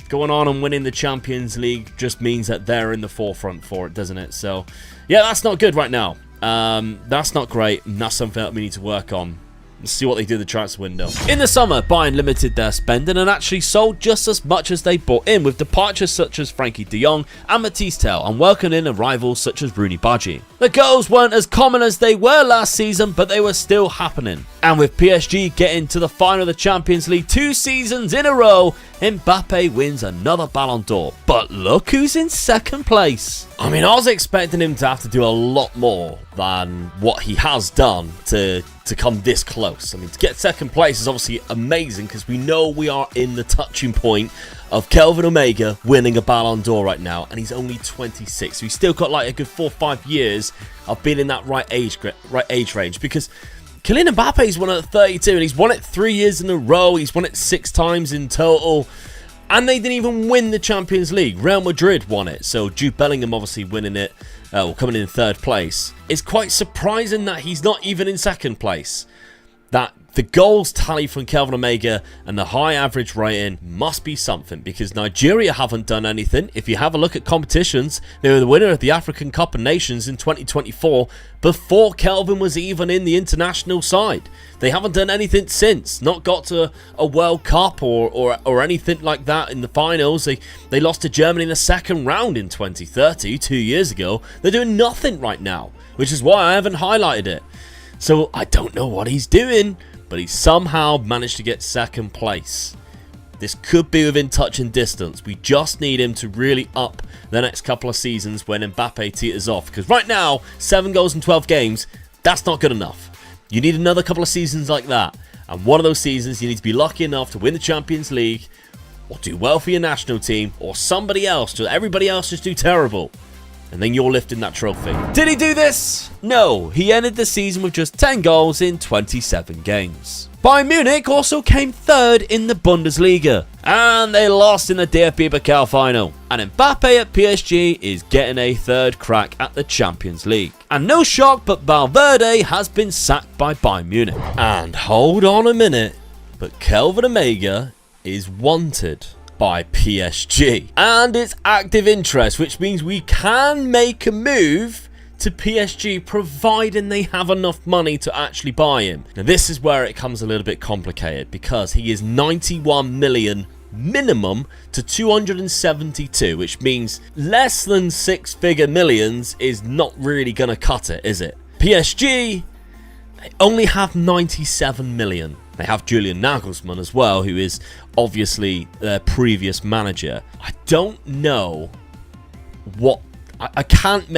going on and winning the Champions League just means that they're in the forefront for it, doesn't it? So, yeah, that's not good right now. That's not great, and that's something that we need to work on. Let's see what they do in the transfer window. In the summer, Bayern limited their spending and actually sold just as much as they bought in, with departures such as Frankie de Jong and Matthijs Tel, and welcoming in arrivals such as Rooney Badji. The goals weren't as common as they were last season, but they were still happening. And with PSG getting to the final of the Champions League 2 seasons in a row, Mbappe wins another Ballon d'Or. But look who's in second place. I mean, I was expecting him to have to do a lot more than what he has done to come this close. I mean, to get second place is obviously amazing, because we know we are in the touching point of Kelvin Omega winning a Ballon d'Or right now, and he's only 26, so he's still got like a good 4 or 5 years of being in that right age range, because Kylian Mbappe's won it at 32, and he's won it 3 years in a row. He's won it 6 times in total, and they didn't even win the Champions League. Real Madrid won it, so Jude Bellingham obviously winning it, coming in 3rd place. It's quite surprising that he's not even in 2nd place. That the goals tally from Kelvin Omega and the high average rating must be something, because Nigeria haven't done anything. If you have a look at competitions, they were the winner of the African Cup of Nations in 2024 before Kelvin was even in the international side. They haven't done anything since. Not got to a World Cup or anything like that in the finals. They lost to Germany in the 2nd round in 2030, 2 years ago. They're doing nothing right now, which is why I haven't highlighted it. So I don't know what he's doing, but he somehow managed to get 2nd place. This could be within touch and distance. We just need him to really up the next couple of seasons when Mbappe teeters off. Because right now, 7 goals in 12 games, that's not good enough. You need another couple of seasons like that. And one of those seasons, you need to be lucky enough to win the Champions League, or do well for your national team, or somebody else, everybody else just do terrible. And then you're lifting that trophy. Did he do this? No, he ended the season with just 10 goals in 27 games. Bayern Munich also came third in the Bundesliga, and they lost in the DFB Pokal final. And Mbappe at PSG is getting a third crack at the Champions League. And no shock, but Valverde has been sacked by Bayern Munich. And hold on a minute, but Kelvin Omega is wanted by PSG. And it's active interest, which means we can make a move to PSG, providing they have enough money to actually buy him. Now, this is where it comes a little bit complicated, because he is 91 million minimum to 272, which means less than six-figure millions is not really going to cut it, is it? PSG, they only have 97 million. They have Julian Nagelsmann as well, who is obviously their previous manager. I don't know what... I can't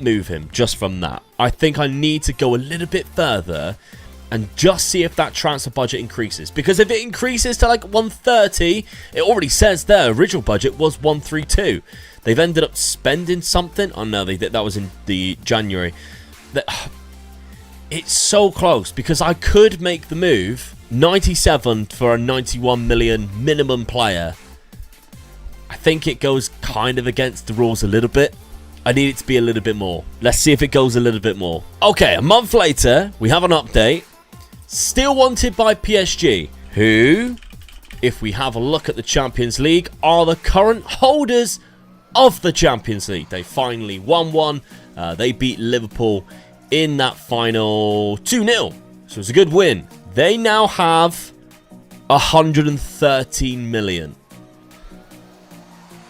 move him just from that. I think I need to go a little bit further and just see if that transfer budget increases. Because if it increases to like 130, it already says their original budget was 132. They've ended up spending something. Oh no, that was in the January. It's so close, because I could make the move. 97 for a 91 million minimum player. I think it goes kind of against the rules a little bit. I need it to be a little bit more. Let's see if it goes a little bit more. Okay, a month later, we have an update. Still wanted by PSG, who, if we have a look at the Champions League, are the current holders of the Champions League. They finally won one. They beat Liverpool in that final 2-0. So it's a good win. They now have 113 million.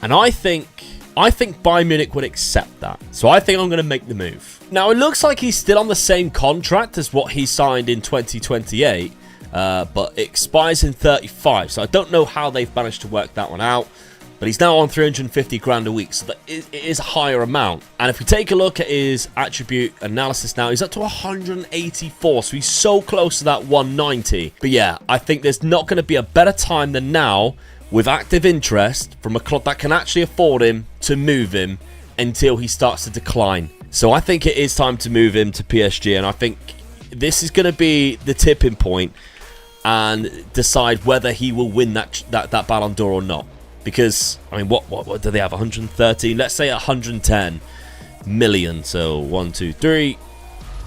And I think Bayern Munich would accept that. So I think I'm going to make the move. Now, it looks like he's still on the same contract as what he signed in 2028. But it expires in 35. So I don't know how they've managed to work that one out. But he's now on 350 grand a week. So that it is a higher amount. And if we take a look at his attribute analysis now, he's up to 184. So he's so close to that 190. But yeah, I think there's not going to be a better time than now, with active interest from a club that can actually afford him, to move him until he starts to decline. So I think it is time to move him to PSG, and I think this is going to be the tipping point and decide whether he will win that Ballon d'Or or not. Because, I mean, what do they have? 113? Let's say 110 million. So 1, 2, 3,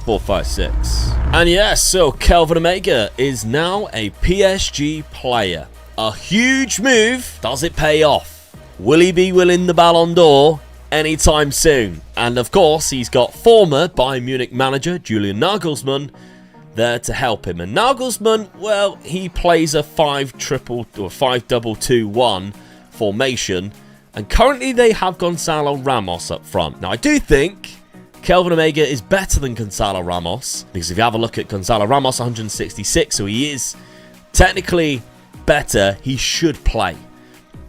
4, 5, 6. And yes, so Kelvin Omega is now a PSG player. A huge move. Does it pay off? Will he be winning the Ballon d'Or anytime soon? And of course, he's got former Bayern Munich manager Julian Nagelsmann there to help him. And Nagelsmann, well, he plays a 5-2-2-1 formation. And currently they have Gonzalo Ramos up front. Now, I do think Kelvin Omega is better than Gonzalo Ramos, because if you have a look at Gonzalo Ramos, 166, so he is technically better. He should play.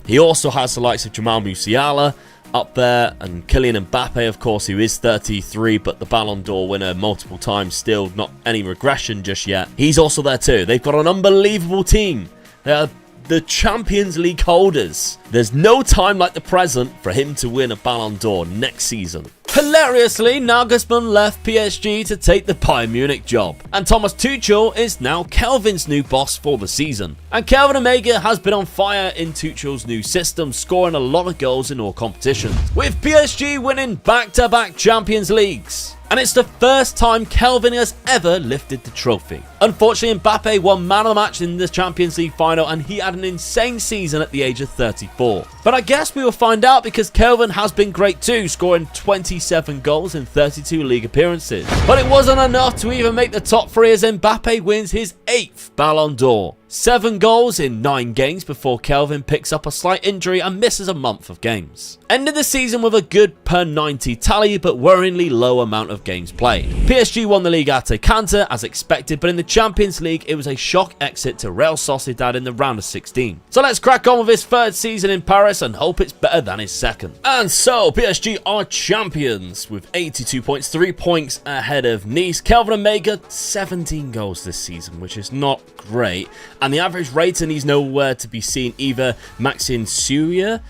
He also has the likes of Jamal Musiala up there, and Kylian Mbappe, of course, who is 33, but the Ballon d'Or winner multiple times, still not any regression just yet. He's also there too. They've got an unbelievable team. They are the Champions League holders. There's no time like the present for him to win a Ballon d'Or next season. Hilariously, Nagelsmann left PSG to take the Bayern Munich job, and Thomas Tuchel is now Kelvin's new boss for the season. And Kelvin Omega has been on fire in Tuchel's new system, scoring a lot of goals in all competitions, with PSG winning back-to-back Champions Leagues. And it's the first time Kelvin has ever lifted the trophy. Unfortunately, Mbappe won man of the match in the Champions League final, and he had an insane season at the age of 34. But I guess we will find out, because Kelvin has been great too, scoring 27 goals in 32 league appearances. But it wasn't enough to even make the top three, as Mbappe wins his 8th Ballon d'Or. 7 goals in 9 games before Kelvin picks up a slight injury and misses a month of games. Ended the season with a good per 90 tally, but worryingly low amount of games played. PSG won the league at Canter as expected, but in the Champions League, it was a shock exit to Real Sociedad in the round of 16. So let's crack on with his 3rd season in Paris and hope it's better than his 2nd. And so, PSG are champions with 82 points, 3 points ahead of Nice. Kelvin Omega, 17 goals this season, which is not great. And the average rating, he's nowhere to be seen either. Maxime Suya,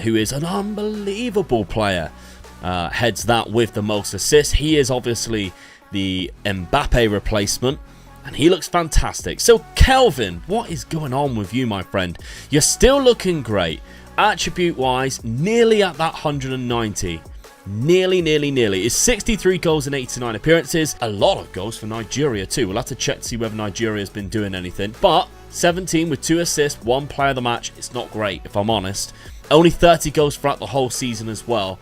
who is an unbelievable player, heads that with the most assists. He is obviously the Mbappe replacement, and he looks fantastic. So, Kelvin, what is going on with you, my friend? You're still looking great. Attribute-wise, nearly at that 190. Nearly. It's 63 goals and 89 appearances. A lot of goals for Nigeria too. We'll have to check to see whether Nigeria's been doing anything. But 17 with 2 assists, 1 player of the match. It's not great, if I'm honest. Only 30 goals throughout the whole season as well.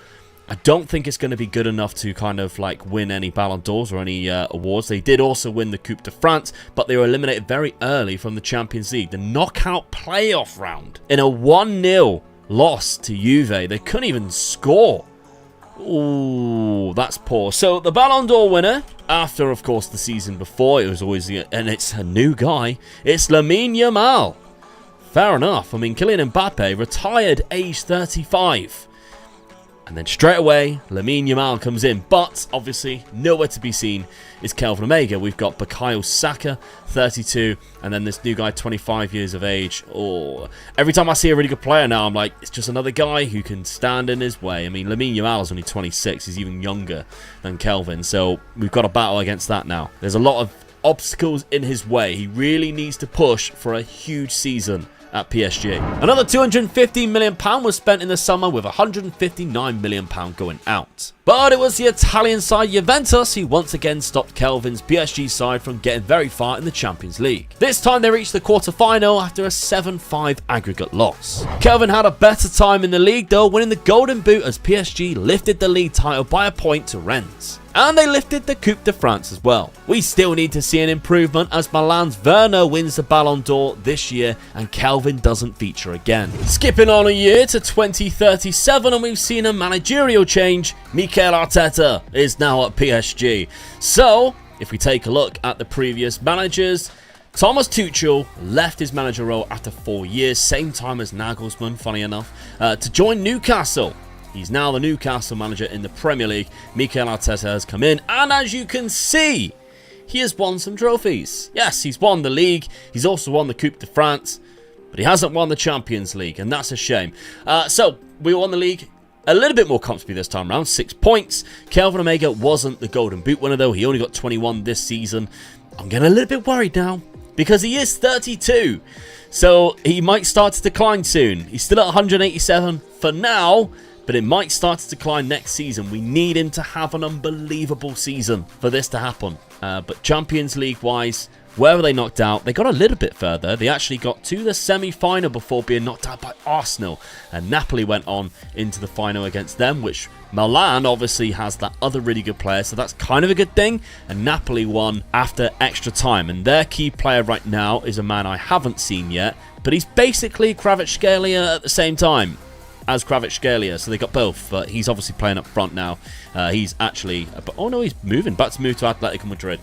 I don't think it's going to be good enough to kind of like win any Ballon d'Ors or any awards. They did also win the Coupe de France, but they were eliminated very early from the Champions League. The knockout playoff round. In a 1-0 loss to Juve. They couldn't even score. Ooh, that's poor. So the Ballon d'Or winner, after of course the season before, it was always, and it's a new guy, it's Lamine Yamal. Fair enough. I mean, Kylian Mbappe retired age 35. And then straight away, Lamine Yamal comes in. But, obviously, nowhere to be seen is Kelvin Omega. We've got Bukayo Saka, 32. And then this new guy, 25 years of age. Oh, every time I see a really good player now, I'm like, it's just another guy who can stand in his way. I mean, Lamine Yamal is only 26. He's even younger than Kelvin. So, we've got a battle against that now. There's a lot of obstacles in his way. He really needs to push for a huge season at PSG. Another £250 million was spent in the summer, with £159 million going out. But it was the Italian side Juventus who once again stopped Kelvin's PSG side from getting very far in the Champions League. This time they reached the quarter-final after a 7-5 aggregate loss. Kelvin had a better time in the league though, winning the Golden Boot as PSG lifted the league title by a point to Rennes. And they lifted the Coupe de France as well. We still need to see an improvement as Milan's Werner wins the Ballon d'Or this year and Kelvin doesn't feature again. Skipping on a year to 2037 and we've seen a managerial change. Mikel Arteta is now at PSG. So, if we take a look at the previous managers, Thomas Tuchel left his manager role after 4 years, same time as Nagelsmann, funny enough, to join Newcastle. He's now the Newcastle manager in the Premier League. Mikel Arteta has come in, and as you can see, he has won some trophies. Yes, he's won the league. He's also won the Coupe de France, but he hasn't won the Champions League, and that's a shame. So, we won the league a little bit more comfortably this time around, 6 points. Kelvin Omega wasn't the Golden Boot winner, though. He only got 21 this season. I'm getting a little bit worried now, because he is 32. So, he might start to decline soon. He's still at 187 for now, but it might start to decline next season. We need him to have an unbelievable season for this to happen. But Champions League-wise, where were they knocked out? They got a little bit further. They actually got to the semi-final before being knocked out by Arsenal. And Napoli went on into the final against them, which Milan obviously has that other really good player, so that's kind of a good thing. And Napoli won after extra time. And their key player right now is a man I haven't seen yet, but he's basically Kvaratskhelia at the same time as Kvaratskhelia, so they got both, but he's obviously playing up front now. He's actually, oh no, he's moving, about to move to Atletico Madrid.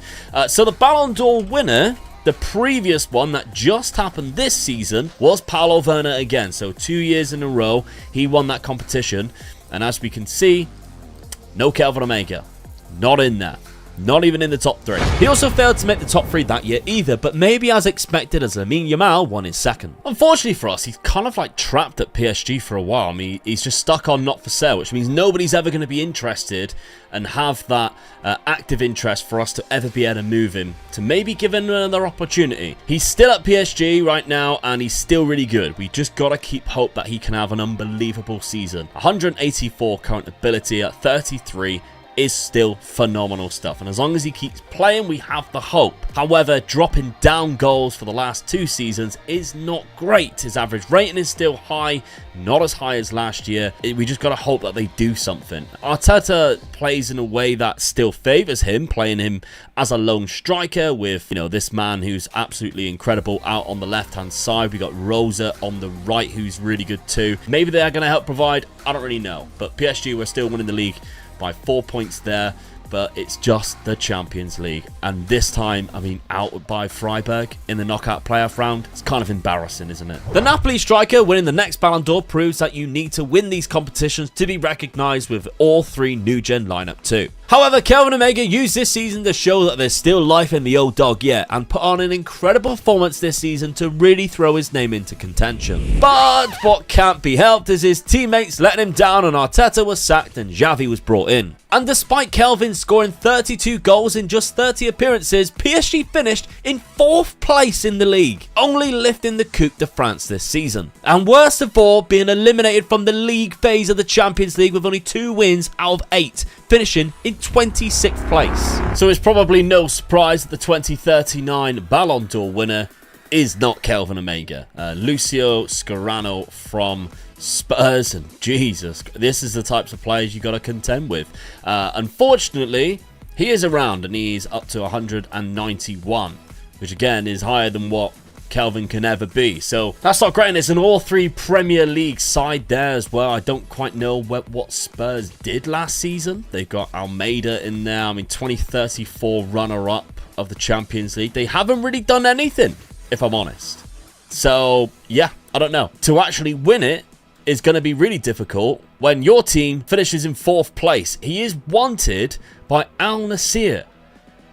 So the Ballon d'Or winner, the previous one that just happened this season, was Paulo Werner again. So 2 years in a row, he won that competition, and as we can see, no Kelvin Omega, not in there. Not even in the top 3. He also failed to make the top 3 that year either, but maybe as expected as Lamine Yamal won his second. Unfortunately for us, he's kind of like trapped at PSG for a while. I mean, he's just stuck on not for sale, which means nobody's ever going to be interested and have that active interest for us to ever be able to move him, to maybe give him another opportunity. He's still at PSG right now, and he's still really good. We just got to keep hope that he can have an unbelievable season. 184 current ability at 33. is still phenomenal stuff. And as long as he keeps playing, we have the hope. However, dropping down goals for the last 2 seasons is not great. His average rating is still high, not as high as last year. We just got to hope that they do something. Arteta plays in a way that still favours him, playing him as a lone striker with, this man who's absolutely incredible out on the left-hand side. We got Rosa on the right, who's really good too. Maybe they are going to help provide. I don't really know. But PSG were still winning the league by 4 points there, but it's just the Champions League. And this time, out by Freiburg in the knockout playoff round. It's kind of embarrassing, isn't it? The Napoli striker winning the next Ballon d'Or proves that you need to win these competitions to be recognised with all 3 new-gen lineup too. However, Kelvin Omega used this season to show that there's still life in the old dog yet, and put on an incredible performance this season to really throw his name into contention. But what can't be helped is his teammates letting him down, and Arteta was sacked and Xavi was brought in. And despite Kelvin scoring 32 goals in just 30 appearances, PSG finished in 4th place in the league, only lifting the Coupe de France this season. And worst of all, being eliminated from the league phase of the Champions League with only 2 wins out of 8, finishing in 26th place. So it's probably no surprise that the 2039 Ballon d'Or winner is not Kelvin Omega. Lucio Scarano from Spurs, and Jesus, this is the types of players you got to contend with. Unfortunately, he is around and he's up to 191, which again is higher than what Kelvin can ever be. So that's not great, and it's an all 3 Premier League side there as well. I don't quite know what Spurs did last season. They've got Almeida in there. 2034 runner-up of the Champions League. They haven't really done anything, if I'm honest. So yeah, I don't know. To actually win it is going to be really difficult when your team finishes in 4th place. He is wanted by Al Nassr.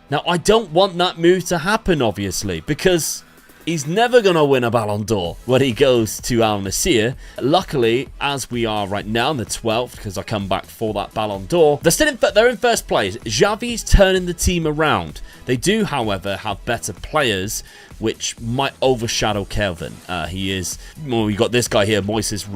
Now, I don't want that move to happen, obviously, because he's never going to win a Ballon d'Or when he goes to Al Nassr. Luckily, as we are right now in the 12th, because I come back for that Ballon d'Or, they're in 1st place. Xavi's turning the team around. They do, however, have better players, which might overshadow Kelvin. We got this guy here, Moises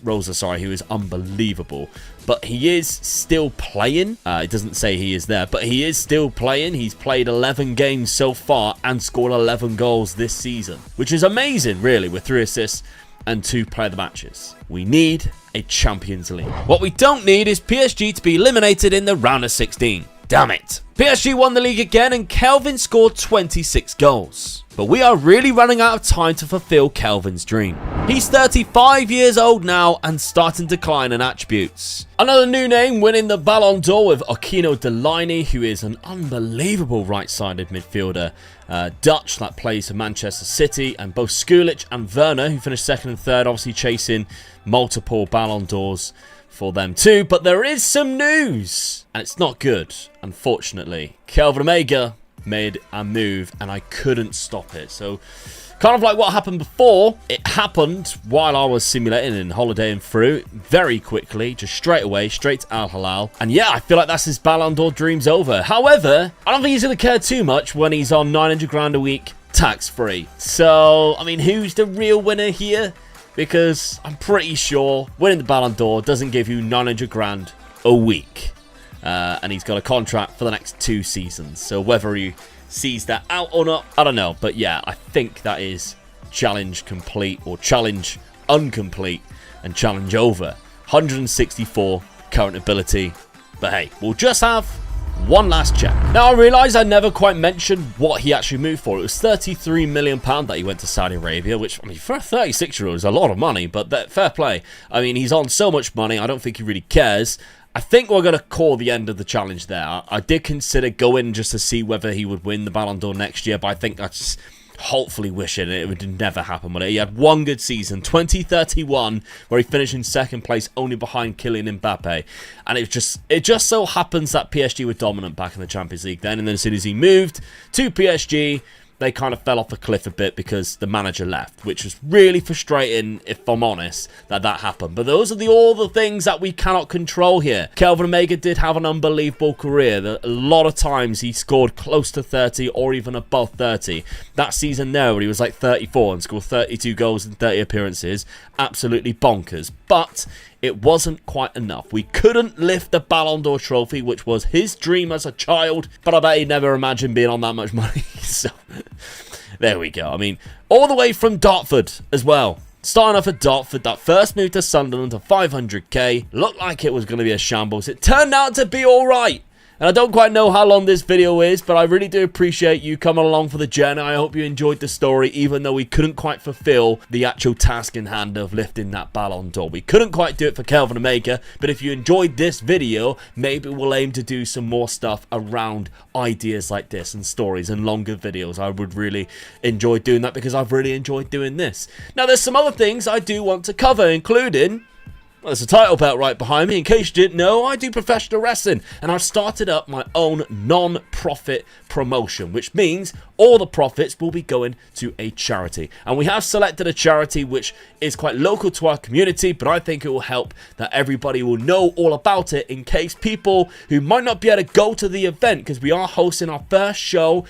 Rosa, who is unbelievable. But he is still playing. It doesn't say he is there, but he is still playing. He's played 11 games so far and scored 11 goals this season, which is amazing, really, with 3 assists and 2 player of the matches. We need a Champions League. What we don't need is PSG to be eliminated in the round of 16. Damn it. PSG won the league again and Kelvin scored 26 goals. But we are really running out of time to fulfill Kelvin's dream. He's 35 years old now and starting to decline in attributes. Another new name winning the Ballon d'Or with Aquino Delaney, who is an unbelievable right-sided midfielder. Dutch that plays for Manchester City, and both Skulic and Werner, who finished 2nd and 3rd, obviously chasing multiple Ballon d'Ors for them too. But there is some news, and it's not good, unfortunately. Kelvin Omega made a move and I couldn't stop it. So kind of like what happened before, it happened while I was simulating and holidaying through very quickly, just straight away, straight to Al Hilal. And yeah, I feel like that's his Ballon d'Or dreams over. However, I don't think he's going to care too much when he's on 900 grand a week, tax-free. So, who's the real winner here? Because I'm pretty sure winning the Ballon d'Or doesn't give you 900 grand a week. And he's got a contract for the next 2 seasons. So whether he sees that out or not, I don't know. But yeah, I think that is challenge complete, or challenge incomplete, and challenge over. 164 current ability. But hey, we'll just have one last check. Now, I realise I never quite mentioned what he actually moved for. It was £33 million that he went to Saudi Arabia, which, for a 36-year-old is a lot of money, but fair play. He's on so much money, I don't think he really cares. I think we're going to call the end of the challenge there. I did consider going just to see whether he would win the Ballon d'Or next year, but I think that's hopefully wishing it would never happen with it. He had one good season, 2031, where he finished in 2nd place, only behind Kylian Mbappe. And it just so happens that PSG were dominant back in the Champions League then, and then as soon as he moved to PSG, they kind of fell off a cliff a bit because the manager left, which was really frustrating, if I'm honest, that happened. But those are all the things that we cannot control here. Kelvin Omega did have an unbelievable career. A lot of times he scored close to 30 or even above 30. That season there where he was like 34 and scored 32 goals in 30 appearances, absolutely bonkers. But it wasn't quite enough. We couldn't lift the Ballon d'Or trophy, which was his dream as a child, but I bet he never imagined being on that much money. So, there we go. I mean, all the way from Dartford as well. Starting off at Dartford, that first move to Sunderland to 500k looked like it was going to be a shambles. It turned out to be alright. And I don't quite know how long this video is, but I really do appreciate you coming along for the journey. I hope you enjoyed the story, even though we couldn't quite fulfill the actual task in hand of lifting that Ballon d'Or. We couldn't quite do it for Kelvin Omega, but if you enjoyed this video, maybe we'll aim to do some more stuff around ideas like this and stories and longer videos. I would really enjoy doing that because I've really enjoyed doing this. Now, there's some other things I do want to cover, including... well, there's a title belt right behind me. In case you didn't know, I do professional wrestling, and I've started up my own non-profit promotion, which means all the profits will be going to a charity. And we have selected a charity which is quite local to our community, but I think it will help that everybody will know all about it in case people who might not be able to go to the event, because we are hosting our first show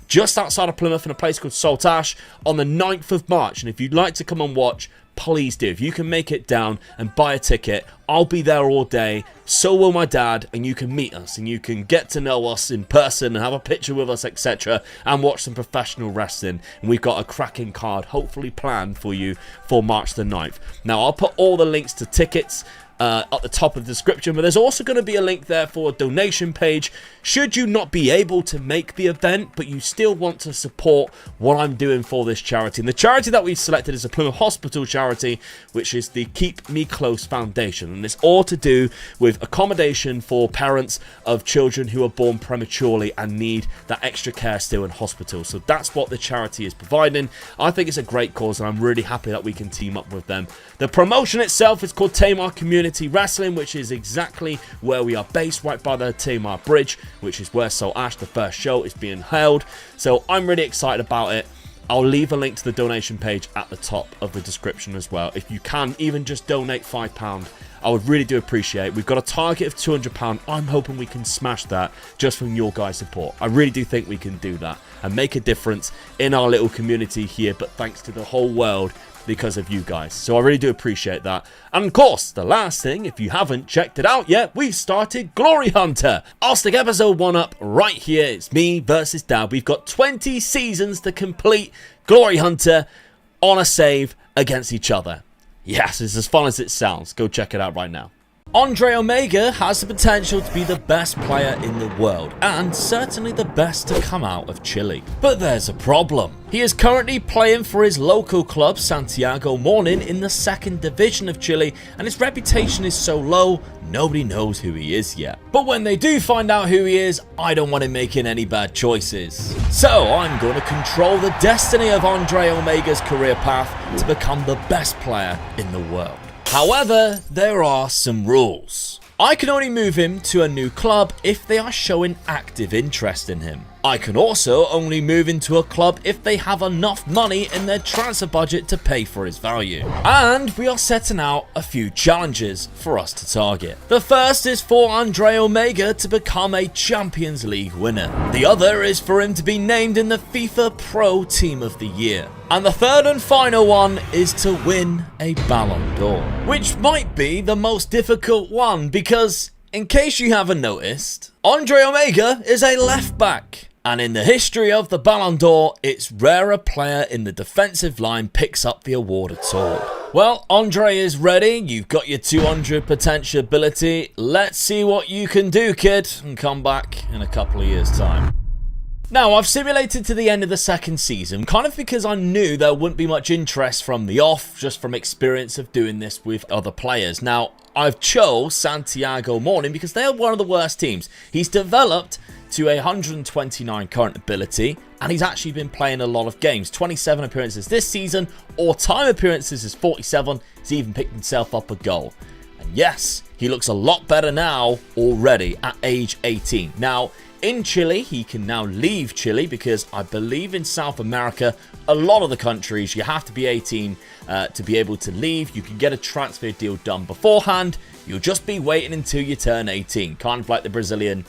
just outside of Plymouth in a place called Saltash on the 9th of March. And if you'd like to come and watch, please do. If you can make it down and buy a ticket, I'll be there all day. So will my dad, and you can meet us and you can get to know us in person and have a picture with us, etc. and watch some professional wrestling. And we've got a cracking card hopefully planned for you for March the 9th. Now, I'll put all the links to tickets at the top of the description, but there's also going to be a link there for a donation page should you not be able to make the event but you still want to support what I'm doing for this charity. And the charity that we've selected is a Plymouth Hospital charity, which is the Keep Me Close Foundation, and it's all to do with accommodation for parents of children who are born prematurely and need that extra care still in hospital. So that's what the charity is providing. I think it's a great cause, and I'm really happy that we can team up with them. The promotion itself is called Tamar Community Wrestling, which is exactly where we are based, right by the Tamar Bridge, which is where Soul Ash, the first show, is being held. So I'm really excited about it. I'll leave a link to the donation page at the top of the description as well. If you can, even just donate £5, I would really do appreciate it. We've got a target of £200. I'm hoping we can smash that just from your guys' support. I really do think we can do that and make a difference in our little community here, but thanks to the whole world because of you guys. So I really do appreciate that. And of course, the last thing, if you haven't checked it out yet, we've started Glory Hunter. I'll stick episode 1 up right here. It's me versus Dad. We've got 20 seasons to complete Glory Hunter on a save against each other. Yes, it's as fun as it sounds. Go check it out right now. Andre Omega has the potential to be the best player in the world, and certainly the best to come out of Chile. But there's a problem. He is currently playing for his local club, Santiago Morning, in the 2nd division of Chile, and his reputation is so low, nobody knows who he is yet. But when they do find out who he is, I don't want him making any bad choices. So I'm going to control the destiny of Andre Omega's career path to become the best player in the world. However, there are some rules. I can only move him to a new club if they are showing active interest in him. I can also only move into a club if they have enough money in their transfer budget to pay for his value. And we are setting out a few challenges for us to target. The first is for Andre Omega to become a Champions League winner. The other is for him to be named in the FIFA Pro Team of the Year. And the third and final one is to win a Ballon d'Or, which might be the most difficult one because, in case you haven't noticed, Andre Omega is a left back. And in the history of the Ballon d'Or, it's rare a player in the defensive line picks up the award at all. Well, Andre is ready. You've got your 200 potential ability. Let's see what you can do, kid, and come back in a couple of years' time. Now, I've simulated to the end of the 2nd season, kind of because I knew there wouldn't be much interest from the off, just from experience of doing this with other players. Now, I've chose Santiago Morning because they are one of the worst teams. He's developed to a 129 current ability, and he's actually been playing a lot of games. 27 appearances this season, all-time appearances is 47. He's even picked himself up a goal. And yes, he looks a lot better now already at age 18. Now, in Chile. He can now leave Chile because I believe in South America, a lot of the countries, you have to be 18 to be able to leave. You can get a transfer deal done beforehand. You'll just be waiting until you turn 18. Kind of like the Brazilian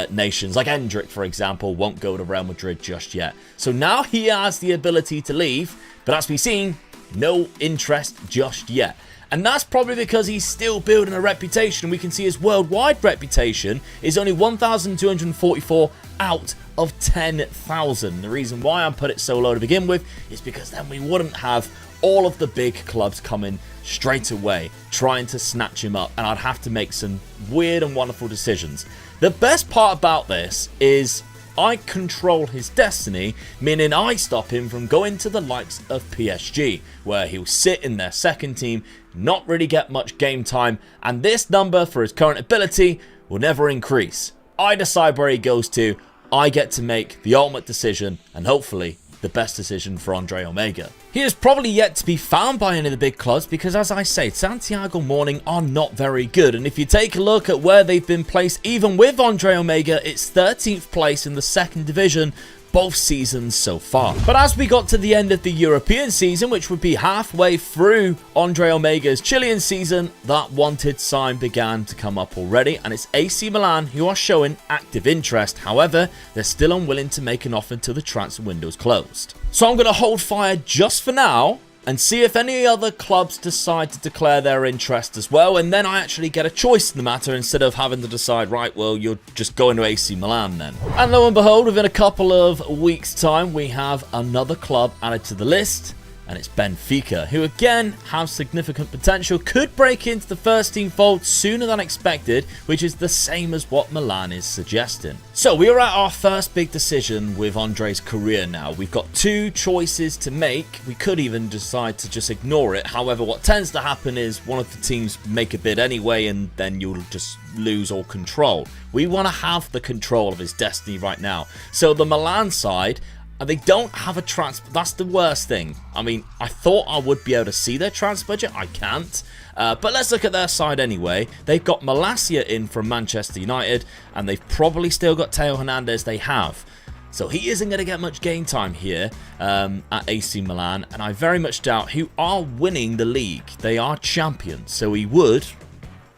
nations, like Eintracht, for example, won't go to Real Madrid just yet. So now he has the ability to leave, but as we've seen, no interest just yet. And that's probably because he's still building a reputation. We can see his worldwide reputation is only 1,244 out of 10,000. The reason why I put it so low to begin with is because then we wouldn't have all of the big clubs coming straight away trying to snatch him up, and I'd have to make some weird and wonderful decisions. The best part about this is I control his destiny, meaning I stop him from going to the likes of PSG, where he'll sit in their second team, not really get much game time, and this number for his current ability will never increase. I decide where he goes to, I get to make the ultimate decision, and hopefully the best decision for Andre Omega. He is probably yet to be found by any of the big clubs because, as I say, Santiago Morning are not very good. And if you take a look at where they've been placed, even with Andre Omega, it's 13th place in the second division both seasons so far. But as we got to the end of the European season, which would be halfway through Andre Omega's Chilean season, that wanted sign began to come up already, and it's AC Milan who are showing active interest. However, they're still unwilling to make an offer until the transfer window's closed. So I'm going to hold fire just for now and see if any other clubs decide to declare their interest as well, and then I actually get a choice in the matter instead of having to decide, right, well, you're just going to AC Milan then. And lo and behold, within a couple of weeks' time, we have another club added to the list, and it's Benfica, who again have significant potential, could break into the first team fold sooner than expected, which is the same as what Milan is suggesting. So we are at our first big decision with Andre's career now. We've got two choices to make. We could even decide to just ignore it. However, what tends to happen is one of the teams make a bid anyway, and then you'll just lose all control. We want to have the control of his destiny right now. So the Milan side, they don't have a transfer. That's the worst thing. I mean, I thought I would be able to see their transfer budget. I can't. But let's look at their side anyway. They've got Malacia in from Manchester United, and they've probably still got Teo Hernandez. They have. So he isn't going to get much game time here at AC Milan, and I very much doubt who are winning the league. They are champions, so he would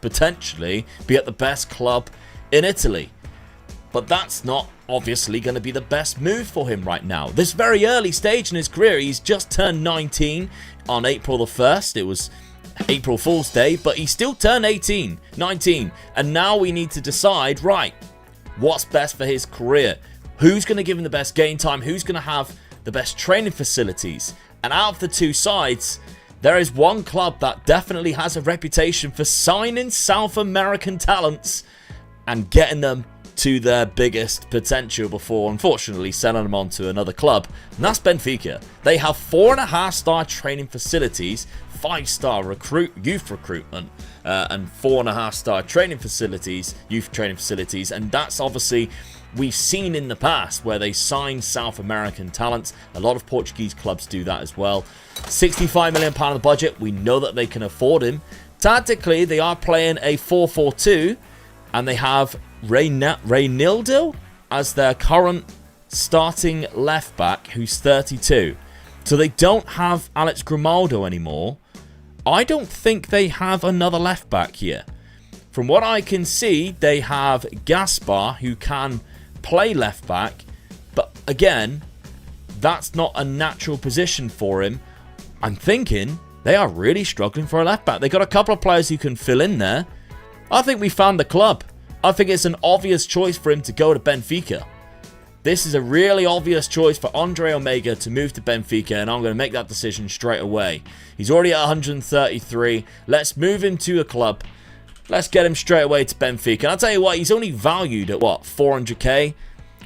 potentially be at the best club in Italy. But that's not obviously going to be the best move for him right now. This very early stage in his career, he's just turned 19 on April the 1st. It was April Fool's Day, but he still turned 19. And now we need to decide, right, what's best for his career? Who's going to give him the best game time? Who's going to have the best training facilities? And out of the two sides, there is one club that definitely has a reputation for signing South American talents and getting them to their biggest potential before, unfortunately, selling them on to another club, and that's Benfica. They have 4.5-star training facilities, 5-star youth recruitment, and 4.5-star training facilities, youth training facilities, and that's obviously we've seen in the past where they sign South American talents. A lot of Portuguese clubs do that as well. £65 million of the budget. We know that they can afford him. Tactically, they are playing a 4-4-2, and they have Reynaldo as their current starting left back, who's 32. So they don't have Alex Grimaldo anymore. I don't think they have another left back here. From what I can see, they have Gaspar, who can play left back, but again, that's not a natural position for him. I'm thinking they are really struggling for a left back. They got a couple of players who can fill in there. I think we found the club. I think it's an obvious choice for him to go to Benfica. This is a really obvious choice for Andre Omega to move to Benfica, and I'm going to make that decision straight away. He's already at 133. Let's move him to a club. Let's get him straight away to Benfica. And I'll tell you what, he's only valued at, what, 400k?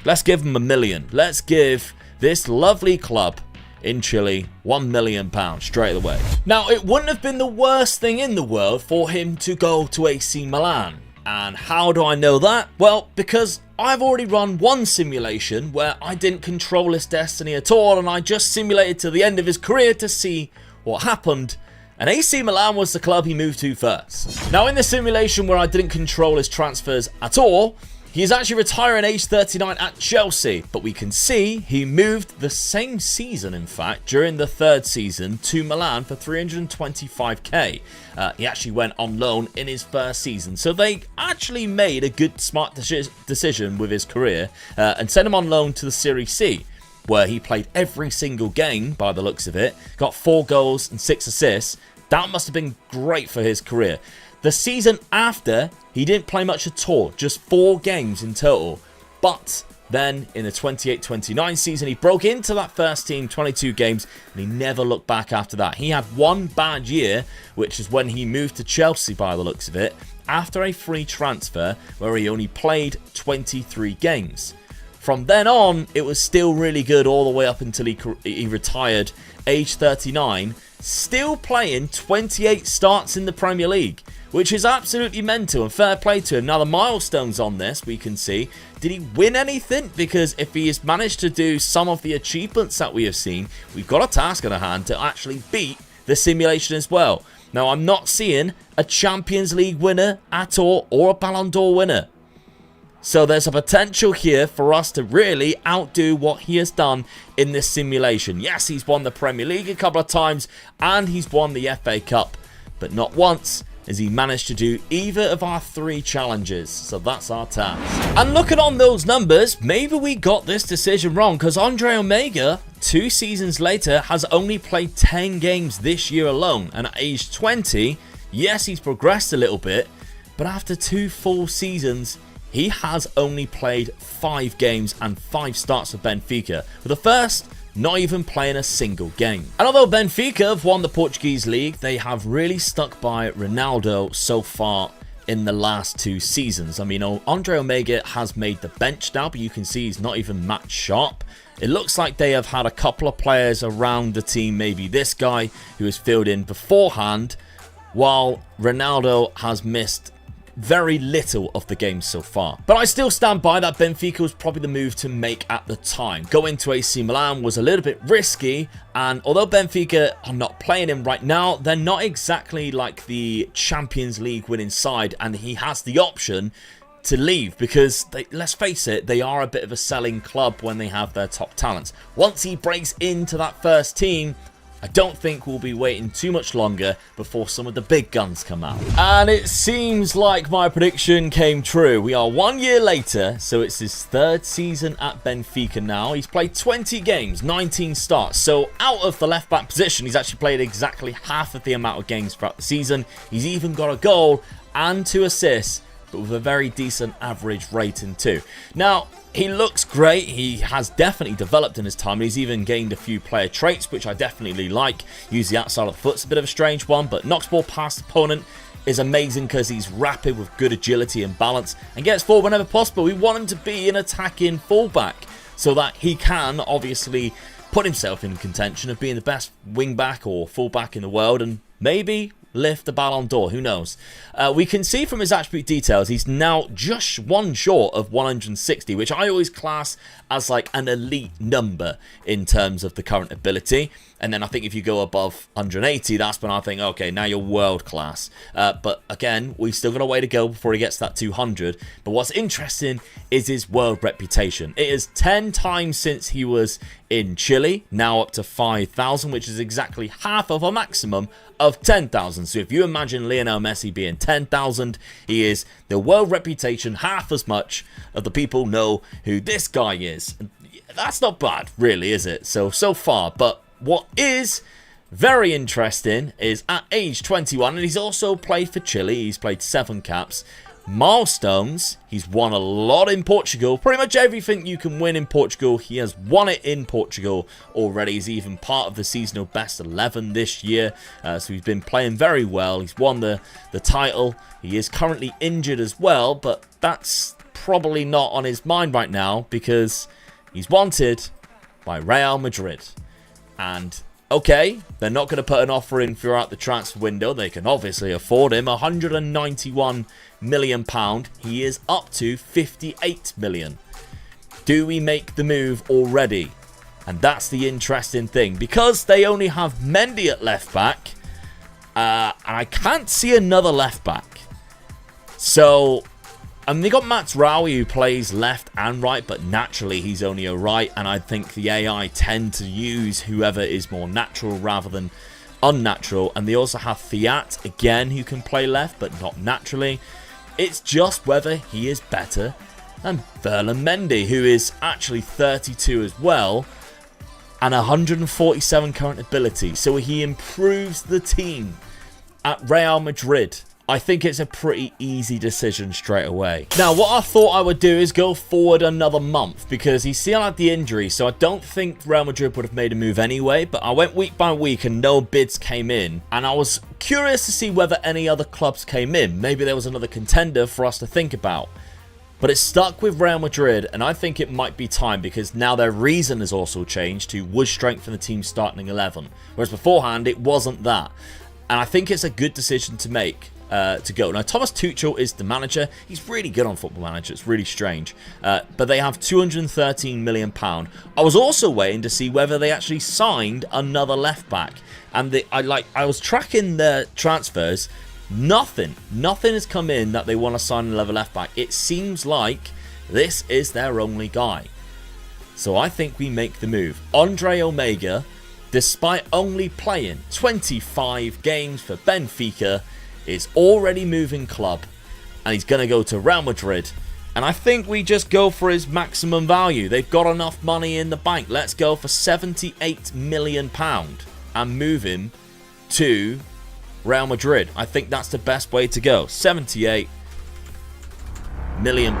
Let's give him £1 million. Let's give this lovely club in Chile £1 million straight away. Now, it wouldn't have been the worst thing in the world for him to go to AC Milan. And how do I know that? Well, because I've already run one simulation where I didn't control his destiny at all, and I just simulated to the end of his career to see what happened. And AC Milan was the club he moved to first. Now, in the simulation where I didn't control his transfers at all, He is actually retiring age 39 at Chelsea, but we can see he moved the same season, in fact, during the third season to Milan for 325k. He actually went on loan in his first season, so they actually made a good, smart decision with his career and sent him on loan to the Serie C, where he played every single game by the looks of it, got 4 goals and 6 assists. That must have been great for his career. The season after, he didn't play much at all, just 4 games in total. But then in the 28-29 season, he broke into that first team, 22 games, and he never looked back after that. He had one bad year, which is when he moved to Chelsea by the looks of it, after a free transfer where he only played 23 games. From then on, it was still really good all the way up until he retired, age 39, still playing 28 starts in the Premier League, which is absolutely mental, and fair play to him. Now, the milestones on this, we can see, did he win anything? Because if he has managed to do some of the achievements that we have seen, we've got a task on our hand to actually beat the simulation as well. Now, I'm not seeing a Champions League winner at all, or a Ballon d'Or winner. So there's a potential here for us to really outdo what he has done in this simulation. Yes, he's won the Premier League a couple of times, and he's won the FA Cup, but not once has he managed to do either of our 3 challenges. So that's our task. And looking on those numbers, maybe we got this decision wrong, because Andre Omega, 2 seasons later, has only played 10 games this year alone. And at age 20, yes, he's progressed a little bit, but after 2 full seasons, he has only played 5 games and 5 starts for Benfica, with the first not even playing a single game. And although Benfica have won the Portuguese league, they have really stuck by Ronaldo so far in the last 2 seasons. I mean, Andre Omega has made the bench now, but you can see he's not even match sharp. It looks like they have had a couple of players around the team, maybe this guy who was filled in beforehand, while Ronaldo has missed very little of the game so far. But I still stand by that Benfica was probably the move to make at the time. Going to AC Milan was a little bit risky, and although Benfica are not playing him right now, they're not exactly like the Champions League winning side, and he has the option to leave because, let's face it, they are a bit of a selling club when they have their top talents. Once he breaks into that first team, I don't think we'll be waiting too much longer before some of the big guns come out. And it seems like my prediction came true. We are 1 year later, so it's his 3rd season at Benfica now. He's played 20 games, 19 starts. So out of the left-back position, he's actually played exactly half of the amount of games throughout the season. He's even got a goal and 2 assists, but with a very decent average rating too. Now, he looks great. He has definitely developed in his time. He's even gained a few player traits, which I definitely like. Use the outside of the foot's a bit of a strange one, but knocks ball past opponent is amazing because he's rapid with good agility and balance and gets forward whenever possible. We want him to be an attacking fullback so that he can obviously put himself in contention of being the best wing-back or fullback in the world, and maybe lift the Ballon d'Or, who knows. We can see from his attribute details, he's now just 1 short of 160, which I always class as like an elite number in terms of the current ability. And then I think if you go above 180, that's when I think, okay, now you're world class. But again, we've still got a way to go before he gets that 200. But what's interesting is his world reputation. It is 10 times since he was in Chile, now up to 5,000, which is exactly half of a maximum of 10,000. So if you imagine Lionel Messi being 10,000, he is the world reputation, half as much of the people know who this guy is. That's not bad, really, is it? So far, but what is very interesting is at age 21, and he's also played for Chile, he's played 7 caps. Milestones, he's won a lot in Portugal. Pretty much everything you can win in Portugal, he has won it in Portugal already. He's even part of the seasonal best 11 this year. So he's been playing very well. He's won the title. He is currently injured as well, but that's probably not on his mind right now because he's wanted by Real Madrid. And okay, they're not going to put an offer in throughout the transfer window. They can obviously afford him. £191 million. He is up to 58 million. Do we make the move already? And that's the interesting thing. Because they only have Mendy at left back, and I can't see another left back. So And they got Matsraoui, who plays left and right, but naturally he's only a right, and I think the AI tend to use whoever is more natural rather than unnatural. And they also have Fiat, again, who can play left, but not naturally. It's just whether he is better than Ferland Mendy, who is actually 32 as well, and 147 current ability. So he improves the team at Real Madrid. I think it's a pretty easy decision straight away. Now, what I thought I would do is go forward another month, because he still had the injury, so I don't think Real Madrid would have made a move anyway, but I went week by week and no bids came in, and I was curious to see whether any other clubs came in. Maybe there was another contender for us to think about. But it's stuck with Real Madrid, and I think it might be time, because now their reason has also changed to would strengthen the team's starting 11, whereas beforehand it wasn't that. And I think it's a good decision to make. To go. Now, Thomas Tuchel is the manager. He's really good on Football Manager. It's really strange. But they have £213 million. I was also waiting to see whether they actually signed another left back. And I was tracking their transfers. Nothing has come in that they want to sign another left back. It seems like this is their only guy. So I think we make the move. Andre Omega, despite only playing 25 games for Benfica, is already moving club, and he's going to go to Real Madrid, and I think we just go for his maximum value. They've got enough money in the bank. Let's go for £78 million and move him to Real Madrid. I think that's the best way to go. £78 million.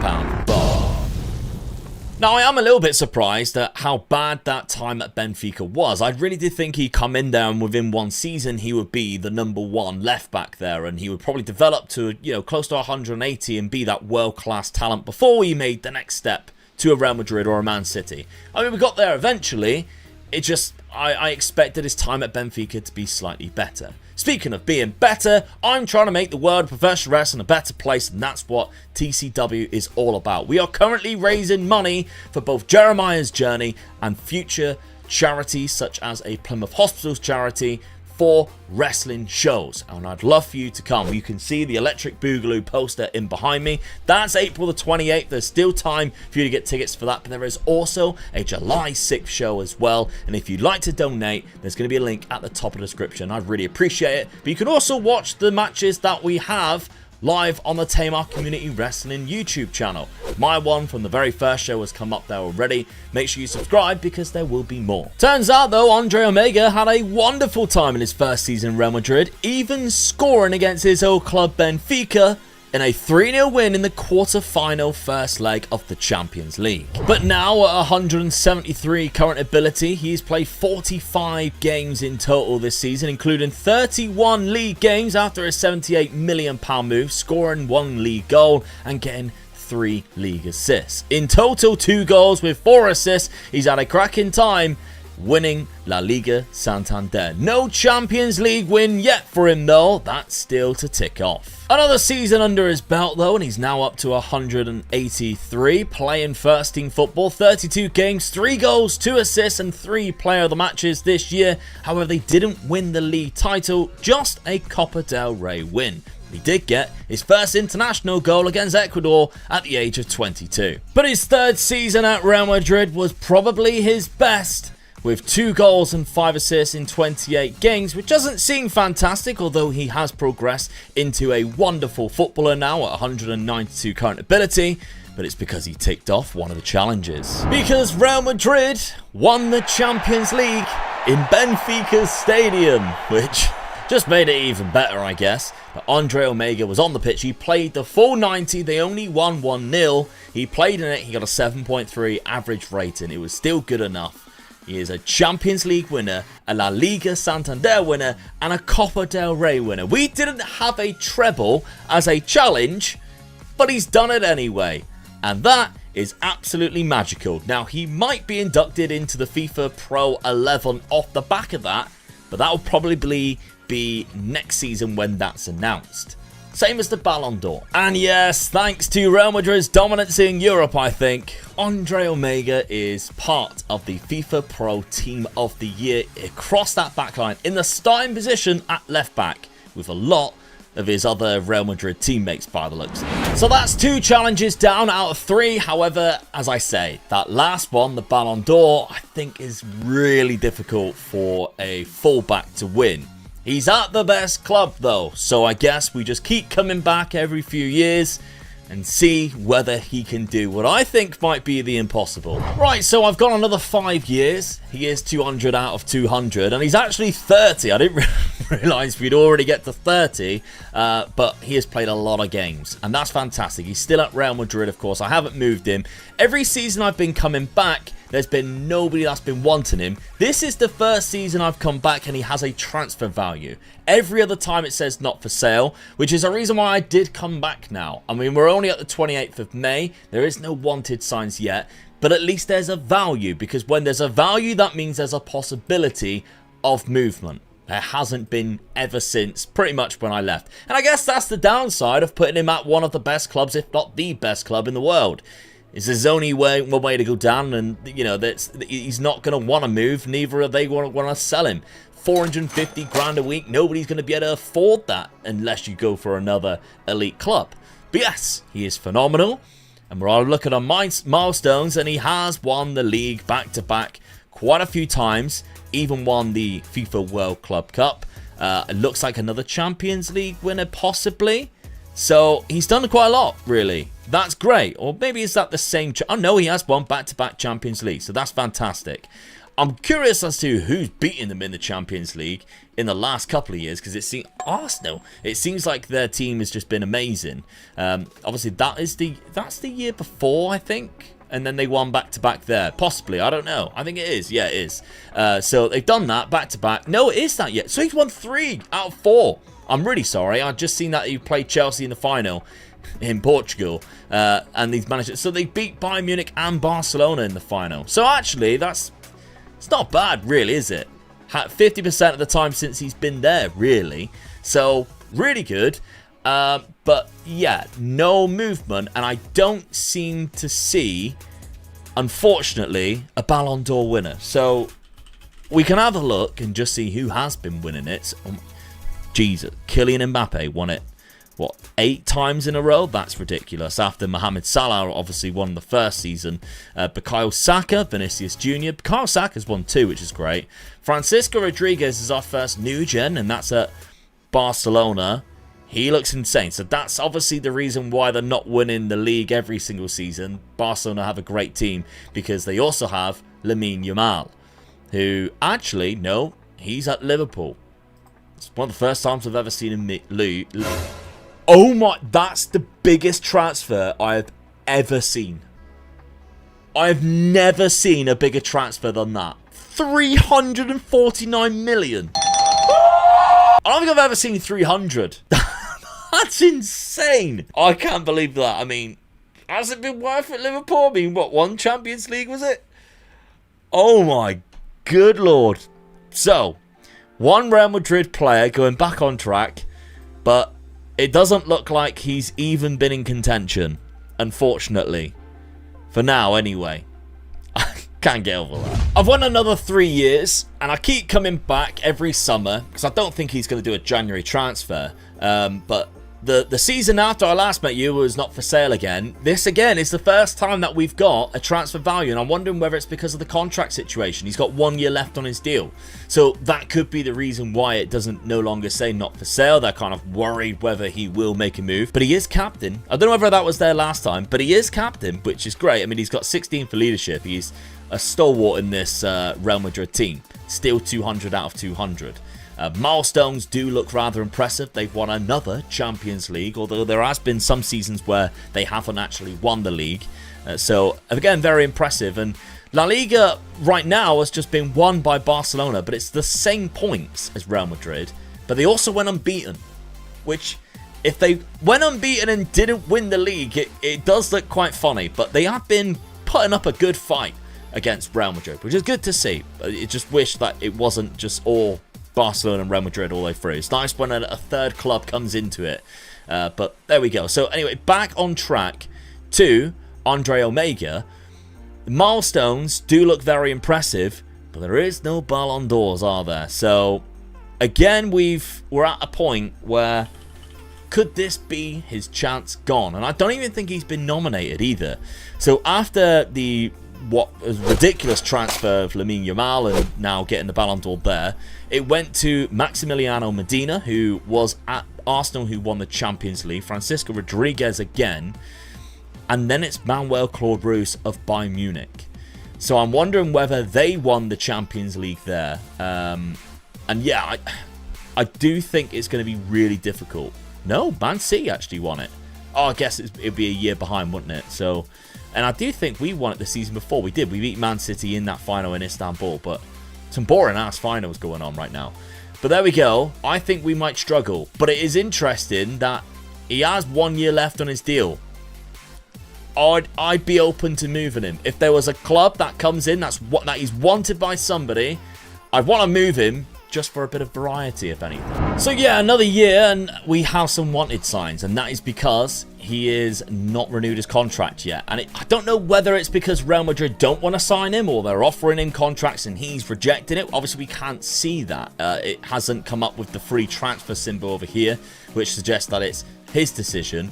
Now, I am a little bit surprised at how bad that time at Benfica was. I really did think he'd come in there and within one season he would be the #1 left back there, and he would probably develop to, close to 180 and be that world-class talent before he made the next step to a Real Madrid or a Man City. I mean, we got there eventually. It just, I expected his time at Benfica to be slightly better. Speaking of being better, I'm trying to make the world of professional wrestling a better place, and that's what TCW is all about. We are currently raising money for both Jeremiah's Journey and future charities such as a Plymouth Hospitals charity for wrestling shows, and I'd love for you to come. You can see the Electric Boogaloo poster in behind me. That's April the 28th. There's still time for you to get tickets for that, but there is also a July 6th show as well, and if you'd like to donate, there's going to be a link at the top of the description. I'd really appreciate it, but you can also watch the matches that we have live on the Tamar Community Wrestling YouTube channel. My one from the very first show has come up there already. Make sure you subscribe because there will be more. Turns out though, Andre Omega had a wonderful time in his first season in Real Madrid, even scoring against his old club Benfica in a 3-0 win in the quarter-final first leg of the Champions League. But now at 173 current ability, he's played 45 games in total this season, including 31 league games after a £78 million move, scoring 1 league goal and getting 3 league assists. In total, 2 goals with 4 assists. He's had a cracking time winning La Liga Santander. No Champions League win yet for him though. That's still to tick off. Another season under his belt though, and he's now up to 183, playing first team football, 32 games, 3 goals, 2 assists and 3 player of the matches this year. However, they didn't win the league title, just a Copa del Rey win. He did get his first international goal against Ecuador at the age of 22. But his third season at Real Madrid was probably his best, with 2 goals and 5 assists in 28 games, which doesn't seem fantastic, although he has progressed into a wonderful footballer now at 192 current ability, but it's because he ticked off one of the challenges. Because Real Madrid won the Champions League in Benfica's stadium, which just made it even better, I guess. But Andre Omega was on the pitch. He played the full 90. They only won 1-0. He played in it. He got a 7.3 average rating. It was still good enough. He is a Champions League winner, a La Liga Santander winner, and a Copa del Rey winner. We didn't have a treble as a challenge, but he's done it anyway. And that is absolutely magical. Now, he might be inducted into the FIFA Pro 11 off the back of that, but that will probably be next season when that's announced. Same as the Ballon d'Or. And yes, thanks to Real Madrid's dominance in Europe, I think, Andre Omega is part of the FIFA Pro Team of the Year across that backline in the starting position at left back with a lot of his other Real Madrid teammates by the looks of it. So that's 2 challenges down out of 3. However, as I say, that last one, the Ballon d'Or, I think is really difficult for a fullback to win. He's at the best club though, so I guess we just keep coming back every few years and see whether he can do what I think might be the impossible. Right, so I've got another 5 years. He is 200 out of 200, and he's actually 30. I didn't realise we'd already get to 30, but he has played a lot of games, and that's fantastic. He's still at Real Madrid, of course. I haven't moved him. Every season I've been coming back, there's been nobody that's been wanting him. This is the first season I've come back and he has a transfer value. Every other time it says not for sale, which is a reason why I did come back now. I mean, we're only at the 28th of May. There is no wanted signs yet, but at least there's a value, because when there's a value, that means there's a possibility of movement. There hasn't been ever since pretty much when I left. And I guess that's the downside of putting him at one of the best clubs, if not the best club in the world. Is there's only one way to go down, and you know he's not going to want to move. Neither are they want to sell him. 450 grand a week. Nobody's going to be able to afford that unless you go for another elite club. But yes, he is phenomenal, and we're all looking at milestones, and he has won the league back to back quite a few times. Even won the FIFA World Club Cup. It looks like another Champions League winner possibly. So he's done quite a lot, really. That's great. Or maybe is that the same... Oh, no, he has won back-to-back Champions League. So that's fantastic. I'm curious as to who's beaten them in the Champions League in the last couple of years. Because it seems... Arsenal. It seems like their team has just been amazing. Obviously, that's the year before, I think. And then they won back-to-back there. Possibly. I don't know. I think it is. Yeah, it is. So they've done that back-to-back. No, it is that yet. So he's won 3 out of 4. I'm really sorry. I've just seen that he played Chelsea in the final in Portugal. And he's managed it. So they beat Bayern Munich and Barcelona in the final. So actually, it's not bad, really, is it? 50% of the time since he's been there, really. So, really good. But, yeah, no movement. And I don't seem to see, unfortunately, a Ballon d'Or winner. So, we can have a look and just see who has been winning it. Jesus, Kylian Mbappe won it, what, 8 times in a row? That's ridiculous. After Mohamed Salah obviously won the first season. Bukayo Saka, Vinicius Jr. Bukayo Saka's won 2, which is great. Francisco Rodriguez is our first new gen, and that's at Barcelona. He looks insane. So that's obviously the reason why they're not winning the league every single season. Barcelona have a great team because they also have Lamine Yamal, who actually, no, he's at Liverpool. It's one of the first times I've ever seen him lose. Oh my, that's the biggest transfer I have ever seen. I have never seen a bigger transfer than that. 349 million. I don't think I've ever seen 300. That's insane. I can't believe that. I mean, has it been worth it, Liverpool? I mean, what, 1 Champions League was it? Oh my good lord. So, 1 Real Madrid player going back on track, but it doesn't look like he's even been in contention, unfortunately. For now, anyway. I can't get over that. I've won another 3 years, and I keep coming back every summer, because I don't think he's going to do a January transfer. But the season after I last met you was not for sale again. This, again, is the first time that we've got a transfer value, and I'm wondering whether it's because of the contract situation. He's got 1 year left on his deal. So that could be the reason why it doesn't no longer say not for sale. They're kind of worried whether he will make a move. But he is captain. I don't know whether that was there last time, but he is captain, which is great. I mean, he's got 16 for leadership. He's a stalwart in this Real Madrid team. Still 200 out of 200. Milestones do look rather impressive. They've won another Champions League, although there has been some seasons where they haven't actually won the league. So, again, very impressive. And La Liga right now has just been won by Barcelona, but it's the same points as Real Madrid. But they also went unbeaten, which, if they went unbeaten and didn't win the league, it does look quite funny. But they have been putting up a good fight against Real Madrid, which is good to see. But I just wish that it wasn't just all Barcelona and Real Madrid all the way through. It's nice when a third club comes into it. But there we go. So anyway, back on track to Andre Omega. The milestones do look very impressive, but there is no Ballon d'Ors, are there? So again, we're at a point where could this be his chance gone? And I don't even think he's been nominated either. So after the what was ridiculous transfer of Lamine Yamal and now getting the Ballon d'Or there, it went to Maximiliano Medina, who was at Arsenal, who won the Champions League, Francisco Rodriguez again, and then it's Manuel Claude Roos of Bayern Munich. So I'm wondering whether they won the Champions League there. And yeah, I do think it's going to be really difficult. No, Man City actually won it. Oh, I guess it'd be a year behind, wouldn't it? So, and I do think we won it the season before. We did. We beat Man City in that final in Istanbul, but some boring-ass finals going on right now. But there we go. I think we might struggle. But it is interesting that he has 1 year left on his deal. I'd be open to moving him. If there was a club that comes in that he's wanted by somebody, I'd want to move him just for a bit of variety, if anything. So yeah, another year and we have some wanted signs, and that is because he is not renewed his contract yet. And I don't know whether it's because Real Madrid don't want to sign him or they're offering him contracts and he's rejecting it. Obviously, we can't see that. It hasn't come up with the free transfer symbol over here, which suggests that it's his decision.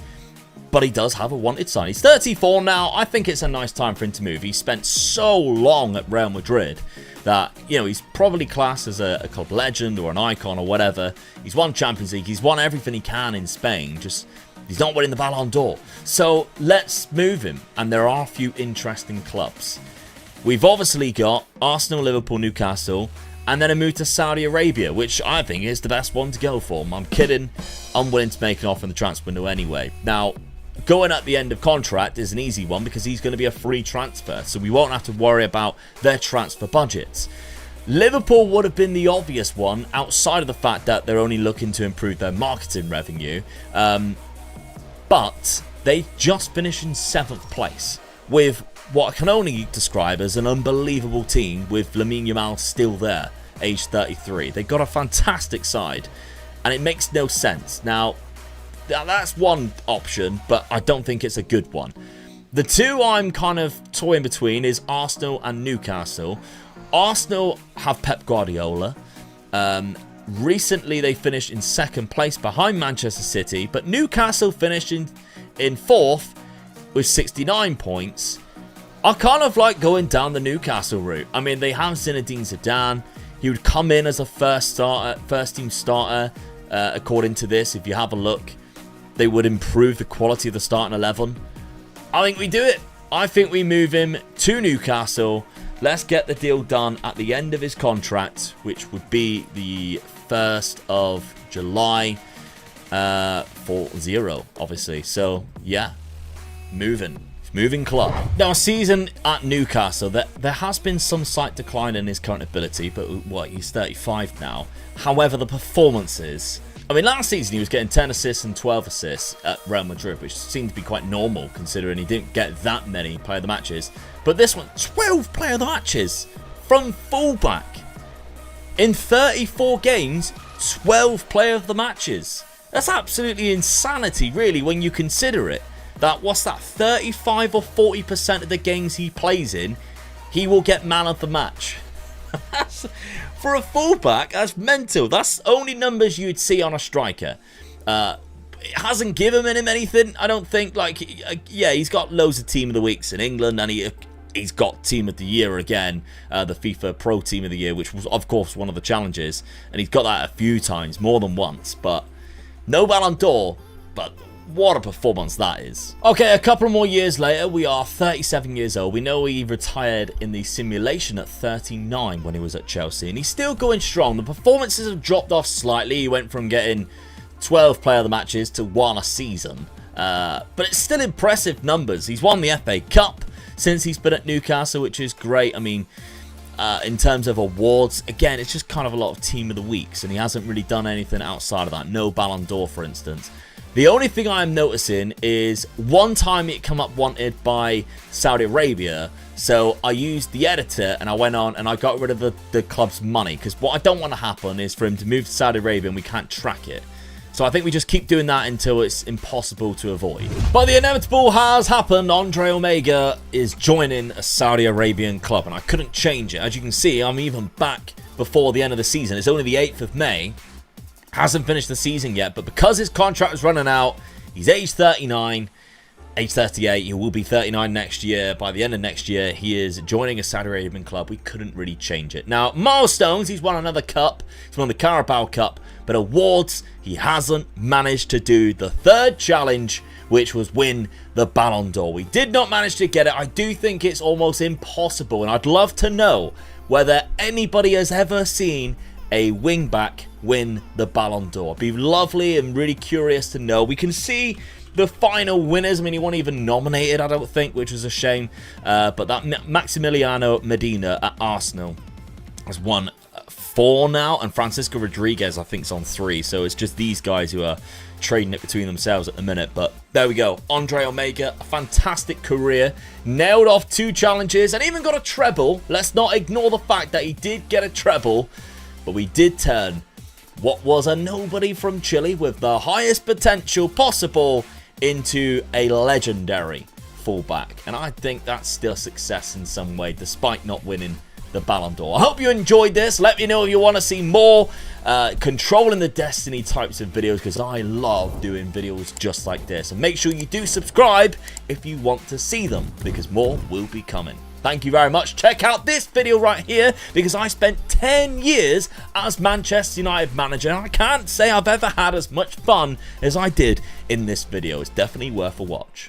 But he does have a wanted sign. He's 34 now. I think it's a nice time for him to move. He spent so long at Real Madrid that, you know, he's probably classed as a club legend or an icon or whatever. He's won Champions League. He's won everything he can in Spain. Just, he's not winning the Ballon d'Or. So let's move him. And there are a few interesting clubs. We've obviously got Arsenal, Liverpool, Newcastle, and then a move to Saudi Arabia, which I think is the best one to go for. I'm kidding. I'm willing to make an offer in the transfer window anyway. Now, going at the end of contract is an easy one because he's going to be a free transfer, so we won't have to worry about their transfer budgets. Liverpool would have been the obvious one outside of the fact that they're only looking to improve their marketing revenue, but they just finished in 7th place with what I can only describe as an unbelievable team with Lamine Yamal still there, age 33. They've got a fantastic side, and it makes no sense. Now, that's one option, but I don't think it's a good one. The two I'm kind of toying between is Arsenal and Newcastle. Arsenal have Pep Guardiola. Recently, they finished in 2nd place behind Manchester City, but Newcastle finished in 4th with 69 points. I kind of like going down the Newcastle route. I mean, they have Zinedine Zidane. He would come in as a first team starter, according to this. If you have a look, they would improve the quality of the starting 11. I think we do it. I think we move him to Newcastle. Let's get the deal done at the end of his contract, which would be the 1st of July for 0, obviously. So, yeah, moving club. Now, a season at Newcastle, there has been some slight decline in his current ability, but what, he's 35 now. However, the performances, I mean, last season he was getting 10 assists and 12 assists at Real Madrid, which seemed to be quite normal considering he didn't get that many player of the matches. But this one, 12 player of the matches from fullback. In 34 games, 12 player of the matches. That's absolutely insanity, really, when you consider it. That, what's that, 35 or 40% of the games he plays in, he will get man of the match. For a fullback, that's mental. That's only numbers you'd see on a striker. It hasn't given him anything, I don't think. Like, yeah, he's got loads of Team of the Weeks in England, and he's got Team of the Year again, the FIFA Pro Team of the Year, which was, of course, one of the challenges. And he's got that a few times, more than once. But no Ballon d'Or, but what a performance that is. Okay, a couple more years later, we are 37 years old. We know he retired in the simulation at 39 when he was at Chelsea, and he's still going strong. The performances have dropped off slightly. He went from getting 12 player of the matches to 1 a season, but it's still impressive numbers. He's won the FA Cup since he's been at Newcastle, which is great. I mean, in terms of awards, again, it's just kind of a lot of Team of the Weeks, and he hasn't really done anything outside of that. No Ballon d'Or, for instance. The only thing I'm noticing is one time it come up wanted by Saudi Arabia, so I used the editor and I went on and I got rid of the club's money, because what I don't want to happen is for him to move to Saudi Arabia and we can't track it. So I think we just keep doing that until it's impossible to avoid. But the inevitable has happened. Andre Omega is joining a Saudi Arabian club, and I couldn't change it. As you can see, I'm even back before the end of the season. It's only the 8th of May. Hasn't finished the season yet, but because his contract is running out, he's age 39, age 38, he will be 39 next year. By the end of next year, he is joining a Saudi Arabian club. We couldn't really change it. Now, milestones, he's won another cup. He's won the Carabao Cup, but awards, he hasn't managed to do the third challenge, which was win the Ballon d'Or. We did not manage to get it. I do think it's almost impossible, and I'd love to know whether anybody has ever seen a wing-back win the Ballon d'Or. It'd be lovely and really curious to know. We can see the final winners. I mean, he wasn't even nominated, I don't think, which was a shame. But that Maximiliano Medina at Arsenal has won 4 now, and Francisco Rodriguez, I think, is on 3. So it's just these guys who are trading it between themselves at the minute. But there we go. Andre Omega, a fantastic career. Nailed off 2 challenges and even got a treble. Let's not ignore the fact that he did get a treble. But we did turn what was a nobody from Chile with the highest potential possible into a legendary fullback. And I think that's still success in some way, despite not winning the Ballon d'Or. I hope you enjoyed this. Let me know if you want to see more controlling the destiny types of videos, because I love doing videos just like this. And make sure you do subscribe if you want to see them, because more will be coming. Thank you very much. Check out this video right here, because I spent 10 years as Manchester United manager, and I can't say I've ever had as much fun as I did in this video. It's definitely worth a watch.